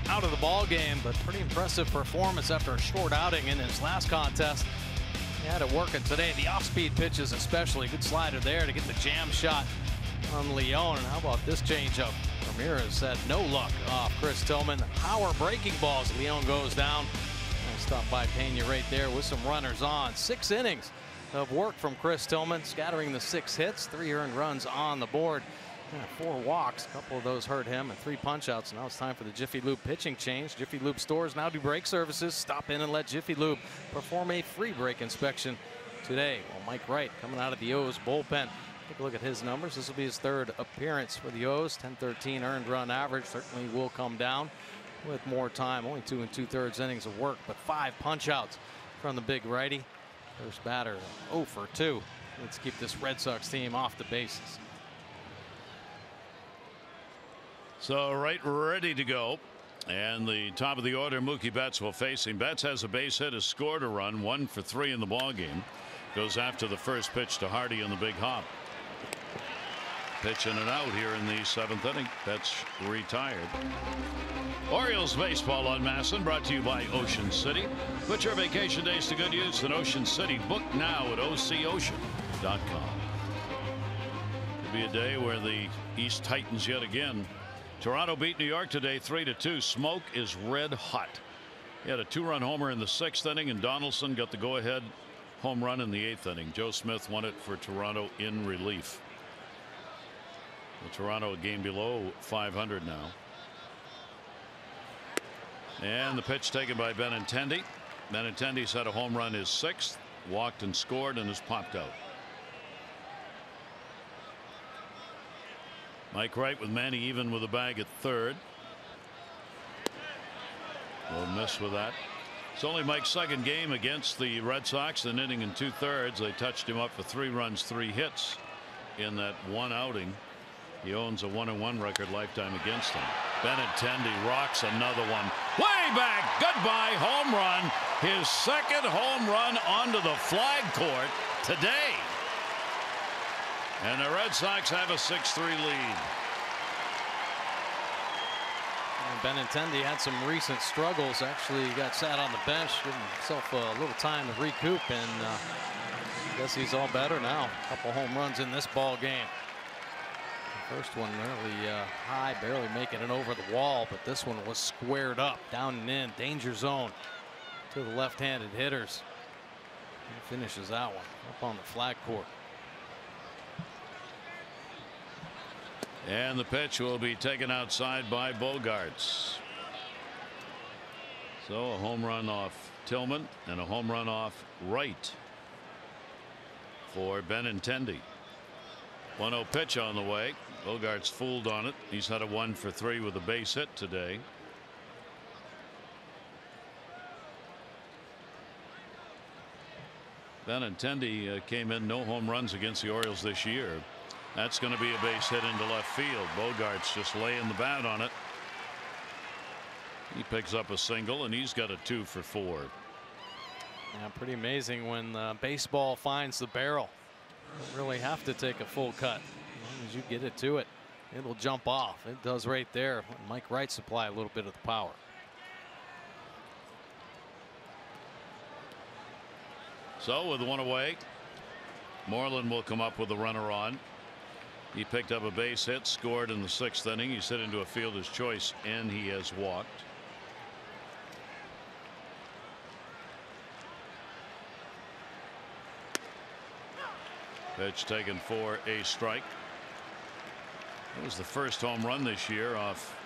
Out of the ball game, but pretty impressive performance after a short outing in his last contest. He had it working today. The off-speed pitches especially. Good slider there to get the jam shot on LEÓN. And how about this changeup? Ramirez had no luck off Chris Tillman. Power breaking balls. LEÓN goes down. And stopped by PEÑA right there with some runners on. 6 innings of work from Chris Tillman, scattering the 6 hits, 3 earned runs on the board. 4 walks, a couple of those hurt him, and 3 punch-outs. Now it's time for the Jiffy Lube pitching change. Jiffy Lube stores now do brake services. Stop in and let Jiffy Lube perform a free brake inspection today. Well, Mike Wright coming out of the O's bullpen. Take a look at his numbers. This will be his 3rd appearance for the O's. 10-13 earned run average. Certainly will come down with more time. Only 2 2/3 innings of work, but 5 punch-outs from the big righty. First batter 0 for 2. Let's keep this Red Sox team off the bases. So Wright ready to go, and the top of the order, Mookie Betts will face him. Betts has a base hit, has scored a run, 1 for 3 in the ball game. Goes after the first pitch to Hardy on the big hop. Pitch in and out here in the 7th inning. Betts retired. Orioles baseball on MASN, brought to you by Ocean City. Put your vacation days to good use in Ocean City. Book now at OCOcean.com. Could be a day where the East tightens yet again. Toronto beat New York today 3-2. Smoke is red hot. He had a 2-run homer in the 6th inning, and Donaldson got the go-ahead home run in the 8th inning. Joe Smith won it for Toronto in relief. Well, Toronto a game below 500 now. And the pitch taken by Benintendi. Benintendi's had a home run his 6th, walked and scored, and has popped out. Mike Wright with Manny even with a bag at 3rd. We'll miss with that. It's only Mike's 2nd game against the Red Sox, an inning and 2/3. They touched him up for 3 runs, 3 hits in that one outing. He owns a 1-1 record lifetime against him. Benintendi rocks another one way back. Goodbye home run. His 2nd home run onto the flag court today. And the Red Sox have a 6-3 lead. Benintendi had some recent struggles. Actually, he got sat on the bench, giving himself a little time to recoup, and I guess he's all better now. A couple home runs in this ball game. The first one really high, barely making it over the wall, but this one was squared up, down and in, danger zone to the left-handed hitters. He finishes that one up on the flag court. And the pitch will be taken outside by Bogaerts. So a home run off Tillman and a home run off Wright for Benintendi. 1-0 pitch on the way. Bogaerts fooled on it. He's had a 1 for 3 with a base hit today. Benintendi came in no home runs against the Orioles this year. That's going to be a base hit into left field. Bogaerts just laying the bat on it. He picks up a single, and he's got a 2 for 4. Yeah, pretty amazing when baseball finds the barrel. You don't really have to take a full cut. As long as you get it to it, it'll jump off. It does right there. Mike Wright supply a little bit of the power. So with 1 away, Moreland will come up with a runner on. He picked up a base hit, scored in the 6th inning. He's hit into a fielder's choice, and he has walked. Pitch taken for a strike. It was the first home run this year off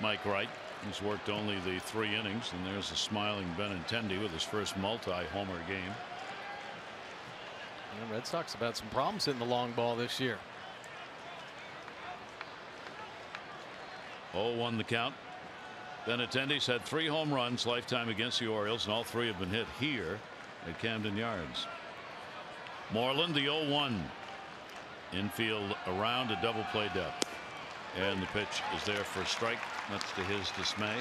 Mike Wright. He's worked only the 3 innings, and there's a smiling Benintendi with his first multi-homer game. The Red Sox have had some problems hitting the long ball this year. 0-1 the count. Benintendi's had 3 home runs lifetime against the Orioles, and all 3 have been hit here at Camden Yards. Moreland, the 0-1. Infield around a double play depth. And the pitch is there for a strike, much to his dismay.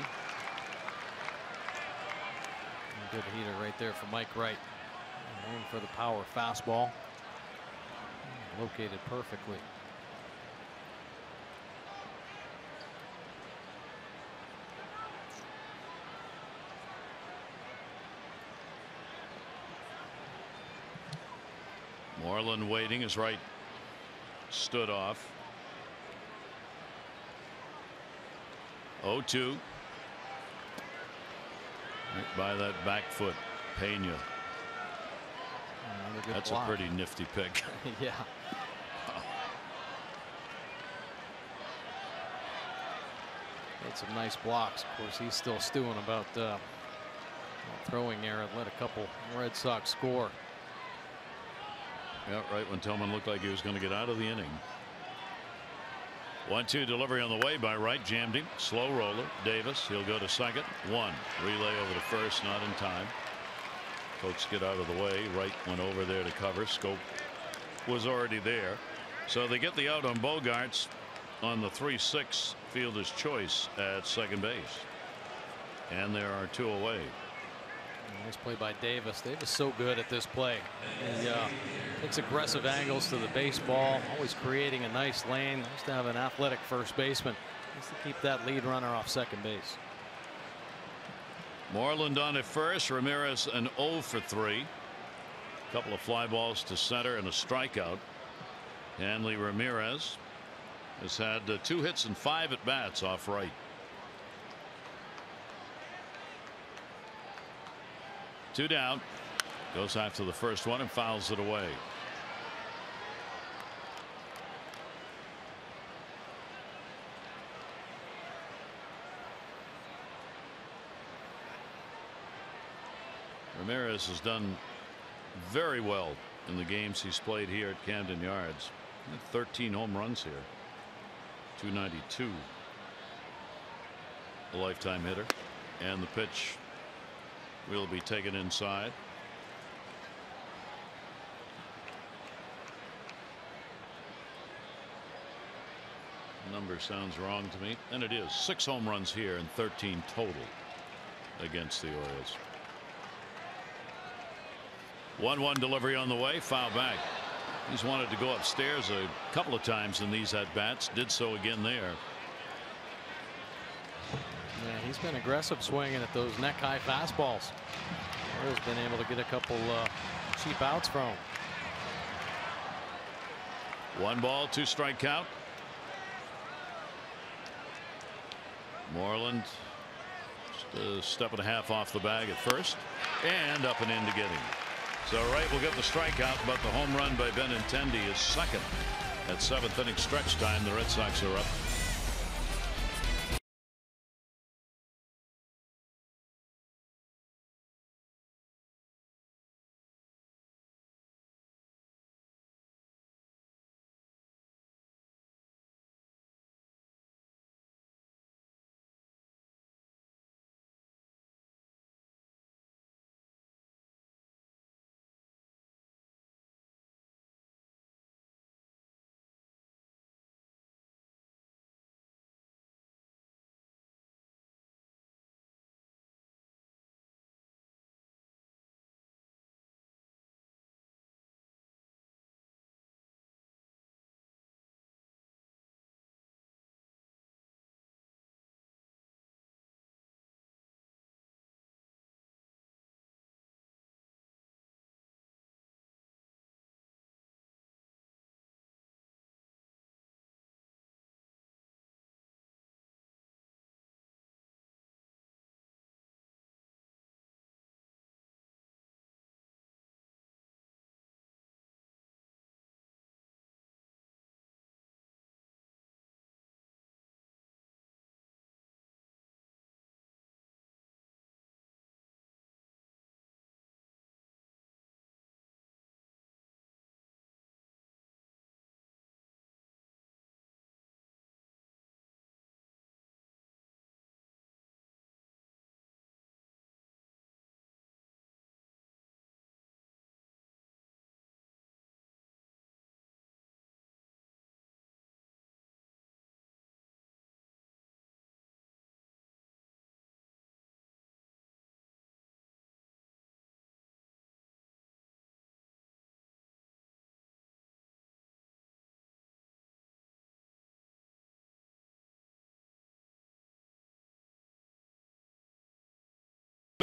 Good heater right there for Mike Wright. Aiming for the power fastball. Located perfectly. Moreland waiting. His right stood off. 0-2. Right by that back foot. Peña. That's block. A pretty nifty pick. Yeah. Made some nice blocks. Of course, he's still stewing about throwing error. Let a couple Red Sox score. Yeah, right when Tillman looked like he was going to get out of the inning. 1-2 delivery on the way by Wright. Jammed him. Slow roller. Davis. He'll go to second. 1. Relay over to first. Not in time. Folks get out of the way. Wright went over there to cover. Scope was already there. So they get the out on Bogaerts on the 3-6 fielder's choice at second base. And there are 2 away. Nice play by Davis. Davis so good at this play. He takes aggressive angles to the baseball, always creating a nice lane. Nice to have an athletic first baseman. Nice to keep that lead runner off second base. Moreland on at first. Ramirez an 0 for 3. A couple of fly balls to center and a strikeout. Hanley Ramirez has had 2 hits and 5 at bats off right. Two down. Goes after the first one and fouls it away. Ramirez has done very well in the games he's played here at Camden Yards. 13 home runs here. 292. A lifetime hitter. And the pitch will be taken inside. Number sounds wrong to me, and it is. 6 home runs here and 13 total against the Orioles. 1-1 delivery on the way, foul back. He's wanted to go upstairs a couple of times in these at bats. Did so again there. Yeah, he's been aggressive swinging at those neck high fastballs. Orioles been able to get a couple cheap outs from him. 1 ball, 2 strike count. Moreland just a step and a half off the bag at first and up and in to get him. So Wright will get the strikeout, but the home run by Benintendi is second. At 7th inning stretch time, the Red Sox are up.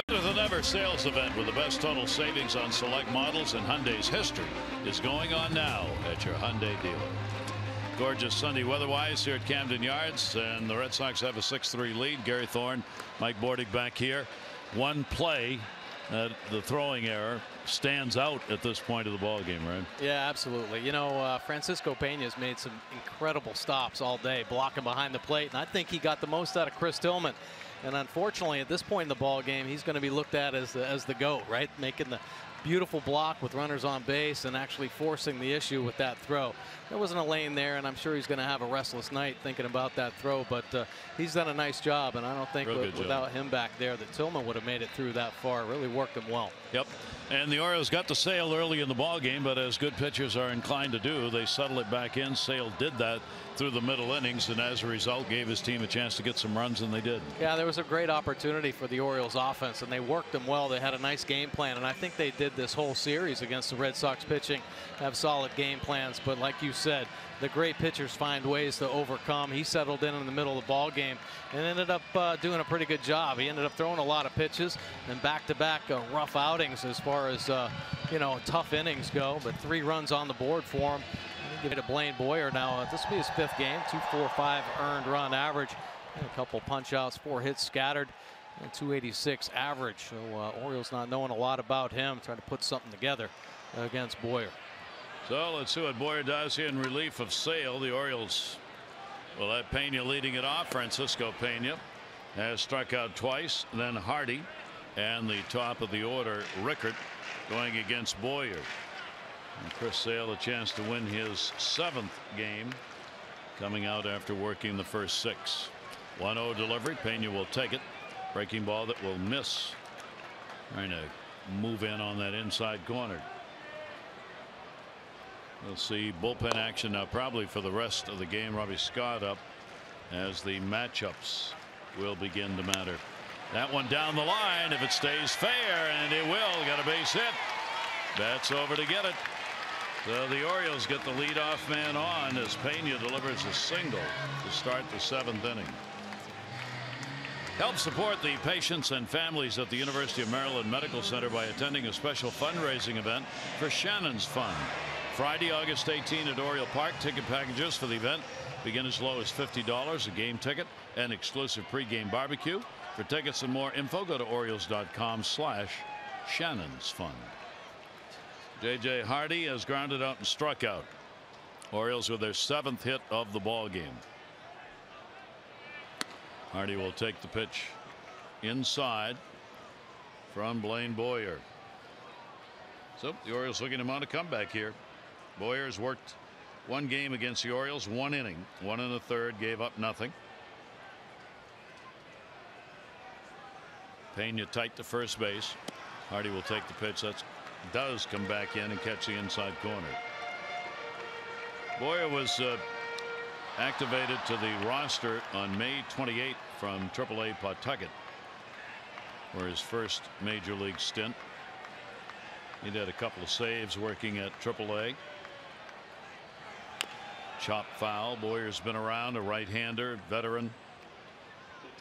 Better than ever sales event with the best total savings on select models in Hyundai's history is going on now at your Hyundai dealer. Gorgeous Sunday weather-wise here at Camden Yards, and the Red Sox have a 6-3 lead. Gary Thorne, Mike Bordig back here. One play, the throwing error, stands out at this point of the ball game, right? Yeah, absolutely. You know, Francisco Peña has made some incredible stops all day, blocking behind the plate, and I think he got the most out of Chris Tillman. And unfortunately, at this point in the ball game, he's going to be looked at as the GOAT, right? Making the beautiful block with runners on base and actually forcing the issue with that throw. There wasn't a lane there, and I'm sure he's going to have a restless night thinking about that throw. But he's done a nice job, and I don't think without him back there that Tillman would have made it through that far. Really worked him well. Yep. And the Orioles got the Sale early in the ball game, but as good pitchers are inclined to do, they settle it back in. Sale did that through the middle innings, and as a result gave his team a chance to get some runs, and they did. Yeah, there was a great opportunity for the Orioles offense, and they worked them well. They had a nice game plan, and I think they did this whole series against the Red Sox pitching, have solid game plans. But like you said, the great pitchers find ways to overcome. He settled in the middle of the ball game and ended up doing a pretty good job. He ended up throwing a lot of pitches and back-to-back rough outings as far as you know, tough innings go, but 3 runs on the board for him. Give it to Blaine Boyer now. This will be his 5th game. 2.45 earned run average. And a couple punch outs, 4 hits scattered, and 286 average. So Orioles not knowing a lot about him, trying to put something together against Boyer. So let's see what Boyer does here in relief of Sale. The Orioles will have Peña leading it off. Francisco Peña has struck out twice. Then Hardy, and the top of the order, Rickert, going against Boyer. And Chris Sale a chance to win his 7th game, coming out after working the first 6. 1-0 delivery. Peña will take it. Breaking ball that will miss. Trying to move in on that inside corner. We'll see bullpen action now probably for the rest of the game. Robbie Scott up as the matchups will begin to matter. That one down the line, if it stays fair, and it will. Got a base hit. That's over to get it. So the Orioles get the leadoff man on as Peña delivers a single to start the 7th inning. Help support the patients and families at the University of Maryland Medical Center by attending a special fundraising event for Shannon's Fund. Friday, August 18 at Oriole Park. Ticket packages for the event begin as low as $50 a game ticket and exclusive pregame barbecue. For tickets and more info, go to Orioles.com/Shannon's Fund. J.J. Hardy has grounded out and struck out. Orioles with their 7th hit of the ball game. Hardy will take the pitch inside from Blaine Boyer. So the Orioles looking to mount a comeback here. Boyer's worked 1 game against the Orioles, 1 inning, 1 1/3, gave up nothing. Peña tight to first base. Hardy will take the pitch. That does come back in and catch the inside corner. Boyer was activated to the roster on May 28th from AAA Pawtucket for his first major league stint. He did a couple of saves working at AAA. Chop foul. Boyer's been around, a right-hander, veteran.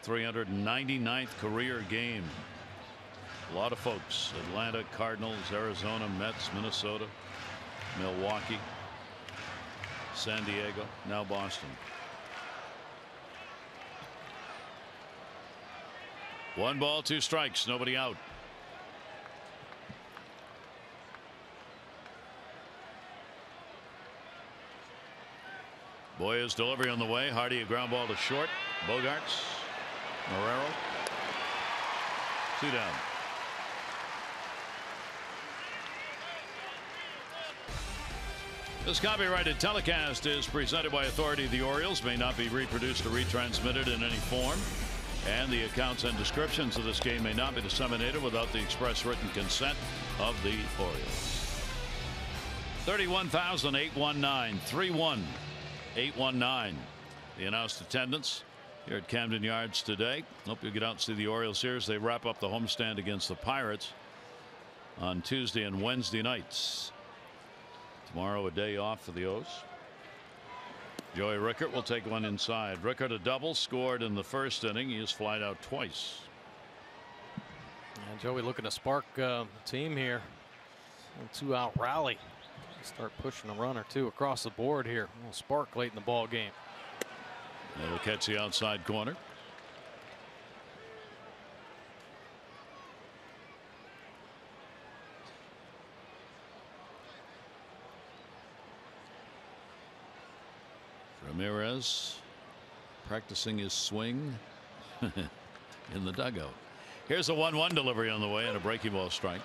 399th career game. A lot of folks: Atlanta, Cardinals, Arizona, Mets, Minnesota, Milwaukee, San Diego, now Boston. 1 ball, 2 strikes, nobody out. Boyer's delivery on the way. Hardy a ground ball to short. Bogaerts, Marrero, 2 down. This copyrighted telecast is presented by authority of the Orioles, may not be reproduced or retransmitted in any form, and the accounts and descriptions of this game may not be disseminated without the express written consent of the Orioles. 31,819, 31,819. The announced attendance here at Camden Yards today. Hope you'll get out and see the Orioles here as they wrap up the homestand against the Pirates on Tuesday and Wednesday nights. Tomorrow a day off for the O's. Joey Rickert will take one inside. Rickert a double, scored in the first inning. He has flied out twice. And Joey looking to spark the team here. A 2-out rally. Start pushing a run or 2 across the board here. A little spark late in the ball game. It'll catch the outside corner. Ramirez practicing his swing in the dugout. Here's a 1-1 delivery on the way and a breaking ball strike.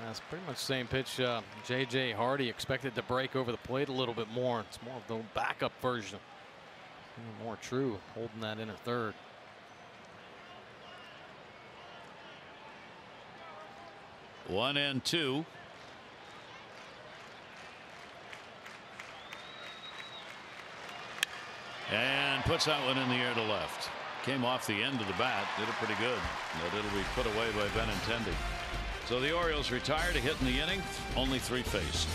That's pretty much the same pitch J.J. Hardy expected to break over the plate a little bit more. It's more of the backup version. More true, holding that inner third. One and 2. And puts that one in the air to left. Came off the end of the bat. Did it pretty good. But it'll be put away by Benintendi. So the Orioles retire to hit in the inning. Only 3 faced.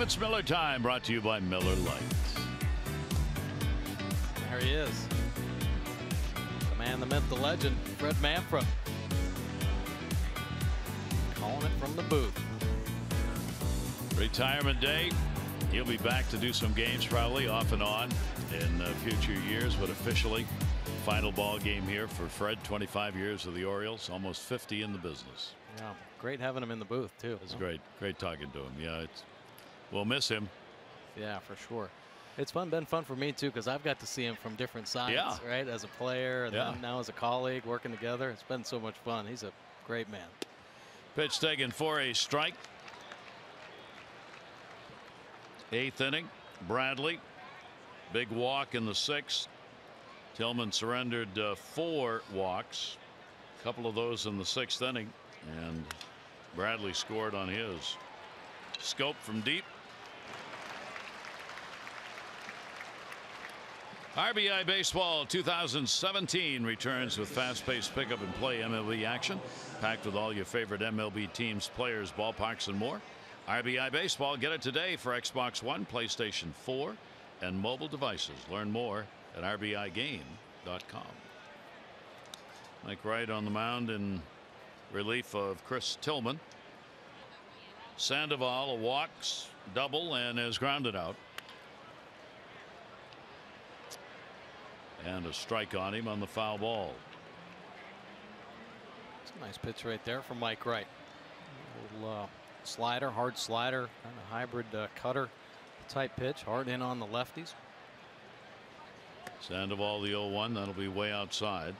It's Miller time, brought to you by Miller Lite. There he is. The man, the myth, the legend, Fred Manfra. Calling it from the booth. Retirement day. He'll be back to do some games probably off and on in future years, but officially final ball game here for Fred. 25 years with the Orioles, almost 50 in the business. Yeah, great having him in the booth too. It's great talking to him. Yeah, we'll miss him. Yeah, for sure. It's been fun for me too, because I've got to see him from different sides, yeah. right? As a player, and then now as a colleague, working together. It's been so much fun. He's a great man. Pitch taken for a strike. 8th inning. Bradley, big walk in the 6th. Tillman surrendered 4 walks, a couple of those in the 6th inning, and Bradley scored on his. Schoop from deep. RBI Baseball 2017 returns with fast-paced pick-up and play MLB action, packed with all your favorite MLB teams, players, ballparks, and more. RBI Baseball, get it today for Xbox One, PlayStation 4, and mobile devices. Learn more at RBIGame.com. Mike Wright on the mound in relief of Chris Tillman. Sandoval, a walks, double, and is grounded out. And a strike on him on the foul ball. It's a nice pitch right there from Mike Wright. A little slider, hard slider, kind of hybrid cutter type pitch, hard in on the lefties. Sandoval, the 0-1, that'll be way outside.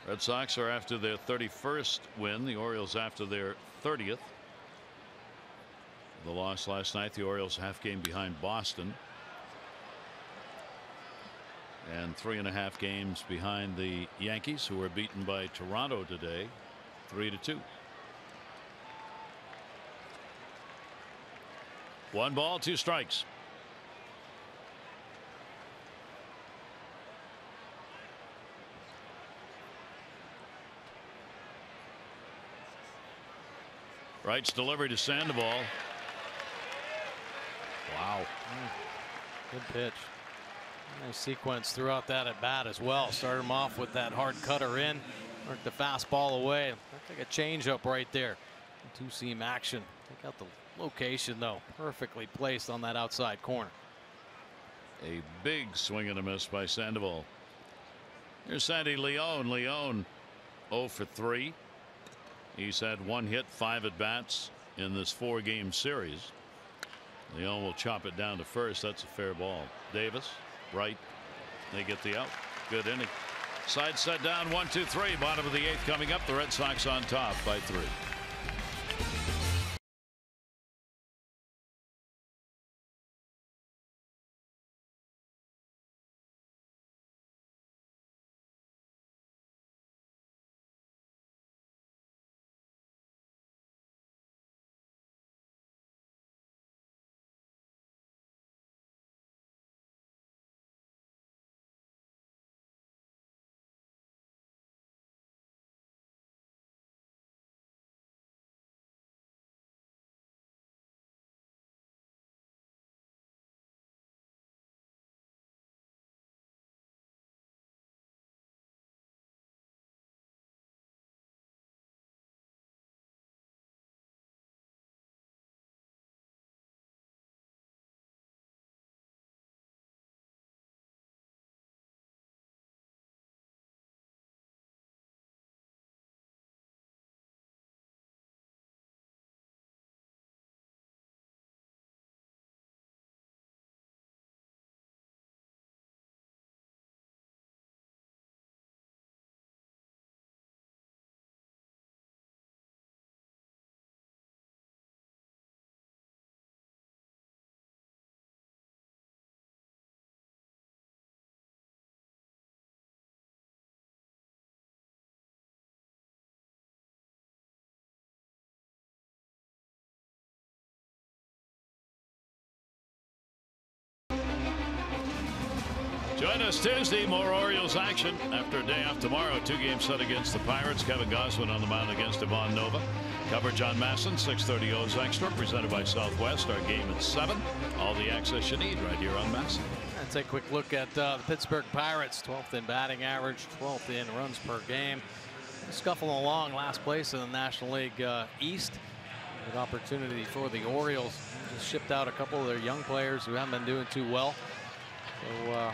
Red Sox are after their 31st win. The Orioles after their 30th. The loss last night, the Orioles half game behind Boston. And 3.5 games behind the Yankees, who were beaten by Toronto today, 3-2. 1 ball, 2 strikes. Wright's delivery to Sandoval. Wow. Good pitch. Nice sequence throughout that at bat as well. Started him off with that hard cutter in, worked the fastball away. Looked like a changeup right there. 2-seam action. Check out the location though. Perfectly placed on that outside corner. A big swing and a miss by Sandoval. Here's Sandy León. León 0 for 3. He's had 1 hit, 5 at bats in this 4-game series. León will chop it down to first. That's a fair ball. Davis, right. They get the out. Good inning. Side set down 1-2-3. Bottom of the 8th coming up. The Red Sox on top by 3. Join us Tuesday. More Orioles action after a day off tomorrow. 2-game set against the Pirates. Kevin Goswin on the mound against Ivan Nova. Coverage on MASN 6:30 O's Extra, presented by Southwest. Our game at 7. All the access you need right here on MASN. Let's take a quick look at the Pittsburgh Pirates. 12th in batting average, 12th in runs per game. Scuffling along last place in the National League East. Good opportunity for the Orioles. Just shipped out a couple of their young players who haven't been doing too well. So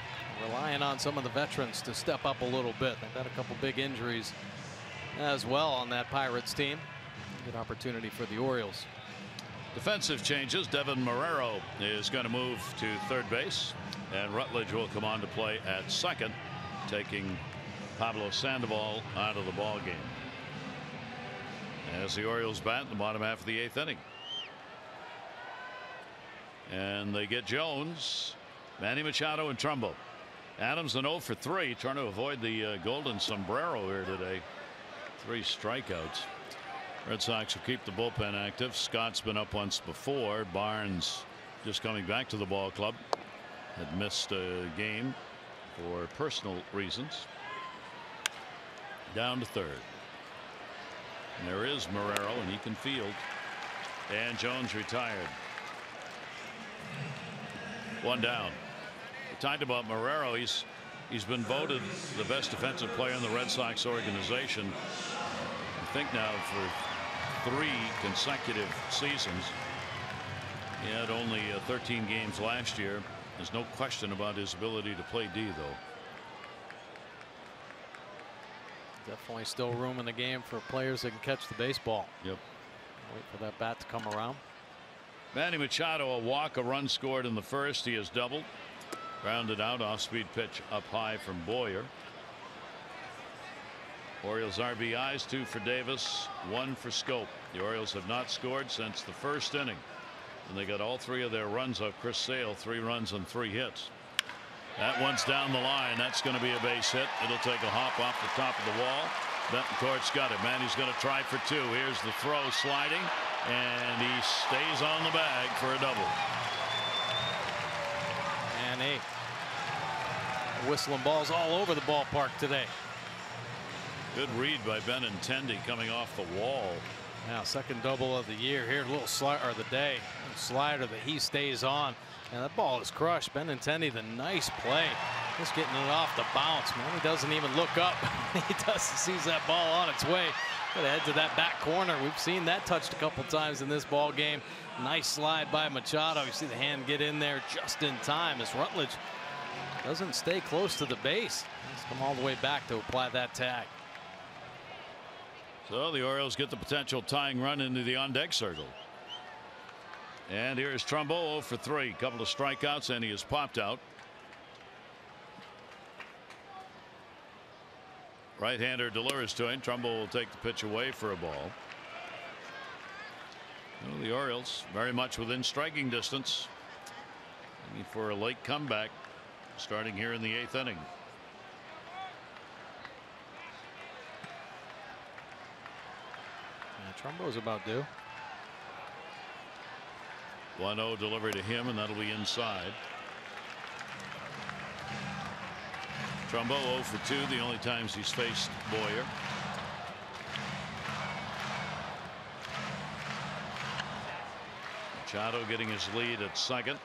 relying on some of the veterans to step up a little bit. They've had a couple big injuries as well on that Pirates team. Good opportunity for the Orioles. Defensive changes. Devin Marrero is going to move to third base, and Rutledge will come on to play at second, taking Pablo Sandoval out of the ball game as the Orioles bat in the bottom half of the 8th inning. And they get Jones, Manny Machado, and Trumbo. Adams an 0 for 3, trying to avoid the golden sombrero here today. 3 strikeouts. Red Sox will keep the bullpen active. Scott's been up once before. Barnes just coming back to the ball club. Had missed a game for personal reasons. Down to third. And there is Marrero, and he can field. And Jones retired. 1 down. We talked about Marrero. He's been voted the best defensive player in the Red Sox organization, I think now for 3 consecutive seasons. He had only 13 games last year. There's no question about his ability to play D, though. Definitely still room in the game for players that can catch the baseball. Yep. Wait for that bat to come around. Manny Machado, a walk, a run scored in the first. He has doubled. Grounded out, off-speed pitch up high from Boyer. Orioles RBIs, 2 for Davis, 1 for Schoop. The Orioles have not scored since the first inning, and they got all 3 of their runs off Chris Sale. 3 runs and 3 hits. That one's down the line. That's going to be a base hit. It'll take a hop off the top of the wall. Betancourt's got it. Manny's going to try for 2. Here's the throw, sliding, and he stays on the bag for a double. And 8. Whistling balls all over the ballpark today. Good read by Benintendi coming off the wall. Now, second double of the year here. A little slider, or the day. Slider that he stays on. And that ball is crushed. Benintendi, the nice play. Just getting it off the bounce, man. He doesn't even look up. He doesn't sees that ball on its way. Gonna head to that back corner. We've seen that touched a couple times in this ball game. Nice slide by Machado. You see the hand get in there just in time as Rutledge doesn't stay close to the base. He's come all the way back to apply that tag. So the Orioles get the potential tying run into the on-deck circle. And here's Trumbo, 0 for 3. Couple of strikeouts, and he is popped out. Right-hander delivers to him. Trumbo will take the pitch away for a ball. Well, the Orioles very much within striking distance. Looking for a late comeback starting here in the 8th inning. Trumbo's about due. 1-0 delivery to him, and that'll be inside. Trumbo 0 for 2, the only times he's faced Boyer. Machado getting his lead at second.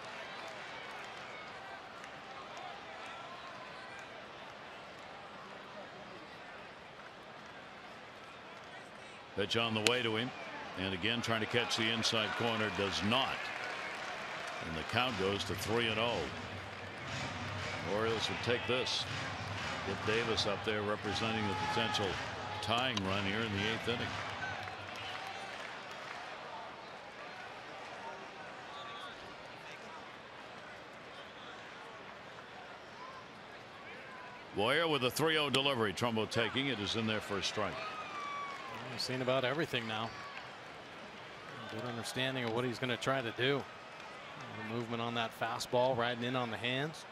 Pitch on the way to him, and again trying to catch the inside corner, does not, and the count goes to 3-0. Orioles would take this, get Davis up there representing the potential tying run here in the 8th inning. Boyer with a 3-0 delivery. Trumbo taking it, is in there for a strike. We've seen about everything now. Good understanding of what he's going to try to do. The movement on that fastball, riding in on the hands.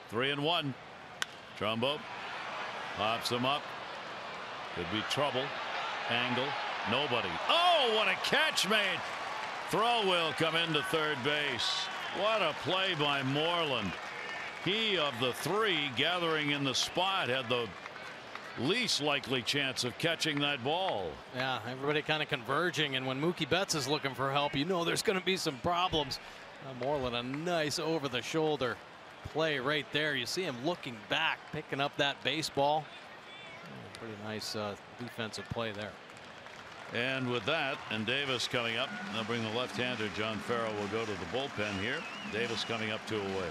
Three and one. Trumbo pops him up. Could be trouble. Angle Nobody. Oh, what a catch made. Throw will come into third base. What a play by Moreland. He, of the three gathering in the spot, had the least likely chance of catching that ball. Yeah, everybody kind of converging, and when Mookie Betts is looking for help, you know there's going to be some problems. Moreland, a nice over the shoulder play right there. You see him looking back, picking up that baseball. Pretty nice defensive play there. And with that, and Davis coming up, they'll bring the left-hander. John Farrell will go to the bullpen here. Davis coming up 2 away.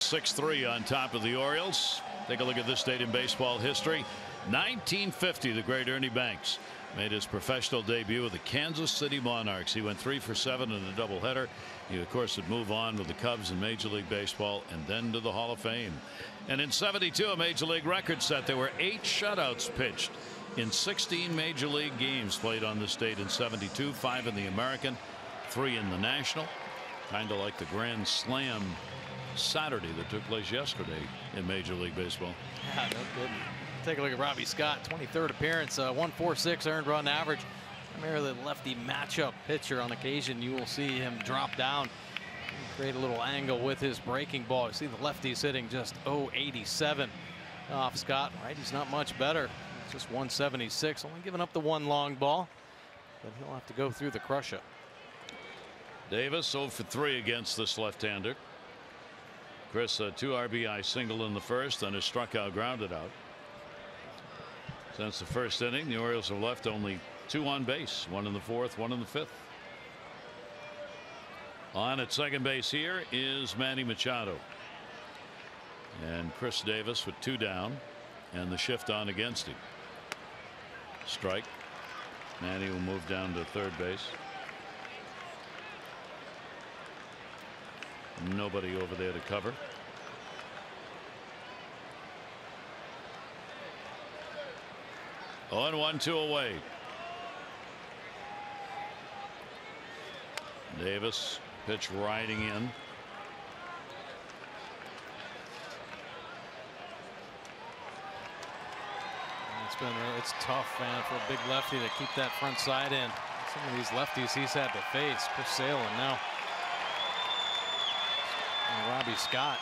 .63 on top of the Orioles. Take a look at this date in baseball history. 1950, the great Ernie Banks made his professional debut with the Kansas City Monarchs. He went 3 for 7 in a doubleheader. He, of course, would move on with the Cubs in Major League Baseball and then to the Hall of Fame. And in '72, a Major League record set. There were 8 shutouts pitched in 16 Major League games played on this date in '72. 5 in the American, 3 in the National. Kind of like the Grand Slam Saturday that took place yesterday in Major League Baseball. Yeah, no kidding. Take a look at Robbie Scott, 23rd appearance, 1.46 earned run average. Primarily lefty matchup pitcher. On occasion, you will see him drop down, create a little angle with his breaking ball. You see the lefties hitting just .087 off Scott. Righty's not much better. Just 176, only giving up the 1 long ball, but he'll have to go through the crusher. Davis 0 for 3 against this left-hander. Chris, a 2 RBI single in the first and a struck out, grounded out. Since the first inning, the Orioles have left only 2 on base, 1 in the 4th, 1 in the 5th. On at second base here is Manny Machado. And Chris Davis with 2 down and the shift on against him. Strike. Manny will move down to third base. Nobody over there to cover. Oh, and 1-2 away. Davis pitch riding in. It's tough, man, for a big lefty to keep that front side in. Some of these lefties he's had to face. Chris Sale and now Robbie Scott.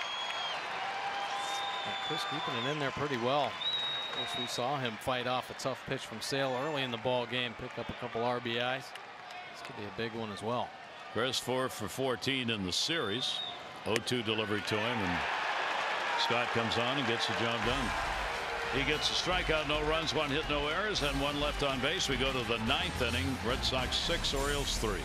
And Chris keeping it in there pretty well. Of course, we saw him fight off a tough pitch from Sale early in the ball game, pick up a couple RBIs. This could be a big one as well. Chris 4 for 14 in the series. 0-2 delivery to him, and Scott comes on and gets the job done. He gets a strikeout, no runs, 1 hit, no errors, and 1 left on base. We go to the 9th inning. Red Sox 6, Orioles 3.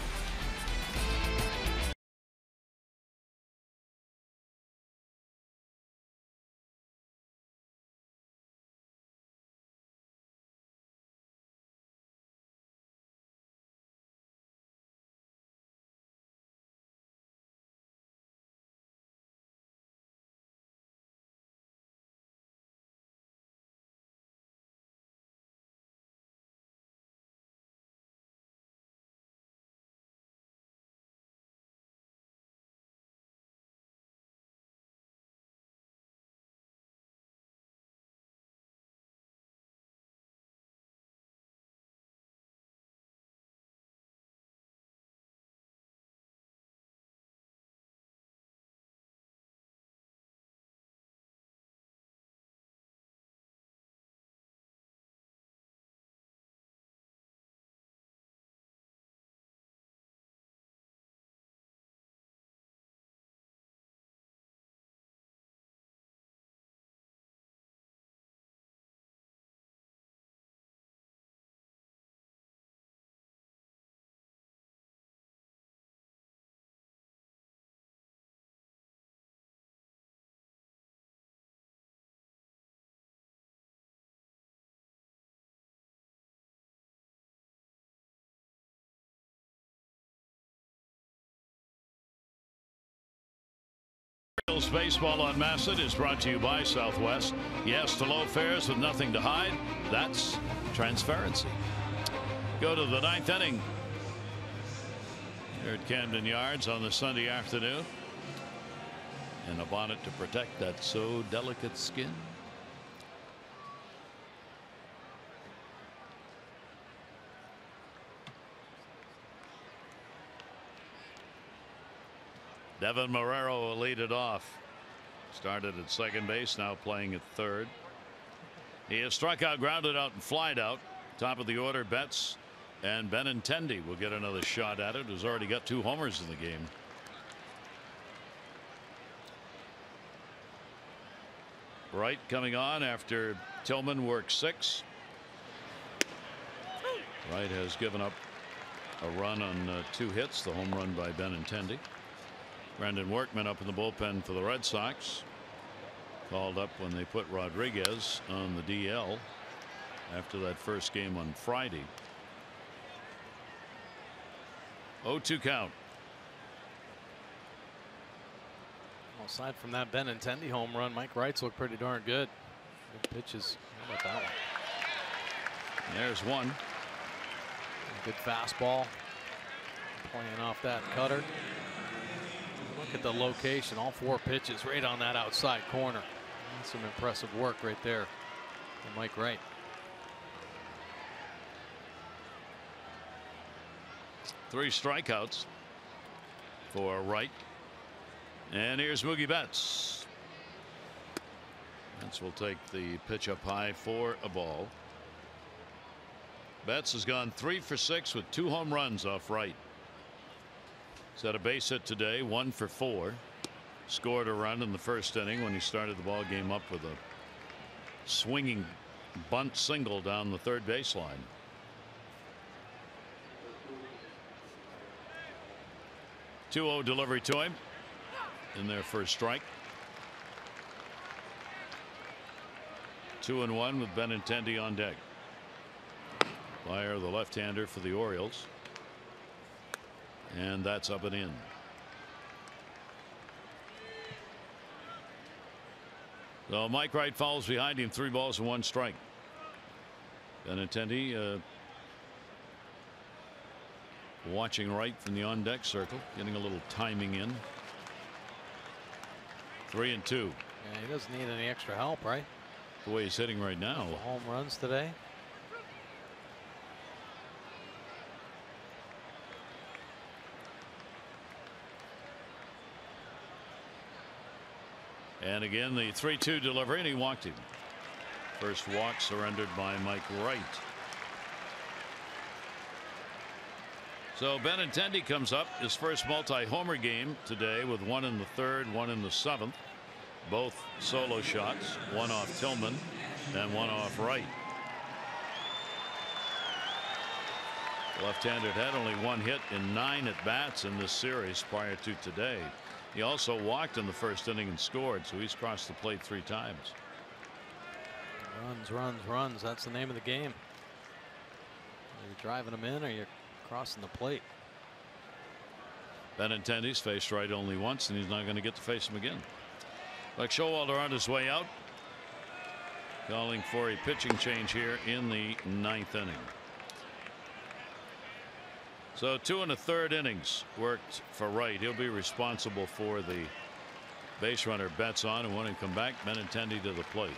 Orioles baseball on Massett is brought to you by Southwest. Yes to low fares with nothing to hide. That's transparency. Go to the 9th inning here at Camden Yards on the Sunday afternoon. And a bonnet to protect that so delicate skin. Devin Marrero will lead it off. Started at second base, now playing at third. He has struck out, grounded out, and flied out. Top of the order, Betts and Benintendi will get another shot at it. Who's already got 2 homers in the game. Wright coming on after Tillman worked 6. Wright has given up a run on 2 hits, the home run by Benintendi. Brandon Workman up in the bullpen for the Red Sox. Called up when they put Rodriguez on the DL after that first game on Friday. 0-2 count. Well, aside from that Benintendi home run, Mike Wright's looked pretty darn good. Good pitches. How about that one? There's one. Good fastball. Playing off that cutter. Look at the location. All 4 pitches right on that outside corner. That's some impressive work right there from Mike Wright. Three strikeouts for Wright. And here's Mookie Betts. Betts will take the pitch up high for a ball. Betts has gone 3 for 6 with 2 home runs off Wright. He's had a base hit today, 1 for 4. Scored a run in the first inning when he started the ball game up with a swinging bunt single down the third baseline. Two-0 delivery to him in their first strike. 2-1 with Benintendi on deck. Fire, the left-hander for the Orioles. And that's up and in. So Mike Wright follows behind him, 3 balls and 1 strike. Benintendi watching Wright from the on deck circle, getting a little timing in. 3-2. Yeah, he doesn't need any extra help, right? The way he's hitting right now. Home runs today. And again, the 3-2 delivery, and he walked him. First walk surrendered by Mike Wright. So Benintendi comes up, his first multi-homer game today with 1 in the 3rd, 1 in the 7th. Both solo shots, 1 off Tillman and 1 off Wright. Left-hander had only 1 hit in 9 at bats in this series prior to today. He also walked in the first inning and scored, so he's crossed the plate 3 times. Runs, runs, runs. That's the name of the game. You're driving them in or you're crossing the plate. Benintendi's faced Wright only once, and he's not going to get to face him again. Like Showalter on his way out, calling for a pitching change here in the 9th inning. So 2 1/3 innings worked for Wright. He'll be responsible for the base runner Betts on, and when he come back, Benintendi to the plate.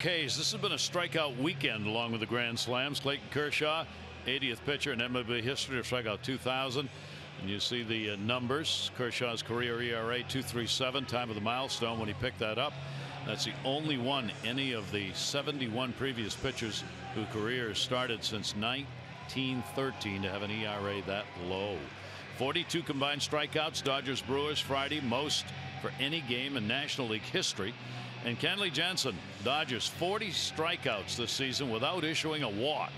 This has been a strikeout weekend along with the grand slams. Clayton Kershaw, 80th pitcher in MLB history to strike out 2,000. And you see the numbers. Kershaw's career ERA 2.37, time of the milestone when he picked that up. That's the only one any of the 71 previous pitchers whose careers started since 1913 to have an ERA that low. 42 combined strikeouts. Dodgers Brewers Friday, most for any game in National League history. And Kenley Jansen, Dodgers 40 strikeouts this season without issuing a walk.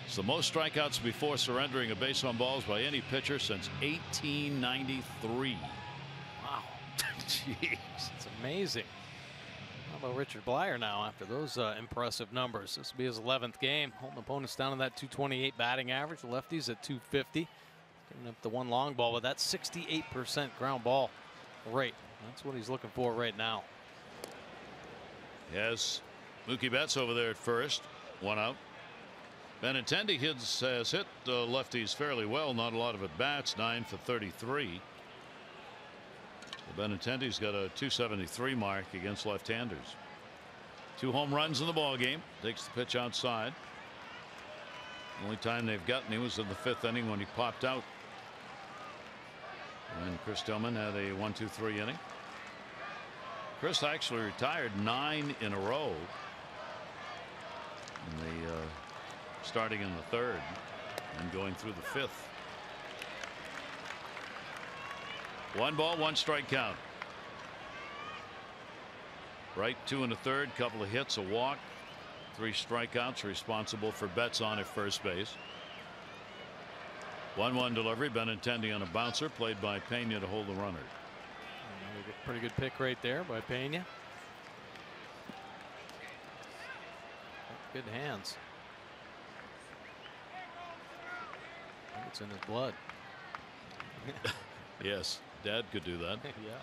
It's the most strikeouts before surrendering a base on balls by any pitcher since 1893. Wow. Jeez, it's amazing. How about Richard Blyer now after those impressive numbers? This will be his 11th game, holding opponents down to that 228 batting average. The lefties at 250. Getting up the one long ball with that 68% ground ball rate. That's what he's looking for right now. Yes, Mookie Betts over there at first. One out. Benintendi has hit the lefties fairly well. Not a lot of at bats. 9 for 33. Benintendi's got a 273 mark against left-handers. 2 home runs in the ball game. Takes the pitch outside. Only time they've gotten him was in the 5th inning when he popped out. And Chris Tillman had a 1-2-3 inning. Chris actually retired 9 in a row. And they starting in the 3rd and going through the 5th. 1 ball, 1 strike count. Right, 2 1/3, couple of hits, a walk, 3 strikeouts, responsible for Betts on at first base. 1-1 delivery. Benintendi on a bouncer, played by Peña to hold the runner. Pretty good pick right there by Peña. Good hands. I think it's in his blood. Yes, Dad could do that. Yeah.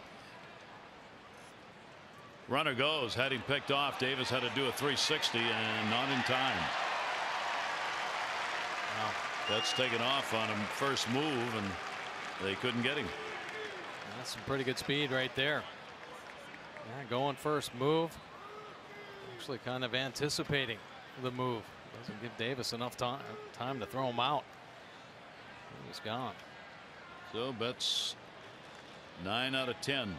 Runner goes. Had him picked off. Davis had to do a 360 and not in time. Wow. That's taken off on him first move and they couldn't get him. That's some pretty good speed right there. Yeah, going first move. Actually kind of anticipating the move. Doesn't give Davis enough time to throw him out. He's gone. So Betts 9 out of 10.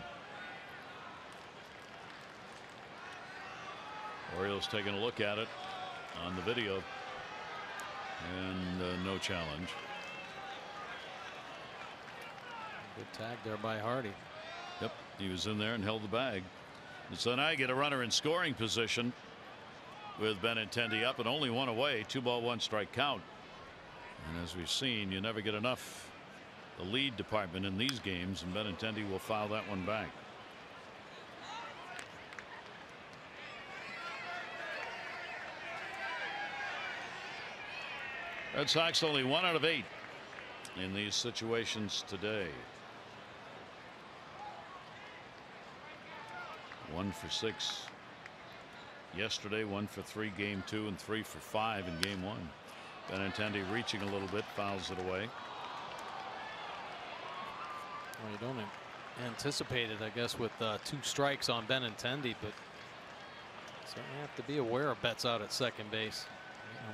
Orioles taking a look at it on the video and no challenge. Good tag there by Hardy. Yep, he was in there and held the bag. And so now you get a runner in scoring position with Benintendi up and only 1 away. 2 ball 1 strike count. And as we've seen, you never get enough the lead department in these games, and Benintendi will foul that one back. Red Sox only 1 out of 8 in these situations today. 1 for 6 yesterday, 1 for 3 game 2, and 3 for 5 in game 1. Benintendi reaching a little bit, fouls it away. Well, you don't anticipate it, I guess, with 2 strikes on Benintendi, but certainly have to be aware of Betts out at second base.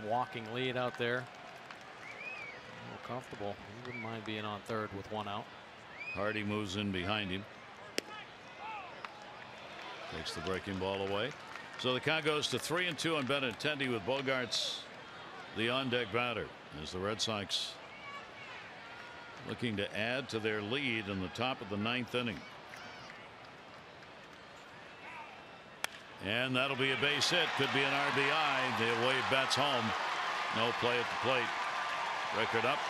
And walking lead out there. More comfortable. He wouldn't mind being on third with 1 out. Hardy moves in behind him. Takes the breaking ball away. So the count goes to 3-2 on Benintendi with Bogaerts the on deck batter as the Red Sox looking to add to their lead in the top of the 9th inning. And that'll be a base hit. Could be an RBI. They'll wave Betts home. No play at the plate. Record up.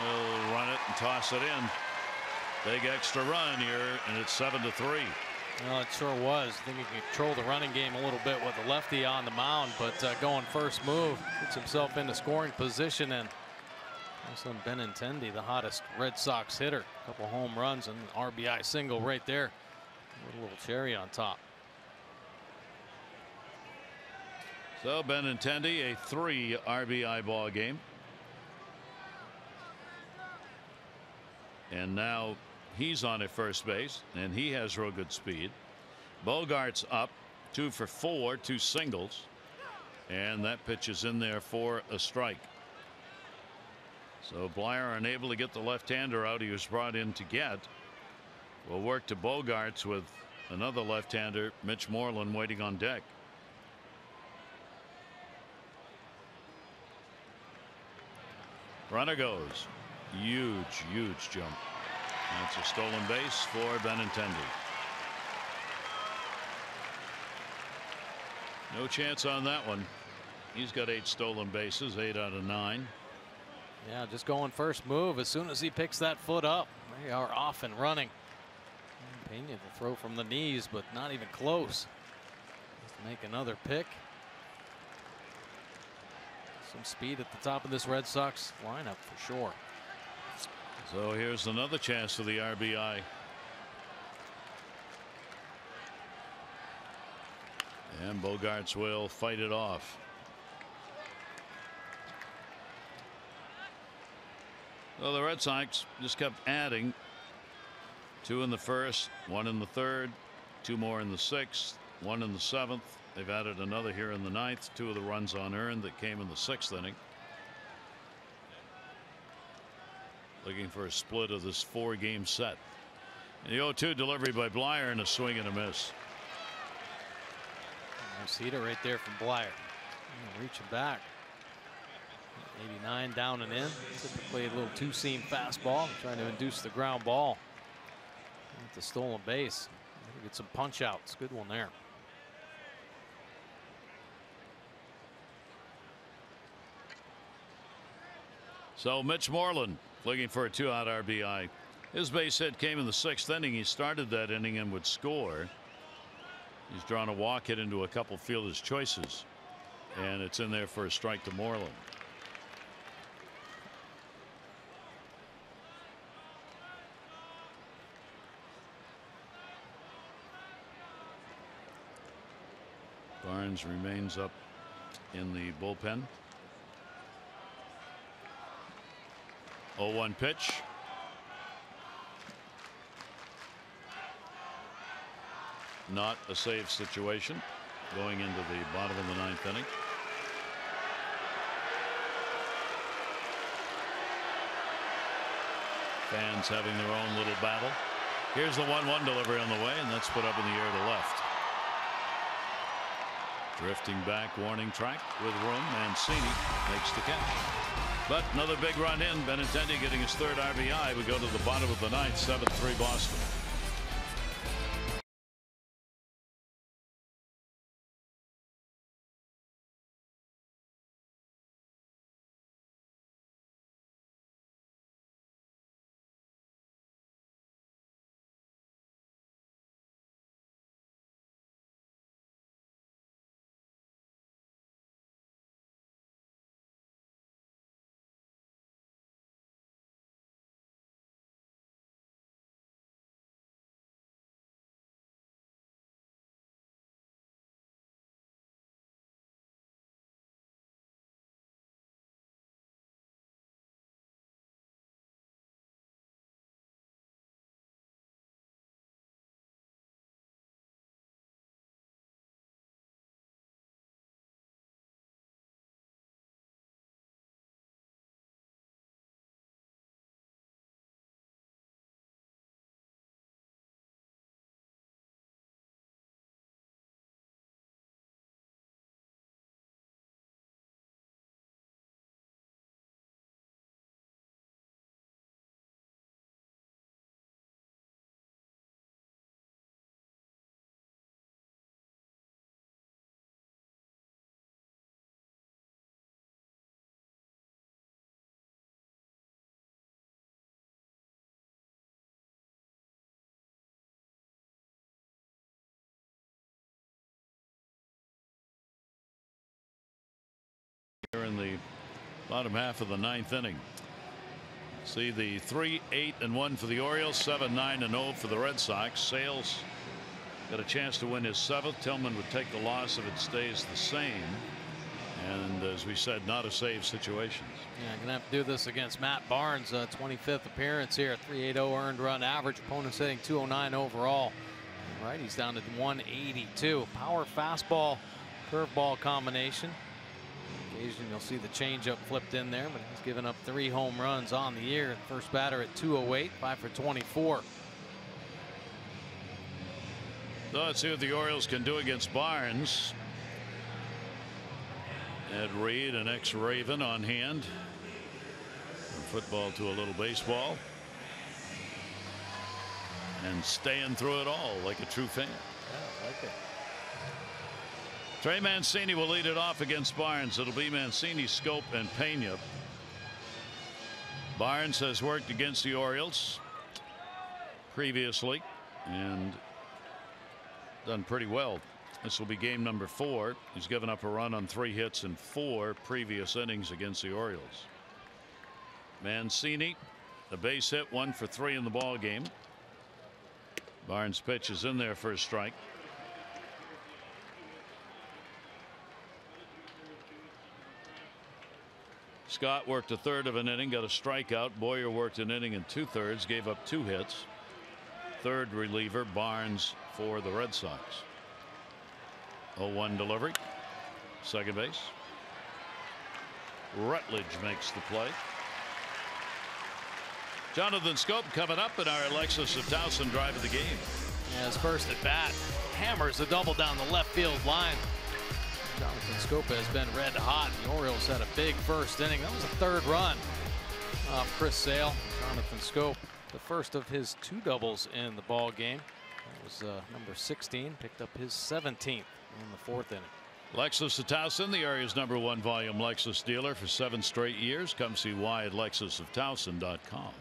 He'll run it and toss it in. Big extra run here, and it's 7-3. Well, it sure was. I think he can control the running game a little bit with the lefty on the mound, but going first move, puts himself into scoring position, and all of a sudden Benintendi, the hottest Red Sox hitter, a couple home runs and an RBI single right there. With a little cherry on top. So Benintendi, a 3 RBI ball game. And now he's on at first base, and he has real good speed. Bogaerts up 2 for 4, 2 singles. And that pitch is in there for a strike. So Blyer unable to get the left-hander out he was brought in to get. Will work to Bogaerts with another left-hander, Mitch Moreland, waiting on deck. Runner goes. Huge jump. That's a stolen base for Benintendi. No chance on that one. He's got 8 stolen bases, 8 out of 9. Yeah, just going first move. As soon as he picks that foot up, they are off and running. Peña to throw from the knees, but not even close. Just make another pick. Some speed at the top of this Red Sox lineup for sure. So here's another chance for the RBI. And Bogaerts will fight it off. So the Red Sox just kept adding. 2 in the first, 1 in the third, 2 more in the 6th, 1 in the 7th. They've added another here in the 9th. 2 of the runs unearned that came in the 6th inning. Looking for a split of this 4-game set. And the 0-2 delivery by Blyer and a swing and a miss. Nice heater right there from Blyer. Reaching back. 89 down and in. Typically a little two-seam fastball. Trying to induce the ground ball. With the stolen base. Get some punch outs. Good one there. So Mitch Moreland looking for a 2-out RBI. His base hit came in the 6th inning. He started that inning and would score. He's drawn a walk hit into a couple fielders' choices. And it's in there for a strike to Moreland. Barnes remains up in the bullpen. 0-1 pitch. Not a save situation going into the bottom of the 9th inning. Fans having their own little battle. Here's the 1-1 delivery on the way, and that's put up in the air to left. Drifting back, warning track with room. Mancini makes the catch. But another big run in. Benintendi getting his 3rd RBI. We go to the bottom of the 9th, 7-3 Boston. Here in the bottom half of the 9th inning. See the 3-8-1 for the Orioles, 7-9-0 for the Red Sox. Sales got a chance to win his 7th. Tillman would take the loss if it stays the same. And as we said, not a save situation. Yeah, gonna have to do this against Matt Barnes. 25th appearance here. 380 earned run average. Opponent's hitting 209 overall. Right, he's down to 182. Power fastball, curveball combination. Occasionally you'll see the changeup flipped in there, but he's given up 3 home runs on the year. First batter at 208, 5 for 24. So let's see what the Orioles can do against Barnes. Ed Reed, an ex-Raven, on hand. From football to a little baseball. And staying through it all like a true fan. Yeah, I like it. Trey Mancini will lead it off against Barnes. It'll be Mancini, Schoop, and Peña. Barnes has worked against the Orioles previously and done pretty well. This will be game number 4. He's given up a run on 3 hits in 4 previous innings against the Orioles. Mancini, a base hit, 1 for 3 in the ball game. Barnes pitch is in there for a strike. Scott worked a third of an inning, got a strikeout. Boyer worked an inning and 2/3, gave up 2 hits. Third reliever Barnes for the Red Sox. 0-1 delivery. Second base. Rutledge makes the play. Jonathan Schoop coming up in our Alexis of Towson drive of the game. Yeah, his first at bat hammers a double down the left field line. Jonathan Schoop has been red hot. The Orioles had a big first inning. That was a 3rd run off Chris Sale. Jonathan Schoop, the first of his 2 doubles in the ball game. That was number 16. Picked up his 17th in the 4th inning. Lexus of Towson, the area's #1 volume Lexus dealer for 7 straight years. Come see why at lexusoftowson.com.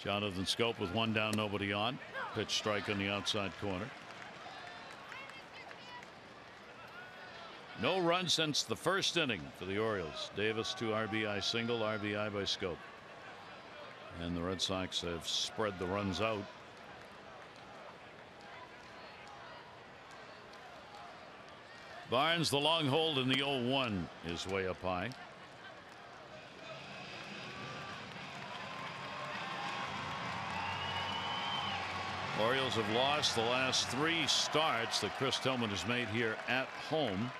Jonathan Schoop with 1 down, nobody on. Pitch strike on the outside corner. No run since the first inning for the Orioles. Davis 2 RBI single, RBI by Schoop. And the Red Sox have spread the runs out. Barnes, the long hold in the 0-1 is way up high. Orioles have lost the last 3 starts that Chris Tillman has made here at home.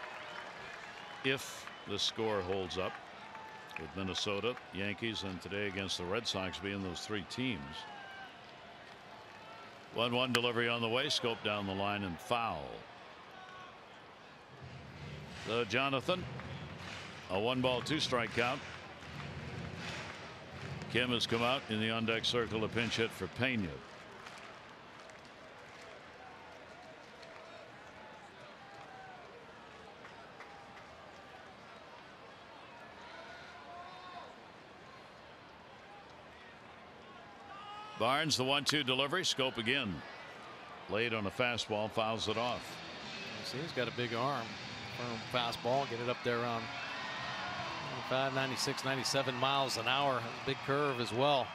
If the score holds up, with Minnesota, Yankees, and today against the Red Sox being those 3 teams. 1-1 delivery on the way. Schoop down the line and foul. So Jonathan, a 1-ball 2-strike count. Kim has come out in the on deck circle, a pinch hit for Peña. Barnes, the 1-2 delivery. Schoop again. Late on a fastball, fouls it off. See, he's got a big arm. Firm fastball. Get it up there around 95, 96, 97 miles an hour. Big curve as well.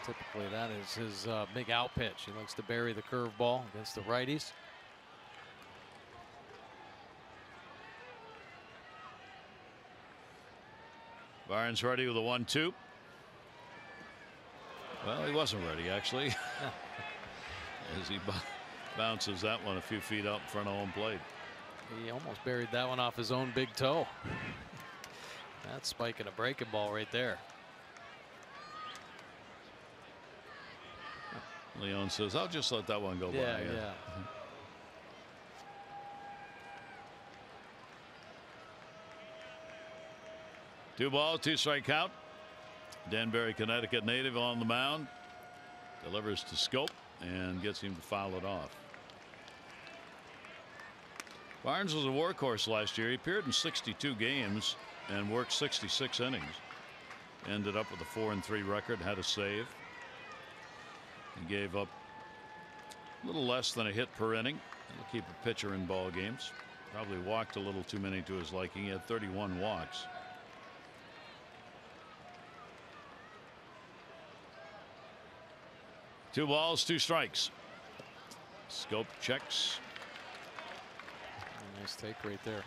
Typically, that is his big out pitch. He likes to bury the curveball against the righties. Barnes ready with a 1-2. Well, he wasn't ready, actually. As he bounces that one a few feet out in front of home plate. He almost buried that one off his own big toe. That's spiking a breaking ball right there. Leon says, I'll just let that one go by. Yeah. 2 balls, 2-strike count. Danbury, Connecticut native on the mound. Delivers to Schoop and gets him to foul it off. Barnes was a workhorse last year. He appeared in 62 games and worked 66 innings. Ended up with a 4-3 record, had a save. He gave up a little less than a hit per inning. That'll keep a pitcher in ball games. Probably walked a little too many to his liking. He had 31 walks. Two balls, 2 strikes. Schoop checks. Nice take right there.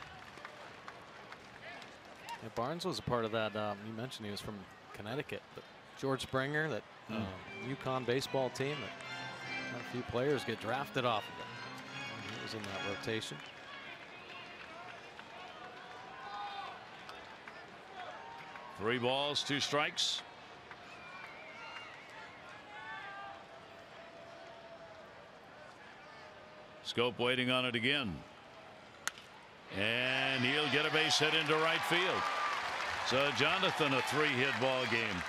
Yeah, Barnes was a part of that. You mentioned he was from Connecticut, but George Springer, that UConn baseball team, that a few players get drafted off of it. He was in that rotation. 3 balls, 2 strikes. Schoop waiting on it again. And he'll get a base hit into right field. So Jonathan, a 3-hit ball game.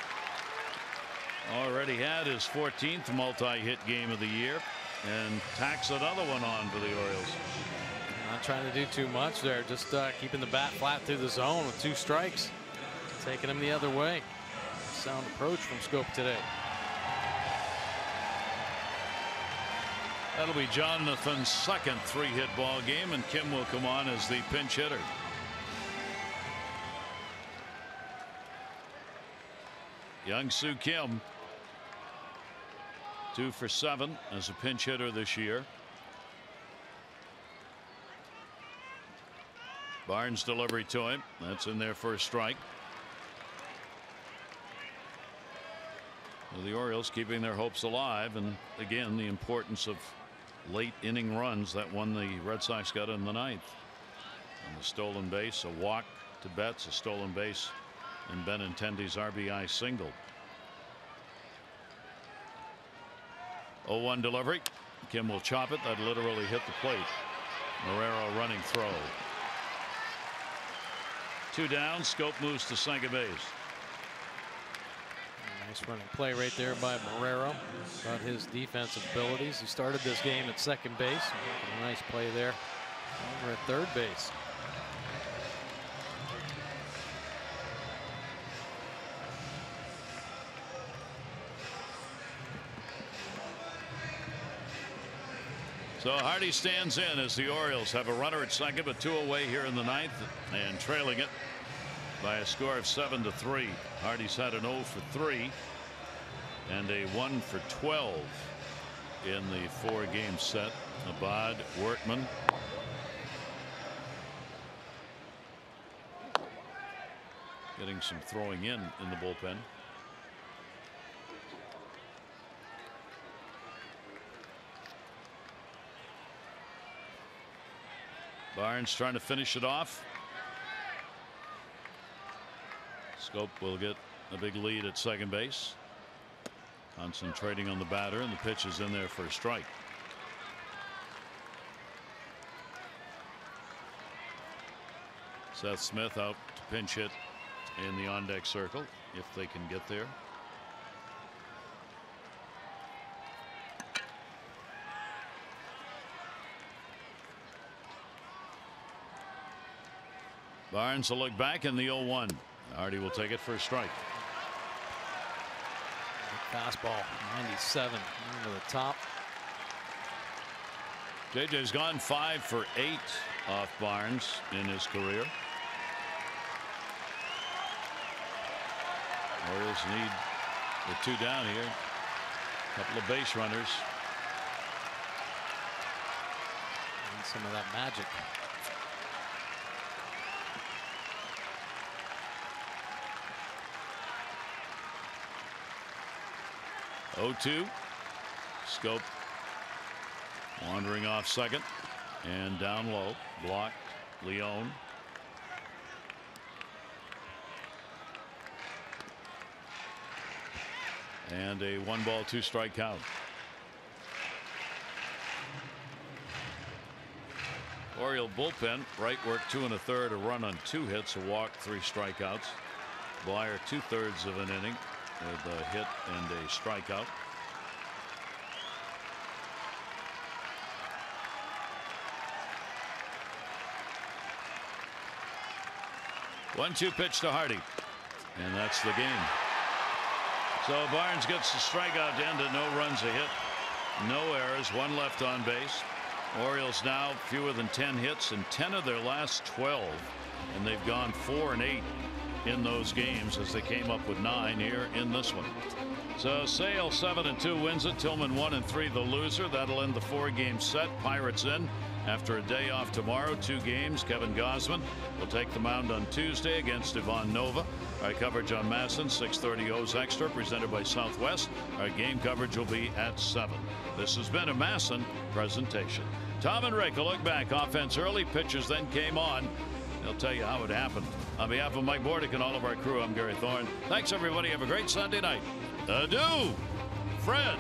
Already had his 14th multi-hit game of the year and tacks another one on for the Orioles. Not trying to do too much there, just keeping the bat flat through the zone with 2 strikes, taking him the other way. Sound approach from Schoop today. That'll be Jonathan's second 3-hit ball game, and Kim will come on as the pinch hitter. Young-Soo Kim, 2 for 7 as a pinch hitter this year. Barnes delivery to him. That's in there for a strike. Well, the Orioles keeping their hopes alive, and again the importance of late inning runs that one the Red Sox got in the 9th. And the stolen base, a walk to Betts, a stolen base, and Benintendi's RBI single. 0-1 delivery. Kim will chop it. That literally hit the plate. Marrero running throw. 2 down. Schoop moves to second base. Nice running play right there by Marrero about his defensive abilities. He started this game at second base. A nice play there over at third base. So Hardy stands in as the Orioles have a runner at second, but 2 away here in the 9th and trailing it by a score of 7-3. Hardy's had an 0 for 3 and a 1 for 12 in the 4-game set. Abad, Workman. Getting some throwing in the bullpen. Barnes trying to finish it off. Schoop will get a big lead at second base. Concentrating on the batter, and the pitch is in there for a strike. Seth Smith out to pinch hit in the on-deck circle if they can get there. Barnes will look back in the 0-1. Hardy will take it for a strike. Fastball 97 over the top. JJ's gone 5 for 8 off Barnes in his career. Orioles need the 2 down here. A couple of base runners. And some of that magic. Oh-2. Schoop wandering off second and down low. Blocked. LEÓN. And a 1-ball 2-strike count. Oriole bullpen. Wright worked 2 1/3, a run on 2 hits, a walk, 3 strikeouts. Blyer 2/3 of an inning with a hit and a strikeout. One-two pitch to Hardy, and that's the game. So Barnes gets the strikeout to end it. No runs, a hit, no errors, 1 left on base. Orioles now fewer than 10 hits in 10 of their last 12, and they've gone 4 and 8 in those games as they came up with 9 here in this one. So Sale 7-2 wins it. Tillman 1 and 3 the loser. That'll end the 4-game set. Pirates in after a day off tomorrow. 2 games. Kevin Gausman will take the mound on Tuesday against Ivan Nova. Our coverage on MASN 6:30 O's Extra presented by Southwest. Our game coverage will be at 7. This has been a MASN presentation. Tom and Rick will look back. Offense early, pitchers then came on. They'll tell you how it happened. On behalf of Mike Bordick and all of our crew, I'm Gary Thorne. Thanks, everybody. Have a great Sunday night. Adieu, Fred.